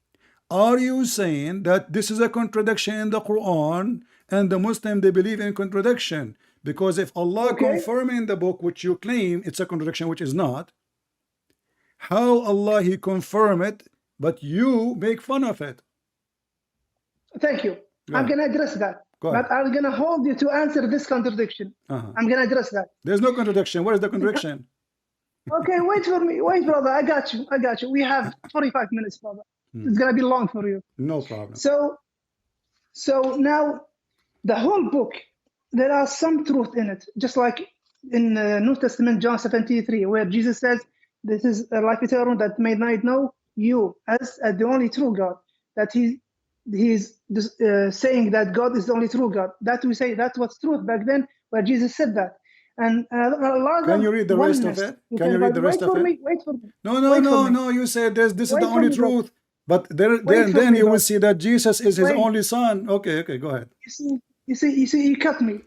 A: are you saying that this is a contradiction in the Quran and the Muslim they believe in contradiction? Because if Allah
B: okay.
A: confirming the book which you claim it's a contradiction which is not, how Allah He confirm it but you make fun of it?
B: Thank you.
A: Go
B: I'm
A: ahead.
B: going to address that.
A: Go ahead.
B: But I'm going to hold you to answer this contradiction. I'm going to address that.
A: There's no contradiction. Where is the contradiction?
B: Okay, wait for me. Wait, brother. I got you. I got you. We have 45 minutes, brother. It's going to be long for you.
A: No problem.
B: So now the whole book, there are some truth in it. Just like in the New Testament, John 17:3, where Jesus says, this is a life eternal that may not know you as the only true God. That he's saying that God is the only true God. That we say that was truth back then, where Jesus said that. And a lot
A: Can
B: of
A: you read the rest of it? Can you read the rest of it?
B: Wait for me.
A: No. You said this is the only truth. But then you will see that Jesus is his only son. Okay, go ahead.
B: You see, you cut me.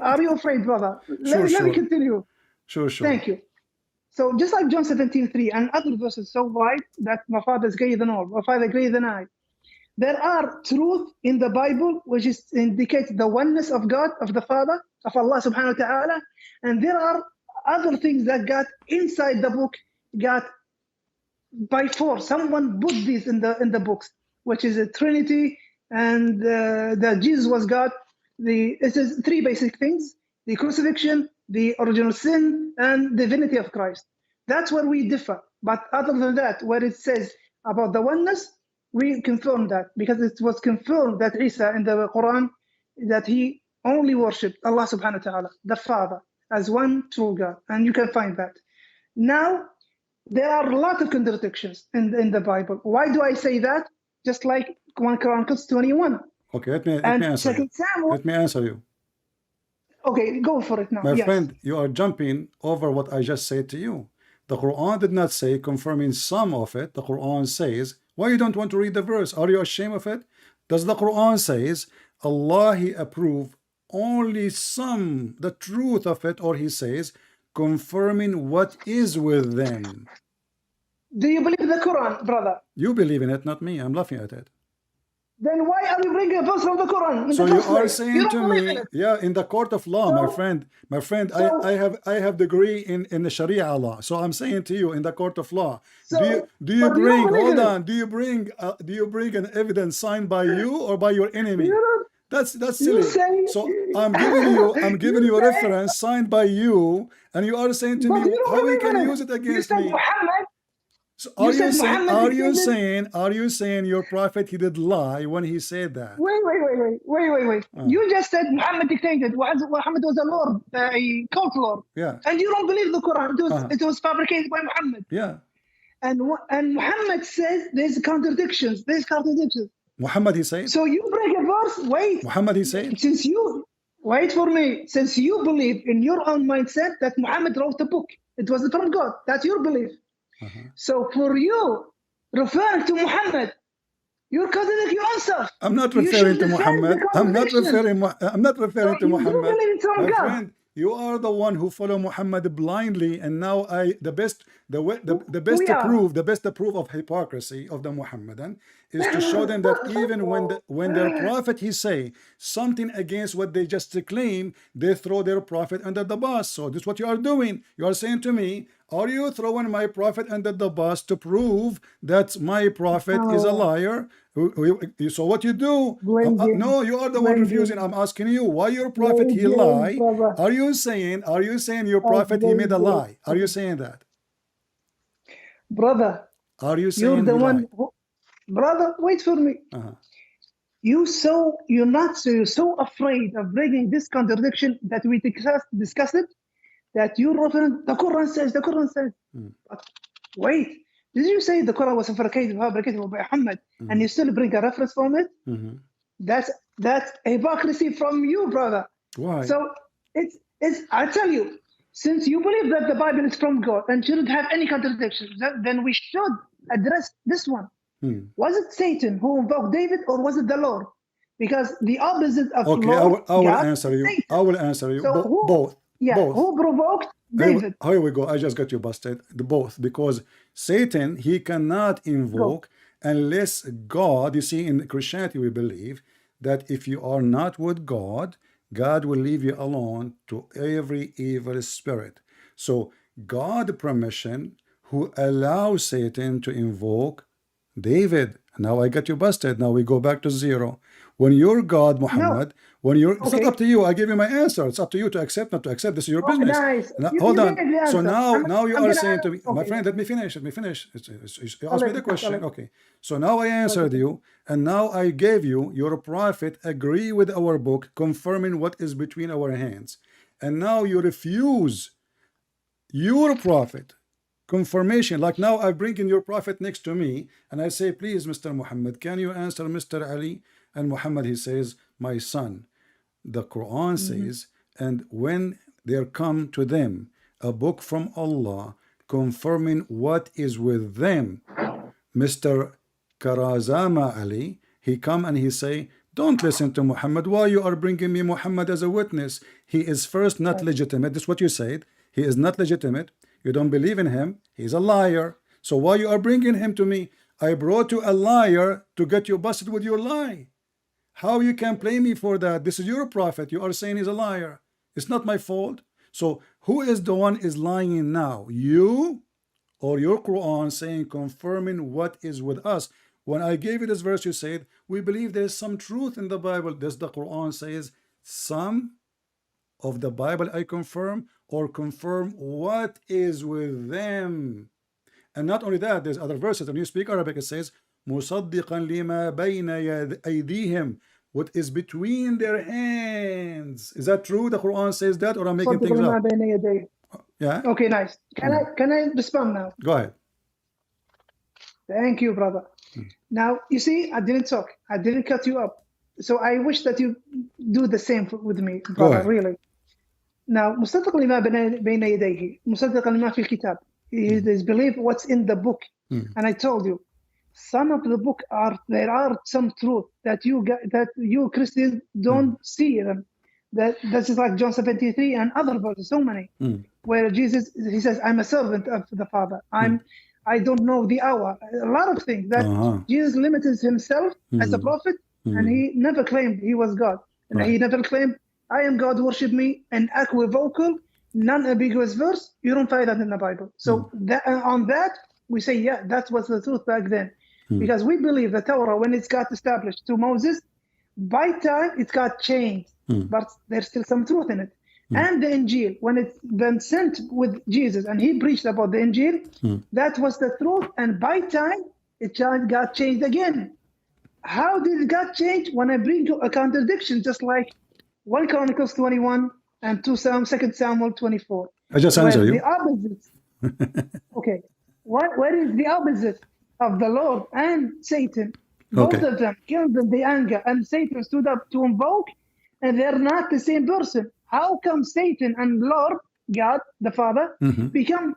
B: Are you afraid, brother? Let me continue.
A: Sure.
B: Thank you. So just like John 17:3 and other verses so wide that my father is greater than all, my father greater than I. There are truth in the Bible which indicates the oneness of God, of the Father, of Allah subhanahu wa ta'ala. And there are other things that got inside the book, got by force. Someone put these in the books, which is a Trinity and that Jesus was God. It is three basic things: the crucifixion, the original sin, and the divinity of Christ. That's where we differ. But other than that, where it says about the oneness, we confirm that because it was confirmed that Isa in the Quran, that he only worshipped Allah subhanahu wa ta'ala, the Father, as one true God. And you can find that. Now, there are a lot of contradictions in the Bible. Why do I say that? Just like 1 Chronicles 21.
A: Okay, let me answer you. Let me answer you.
B: Okay, go for it now.
A: My friend, you are jumping over what I just said to you. The Quran did not say confirming some of it. The Quran says, why you don't want to read the verse? Are you ashamed of it? Does the Quran says Allah He approve only some, the truth of it, or He says confirming what is with them?
B: Do you believe the Quran, brother?
A: You believe in it, not me. I'm laughing at it.
B: Then why are you bringing a verse from the Quran?
A: So you are saying to me, yeah, in the court of law, my friend, I have degree in the Sharia law. So I'm saying to you, in the court of law, do you bring do you bring an evidence signed by you or by your enemy? That's silly. So I'm giving you a reference signed by you, and you are saying to me how we can use it against me. So are you saying your prophet he did lie when he said that?
B: Wait. You just said Muhammad dictated. Muhammad was a lord, a cult lord.
A: Yeah.
B: And you don't believe the Quran. It was fabricated by Muhammad.
A: Yeah.
B: And Muhammad says there's contradictions.
A: Muhammad he said.
B: So you bring a verse. Wait.
A: Muhammad he said.
B: Wait for me. Since you believe in your own mindset that Muhammad wrote the book, it was from God. That's your belief. So for you, referring to Muhammad, you're contradicting yourself.
A: I'm not referring to Muhammad. I'm not referring to Muhammad. My friend, you are the one who follow Muhammad blindly, and now the best proof of hypocrisy of the Muhammadan is to show them that even when their prophet he say something against what they just claim, they throw their prophet under the bus. So this is what you are doing. You are saying to me, are you throwing my prophet under the bus to prove that my prophet is a liar? So what you do? No, you are the one refusing. I'm asking you, why your prophet he lie? Are you saying your prophet he made a lie? Are you saying that?
B: Brother,
A: are you saying
B: you're the one who, brother, wait for me. You're so afraid of bringing this contradiction that we discussed it, that you reference the Quran says. But wait, Did you say the Quran was fabricated by Muhammad, and you still bring a reference from it? That's hypocrisy from you, brother.
A: Why?
B: So it's I tell you, since you believe that the Bible is from God and shouldn't have any contradictions, then we should address this one. Was it Satan who invoked David, or was it the Lord? Because the opposite of Lord,
A: I will
B: God,
A: answer you.
B: Satan.
A: I will answer you.
B: So
A: Both.
B: Yeah,
A: Both.
B: who provoked David?
A: Here we go. I just got you busted. Both, because Satan, he cannot invoke unless God. You see, in Christianity we believe that if you are not with God, God will leave you alone to every evil spirit. So God permission who allows Satan to invoke David. Now I got you busted. Now we go back to zero. When you're God, Muhammad, when you're, it's not up to you. I give you my answer. It's up to you to accept, not to accept. This is your business.
B: Nice.
A: Now,
B: You
A: hold
B: gave
A: on.
B: the
A: So
B: answer.
A: now you
B: I'm
A: are
B: gonna
A: saying to me, my
B: okay.
A: friend, let me finish. Let me finish. You asked me the question.
B: I'll let-
A: Okay. So now I answered you, and now I gave you your prophet agree with our book, confirming what is between our hands. And now you refuse your prophet confirmation. Like now I bring in your prophet next to me, and I say, please, Mr. Muhammad, can you answer Mr. Ali? And Muhammad, he says, my son, the Quran says, and when there come to them a book from Allah confirming what is with them, Mr. Karazama Ali, he come and he say, don't listen to Muhammad. Why you are bringing me Muhammad as a witness? He is first not legitimate. This is what you said. He is not legitimate. You don't believe in him. He's a liar. So why you are bringing him to me? I brought you a liar to get you busted with your lie. How you can blame me for that? This is your prophet. You are saying he's a liar. It's not my fault. So who is the one is lying now? You or your Quran saying confirming what is with us? When I gave you this verse, you said we believe there is some truth in the Bible. Does the Quran says some of the Bible I confirm, or confirm what is with them? And not only that, there's other verses. When you speak Arabic, it says مُصَدِّقًا لِمَا بَيْنَ أَيْدِيهِمْ, what is between their hands. Is that true? The Quran says that, or I'm making things up? Yeah.
B: Okay, nice. Can I respond now?
A: Go ahead.
B: Thank you, brother. Now, you see, I didn't talk. I didn't cut you up. So I wish that you do the same with me, brother, really. Now, مصدق لما بين يديه, مصدق لما في الكتاب. It is believe what's in the book. And I told you, some of the book there are some truth that you Christians don't see them. This is like John 73 and other verses, so many, where Jesus, he says, I'm a servant of the Father. I don't know the hour. A lot of things that Jesus limited himself as a prophet, and he never claimed he was God. And he never claimed, I am God, worship me, an equivocal, non-ambiguous verse. You don't find that in the Bible. So on that, we say, yeah, that was the truth back then. Because we believe the Torah, when it got established to Moses, by time it got changed, but there's still some truth in it. And the Injil, when it's been sent with Jesus and he preached about the Injil, that was the truth. And by time it got changed again. How did it got changed? When I bring you a contradiction, just like 1 Chronicles 21 and 2 Samuel 24.
A: I just answered you.
B: The opposite. Okay. Where is the opposite of the Lord and Satan? Both of them killed in the anger, and Satan stood up to invoke, and they're not the same person. How come Satan and Lord, God, the Father, become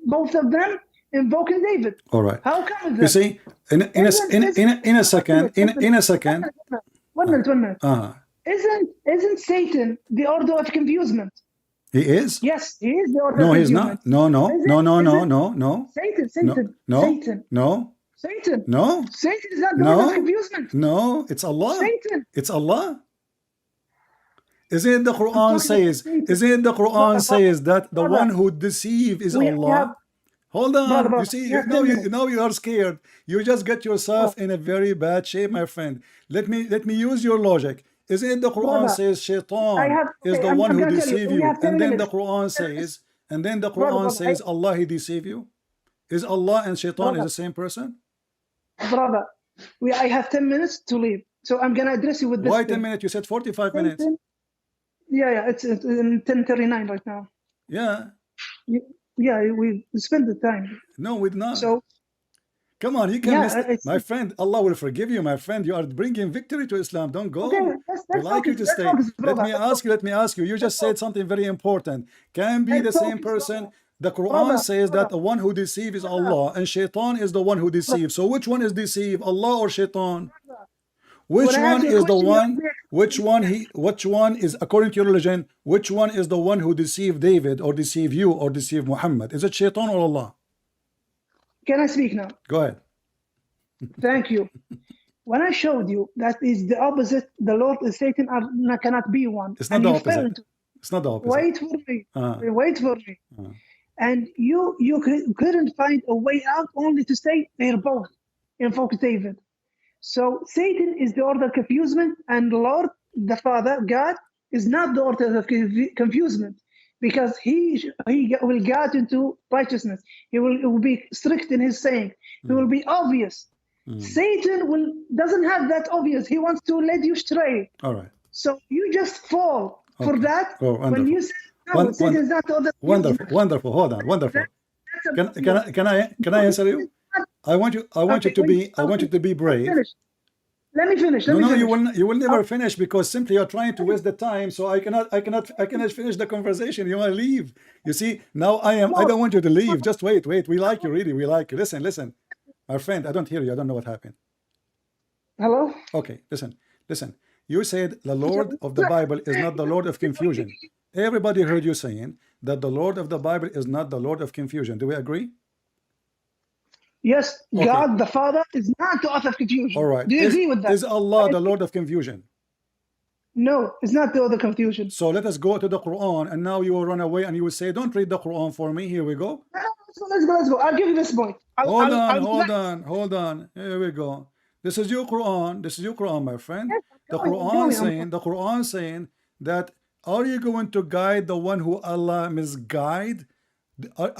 B: both of them invoking David?
A: All right.
B: How come that?
A: You see, in a second.
B: 1 minute. Isn't Satan the order of confusement?
A: He is?
B: Yes, he is the order
A: no,
B: of
A: he's
B: confusement.
A: not. No.
B: Satan.
A: Satan. No.
B: Satan.
A: No.
B: Satan is not the order of confusement.
A: No, it's Allah.
B: Satan.
A: It's Allah. Isn't the Quran says? Isn't the Quran says that the one who deceive is Allah? Hold on.
B: Brother,
A: you see, now you are scared. You just get yourself in a very bad shape, my friend. Let me use your logic. Isn't the Quran says Shaitan is the one who deceive you, and then the Quran says, Allah he deceive you? Is Allah and Shaitan is the same person?
B: Brother, I have 10 minutes to leave, so I'm gonna address you with this.
A: Why 10 minutes? You said 45 minutes.
B: Yeah, it's in 10:39 right now.
A: Yeah.
B: Yeah, we spend the time.
A: No, we're not.
B: So
A: Come on, you can miss
B: Yeah,
A: my friend. Allah will forgive you, my friend. You are bringing victory to Islam. Don't go.
B: okay.
A: We like you to stay. Let me ask you. Let me ask you. You just said something very important. Can be the same person. The Quran says that the one who deceives is Allah, and Shaitan is the one who deceives. So which one is deceived, Allah or Shaitan? Which one is the one? Which one is, according to your religion, which one is the one who deceived David or deceived you or deceived Muhammad? Is it Shaitan or Allah?
B: Can I speak now?
A: Go ahead.
B: Thank you. When I showed you that is the opposite, the Lord and Satan cannot be one.
A: It's not the opposite. It's not the opposite.
B: Wait for me. Wait for me. And you couldn't find a way out, only to say they're both invoke David. So Satan is the order of confusement, and Lord, the Father, God, is not the order of confusement, because he will guide into righteousness. He will be strict in his saying. He will be obvious. Satan doesn't have that obvious. He wants to lead you stray.
A: All right.
B: So you just fall for that.
A: Oh, wonderful.
B: When you say no, Satan is not the order.
A: Wonderful. Hold on. Wonderful. Can I answer you? I want you to be brave.
B: Let me finish.
A: No, you will never finish, because simply you're trying to waste the time. So I cannot finish the conversation. You want to leave. You see, now I don't want you to leave. Just wait. We like you, really. We like you. Listen. My friend, I don't hear you. I don't know what happened.
B: Hello?
A: Okay, listen. You said the Lord of the Bible is not the Lord of confusion. Everybody heard you saying that the Lord of the Bible is not the Lord of confusion. Do we agree?
B: Yes,
A: okay.
B: God the Father is not the author of confusion.
A: All right.
B: Do you agree with that?
A: Is Allah the Lord of confusion?
B: No, it's not the author of confusion.
A: So let us go to the Quran, and now you will run away and you will say, don't read the Quran for me. Here we go.
B: Let's go. I'll give you this point.
A: Hold on. Here we go. This is your Quran, my friend.
B: Yes,
A: the Quran saying that, are you going to guide the one who Allah misguide? Hold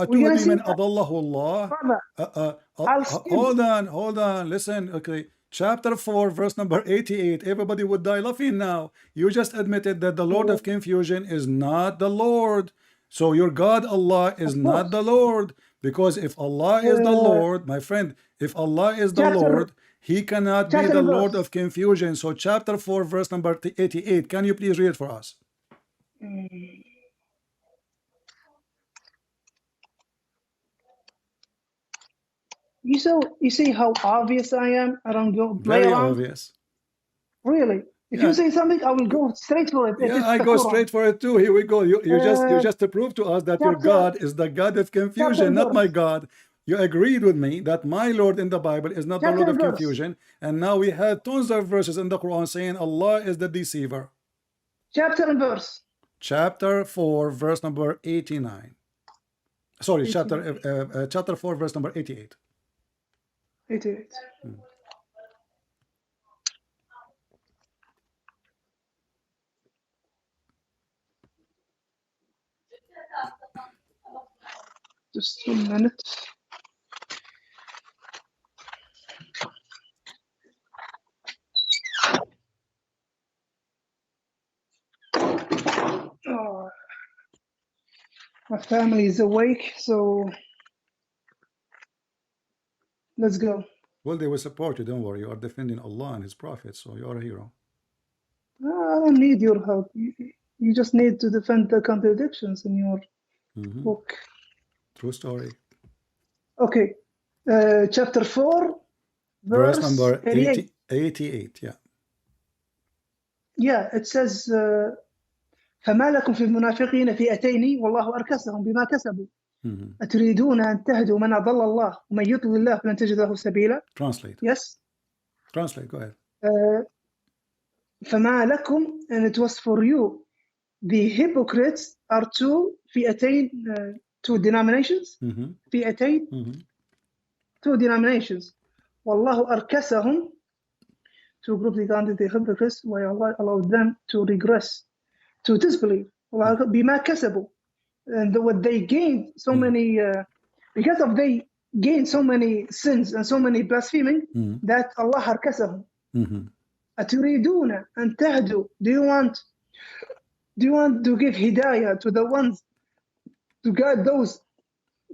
A: on. Listen. Okay. Chapter 4, verse number 88. Everybody would die laughing now. You just admitted that the Lord of confusion is not the Lord. So your God Allah is not the Lord. Because if Allah is the Lord, my friend, if Allah is the Lord, He cannot be the Lord of confusion. So chapter 4, verse number 88. Can you please read it for us?
B: You see how obvious I am? I don't go play
A: Very
B: around.
A: obvious.
B: Really? If you say something, I will go straight for it.
A: Yeah, I go straight for it too. Here we go. You just to prove to us that your God is the God of confusion, not my God. You agreed with me that my Lord in the Bible is not the Lord of confusion, and now we have tons of verses in the Quran saying Allah is the deceiver.
B: Chapter and verse.
A: Chapter 4, verse number 89. Sorry, 89. Chapter 4, verse number 88.
B: 88. Just a minute. Oh, my family is awake, so let's go.
A: Well, they will support you. Don't worry. You are defending Allah and His Prophet, so you are a hero.
B: I don't need your help. You just need to defend the contradictions in your book.
A: True story.
B: Okay. Chapter 4, verse
A: number
B: 88.
A: 88, yeah.
B: Yeah, it says, فما لكم في المنافقين فئتين والله أركسهم بما كسبوا أتريدون أن تهدوا من أضل الله ومن يضلل الله فلن تجد له سبيلا.
A: Translate.
B: Yes.
A: Translate, go ahead.
B: فما لكم, and it was for you. The hypocrites are two فئتين, two denominations. فئتين, two denominations. والله أركسهم, two groups regarding the hypocrites, where Allah allowed them to regress, to disbelieve. بما كسبوا, and what they gained so many, because of they gained so many sins and so many blaspheming, that Allah أركسهم. أتريدون أن تهدوا, do you want to give hidayah to the ones, to guide those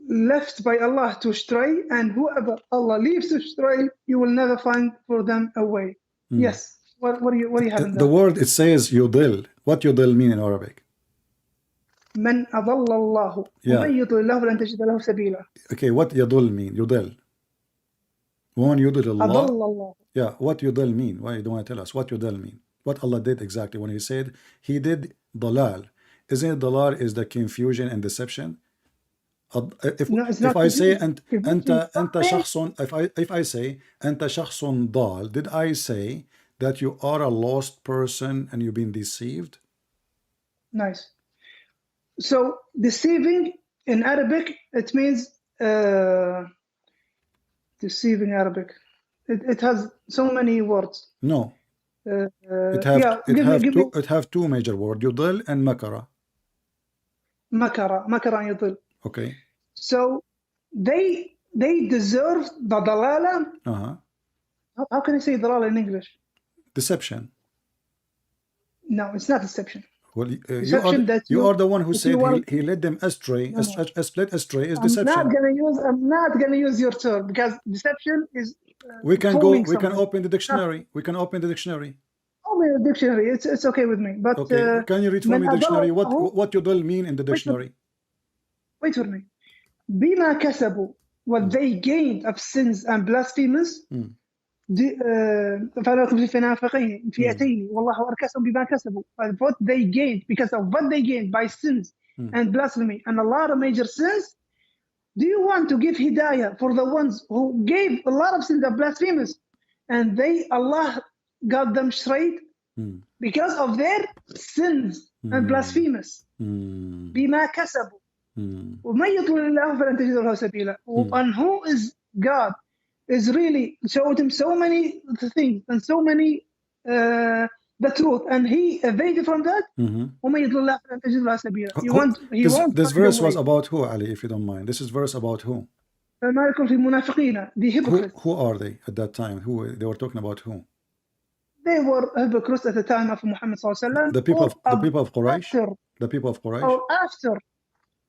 B: left by Allah to stray, and whoever Allah leaves to stray, you will never find for them a way. Yes. What do you have in
A: The
B: that?
A: word, it says yudil. What yudil mean in Arabic?
B: من أضل الله ومن يضلل الله فلن تجد له سبيلا.
A: Okay, what yudil mean? Yudil. When yudil Allah.
B: أضل الله.
A: Yeah, what yudil mean? Why you don't want to tell us what yudil mean? What Allah did exactly when He said He did dalal? Isn't it dalal is the confusion and deception? If I say anta shakhsun, if I say anta shakhsun dal, did I say that you are a lost person and you've been deceived?
B: Nice. So deceiving in Arabic, it means deceiving Arabic. It has so many words.
A: No. It have two major words, yudil and makara.
B: Makara and yudil.
A: Okay.
B: So they deserve the dalala. How can I say dalala in English?
A: Deception.
B: No, it's not deception.
A: Well, you are the one who said he led them astray. Split astray is deception.
B: I'm not gonna use your term because deception is.
A: We can open the dictionary. Open
B: the dictionary. It's okay with me. But
A: okay. Can you read from the dictionary what yudil mean in the dictionary?
B: Wait for me. بما كسبوا, what they gained of sins and blasphemers. فَلَكُمْ فِيَتَيْنِ وَاللَّهُ أَرْكَسَهُمْ بِمَا كَسَبُوا. What they gained, because of what they gained by sins and blasphemy and a lot of major sins. Do you want to give hidayah for the ones who gave a lot of sins and blasphemers and Allah got them straight because of their sins and blasphemers? بِمَا كَسَبُوا وَمَنْ يُضْلِلِ اللَّهُ فَلَنْ تَجِدَ لَهُ سَبِيلًا. And who is God? Is really showed him so many things and so many the truth, and he evaded from that.
A: This verse was about who, Ali, if you don't mind? This is verse about who?
B: The hypocrites.
A: Who are they at that time? Who they were talking about? Who?
B: They were hypocrites at the time of Muhammad sallallahu alaihi wasallam.
A: The people of Quraysh. The people of Quraysh.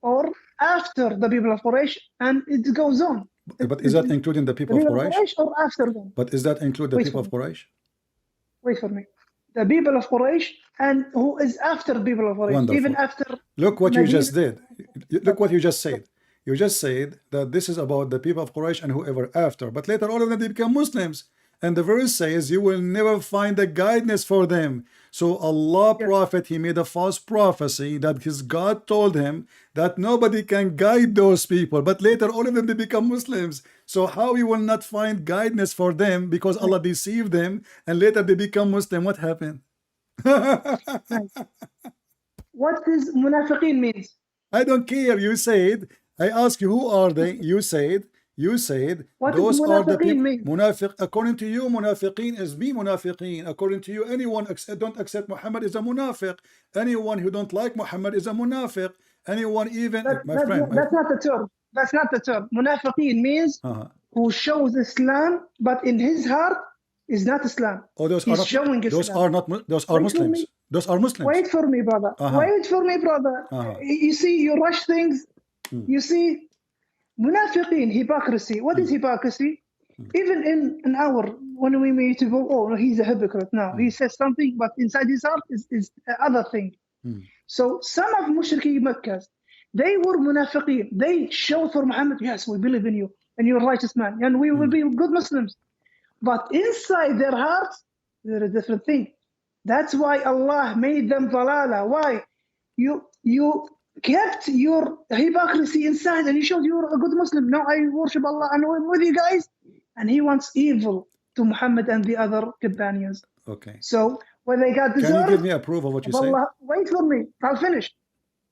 B: Or after the people of Quraysh, and it goes on.
A: But is that including the people of Quraysh?
B: Or after them?
A: But is that include the people of Quraysh?
B: Wait for me. The people of Quraysh, and who is after the people of Quraysh?
A: Wonderful.
B: Even after.
A: Look what you just did. Look what you just said. You just said that this is about the people of Quraysh and whoever after. But later all of them they become Muslims. And the verse says you will never find a guidance for them. So Allah prophet, he made a false prophecy that his God told him that nobody can guide those people. But later all of them they become Muslims. So how you will not find guidance for them because Allah deceived them and later they become Muslim? What happened?
B: What does munafiqeen means?
A: I don't care. You said, I asked you who are they? You said
B: what
A: those are the people.
B: Munafiq,
A: according to you, munafiqeen is be munafiqeen. According to you, anyone don't accept Muhammad is a munafiq. Anyone who don't like Muhammad is a munafiq. Anyone even
B: that's not the term. That's not the term. Munafiqeen means who shows Islam, but in his heart is not Islam.
A: Oh, those are Muslims. Those are Muslims.
B: Wait for me, brother. Wait for me, brother. You see, you rush things. You see. Munafiqeen, hypocrisy. What is hypocrisy? Even in our, when we meet people, oh, he's a hypocrite. No, he says something, but inside his heart is other thing. So some of Mushriki Makkah, they were munafiqeen. They showed for Muhammad, yes, we believe in you, and you're a righteous man, and we will be good Muslims. But inside their hearts, they're a different thing. That's why Allah made them dalala. Why? You kept your hypocrisy inside and he showed you're a good Muslim. No, I worship Allah and I'm with you guys. And he wants evil to Muhammad and the other companions.
A: Okay.
B: So when they got deserved,
A: can you give me a proof of what you say?
B: Wait for me. I'll finish.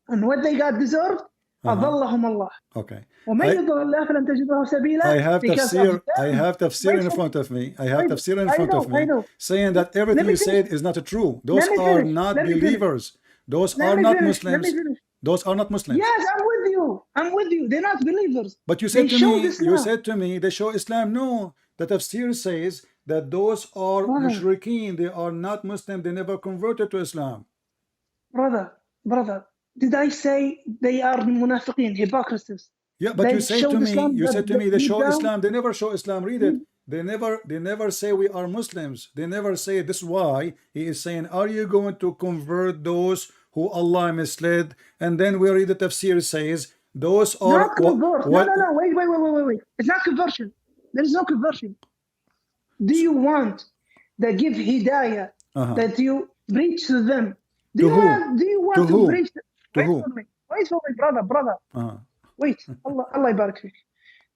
B: And when they got deserved, أضلهم الله.
A: Okay.
B: ومن يضل الله فلن تجد له سبيلا.
A: I have tafsir in front of me. Saying that everything you said is not true. Those are not believers. Those are not Muslims. Those are not Muslims.
B: Yes, I'm with you. They're not believers.
A: But you said to me, they show Islam. No, the tafsir says that those are mushrikeen. They are not Muslim. They never converted to Islam.
B: Brother, did I say they are munafiqeen, hypocrites?
A: Yeah, but you say to me, they show Islam. They never show Islam. Read it. They never say we are Muslims. They never say this is why he is saying, are you going to convert those who Allah misled? And then we read the tafsir says those are
B: not convert. No, wait. It's not conversion. There is no conversion. Do you want the give hidayah that you preach to them? Do you want to preach? Wait for me, brother. Wait, Allah barak fik.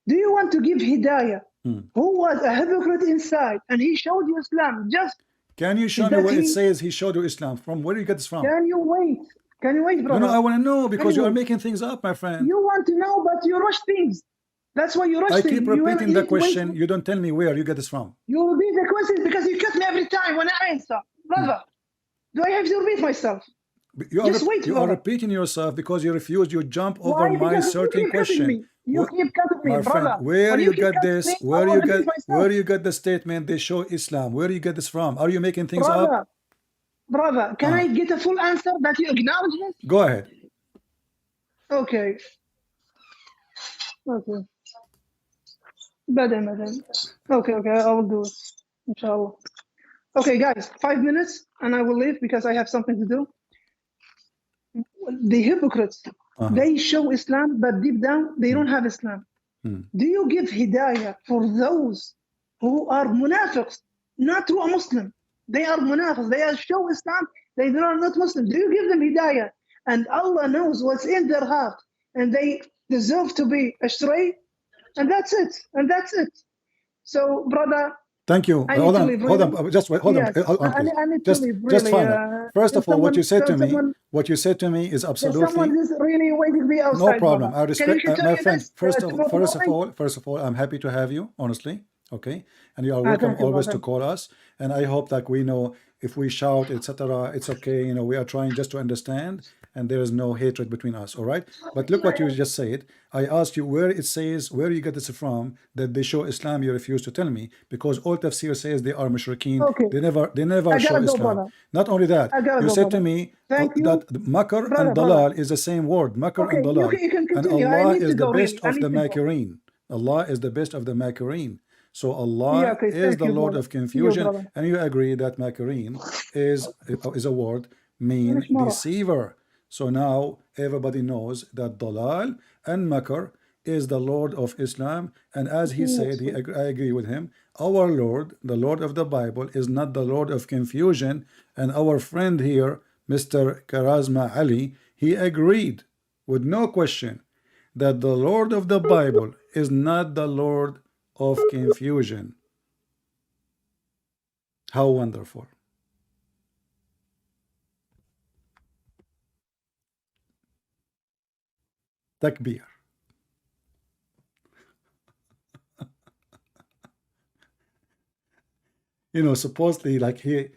B: Do you want to give hidayah? Who was a hypocrite inside and he showed you Islam? Just
A: can you show me where it says he showed you Islam? From where do you get this from?
B: Can you wait, brother?
A: No, I want to know because you are making things up, my friend.
B: You want to know, but you rush things. That's why you rush things.
A: I keep repeating the question. You don't tell me where you get this from.
B: You repeat the question because you cut me every time when I answer, brother. Do I have to repeat myself?
A: You are repeating yourself because you refuse. You jump over my certain question.
B: You keep cutting me, brother.
A: Friend, where you get this? Where you get the statement they show Islam? Where do you get this from? Are you making things up?
B: Brother, can I get a full answer that you acknowledge this?
A: Go ahead.
B: Okay. Madam. Okay, I will do it. Inshallah. Okay, guys, 5 minutes and I will leave because I have something to do. The hypocrites, they show Islam, but deep down, they don't have Islam. Do you give hidayah for those who are munafiqs, not to a Muslim? They are munafiqs. They are show Islam. They are not Muslim. Do you give them hidayah? And Allah knows what's in their heart. And they deserve to be astray. And that's it. So, brother.
A: Thank you. Hold on. Just wait. Hold on. Just final. First of all, what you said to me is absolutely.
B: Someone is really waiting me outside.
A: No problem. Brother. I respect my friend. First of all, I'm happy to have you. Honestly, okay. And you are welcome always to call us. And I hope that we know if we shout, etc., it's okay. You know, we are trying just to understand, and there is no hatred between us. All right. But look what you just said. I asked you where it says, where you get this from, that they show Islam. You refuse to tell me because all tafsir says they are mushrikeen. Okay. They never show Islam. Not only that, you said to me that makr and dalal is the same word. Makr and dalal. And Allah is the best of the makirin. Allah is the best of the makirin. So Allah is the Lord of confusion, and you agree that makirin is a word mean deceiver. So now everybody knows that dalal and makr is the Lord of Islam, and as he said, I agree with him. Our Lord, the Lord of the Bible, is not the Lord of confusion. And our friend here, Mr. Karazma Ali, he agreed with no question that the Lord of the Bible is not the Lord of confusion. How wonderful. Takbir. Supposedly, like he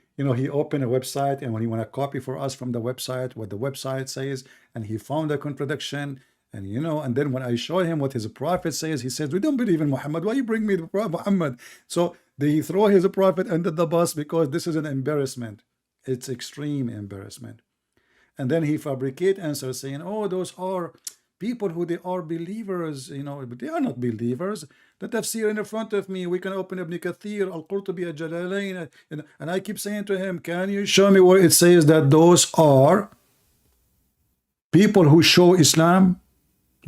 A: opened a website, and when he want to copy for us from the website what the website says, and he found a contradiction. And and then when I showed him what his prophet says, he says, we don't believe in Muhammad. Why you bring me the prophet Muhammad? So they throw his prophet under the bus because this is an embarrassment. It's extreme embarrassment. And then he fabricate answers saying, oh, those are people who they are believers, but they are not believers. The tafsir in front of me, we can open Ibn Kathir, Al-Qurtubi, Al-Jalalain, and I keep saying to him, can you show me where it says that those are people who show Islam?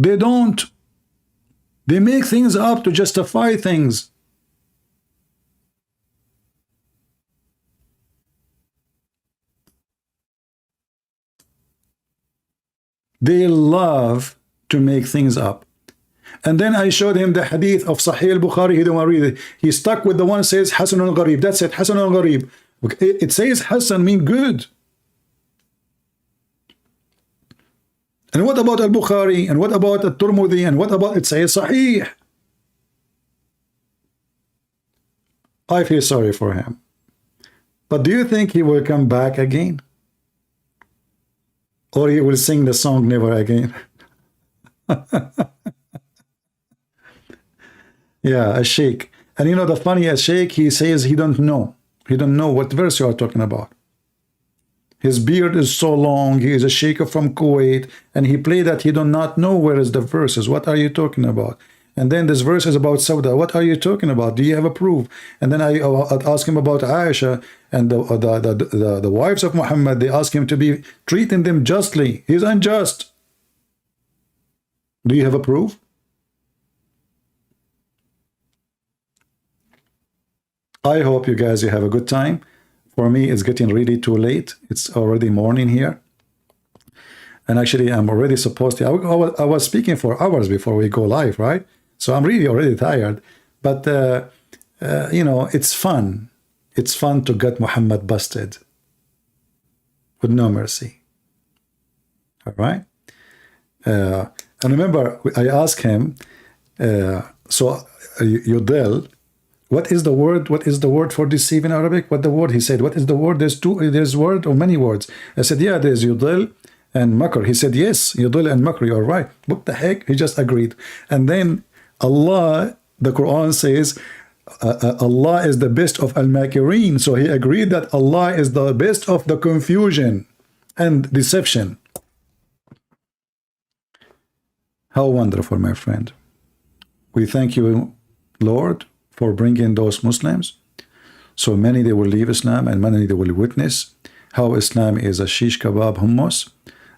A: They don't. They make things up to justify things. They love to make things up. And then I showed him the hadith of Sahih al-Bukhari. He didn't want to read it. He stuck with the one that says Hasan al-Gharib. That's it, Hasan al-Gharib. It says Hasan mean good. And what about al-Bukhari? And what about al-Turmudi? And what about it says Sahih? I feel sorry for him. But do you think he will come back again? Or he will sing the song Never Again? Yeah, a Sheikh. And the funny, a Sheikh, he says he don't know. He don't know what verse you are talking about. His beard is so long. He is a sheikh from Kuwait, and he played that he do not know where is the verses. What are you talking about? And then this verse is about Sauda. What are you talking about? Do you have a proof? And then I'd ask him about Aisha and the wives of Muhammad. They ask him to be treating them justly. He's unjust. Do you have a proof? I hope you guys have a good time. For me, it's getting really too late. It's already morning here. And actually, I'm already supposed to... I was speaking for hours before we go live, right? So I'm really already tired. But, you know, it's fun. It's fun to get Muhammad busted with no mercy. All right? And remember, I asked him, Yudel, what is the word? What is the word for deceive in Arabic? What the word? He said, what is the word? There's word or many words. I said, yeah, there's Yudel and Makr. He said, yes, Yudel and Makr, you're right. What the heck? He just agreed. And then Allah, the Quran says, Allah is the best of al-Makirin. So he agreed that Allah is the best of the confusion and deception. How wonderful, my friend. We thank you, Lord, for bringing those Muslims. So many they will leave Islam, and many they will witness how Islam is a shish kebab hummus,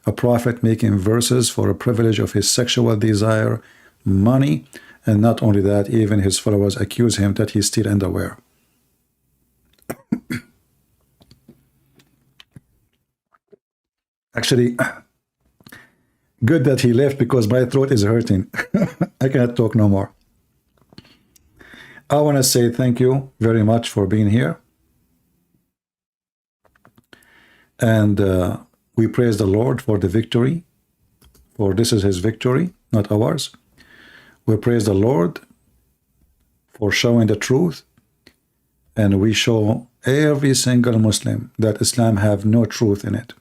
A: a prophet making verses for a privilege of his sexual desire, money, and not only that, even his followers accuse him that he steals underwear. Actually, good that he left because my throat is hurting. I cannot talk no more. I want to say thank you very much for being here. And we praise the Lord for the victory, for this is his victory, not ours. We praise the Lord for showing the truth, and we show every single Muslim that Islam have no truth in it.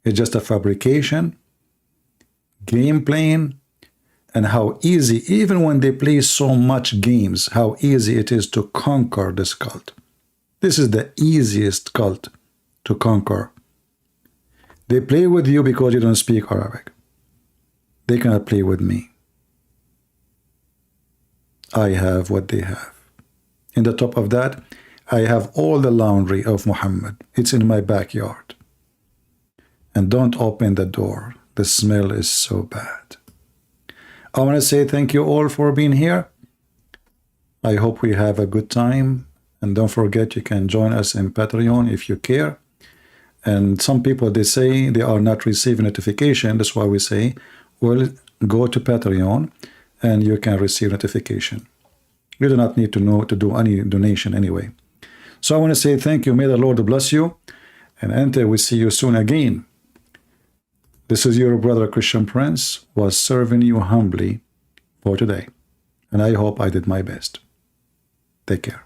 A: It's just a fabrication, game playing, and how easy, even when they play so much games, how easy it is to conquer this cult. This is the easiest cult to conquer. They play with you because you don't speak Arabic. They cannot play with me. I have what they have. In the top of that, I have all the laundry of Muhammad. It's in my backyard. And don't open the door. The smell is so bad. I want to say thank you all for being here. I hope we have a good time. And don't forget, you can join us in Patreon if you care. And some people, they say they are not receiving notification. That's why we say, well, go to Patreon and you can receive notification. You do not need to know to do any donation anyway. So I want to say thank you. May the Lord bless you. And until we see you soon again. This is your brother Christian Prince, was serving you humbly for today. And I hope I did my best. Take care.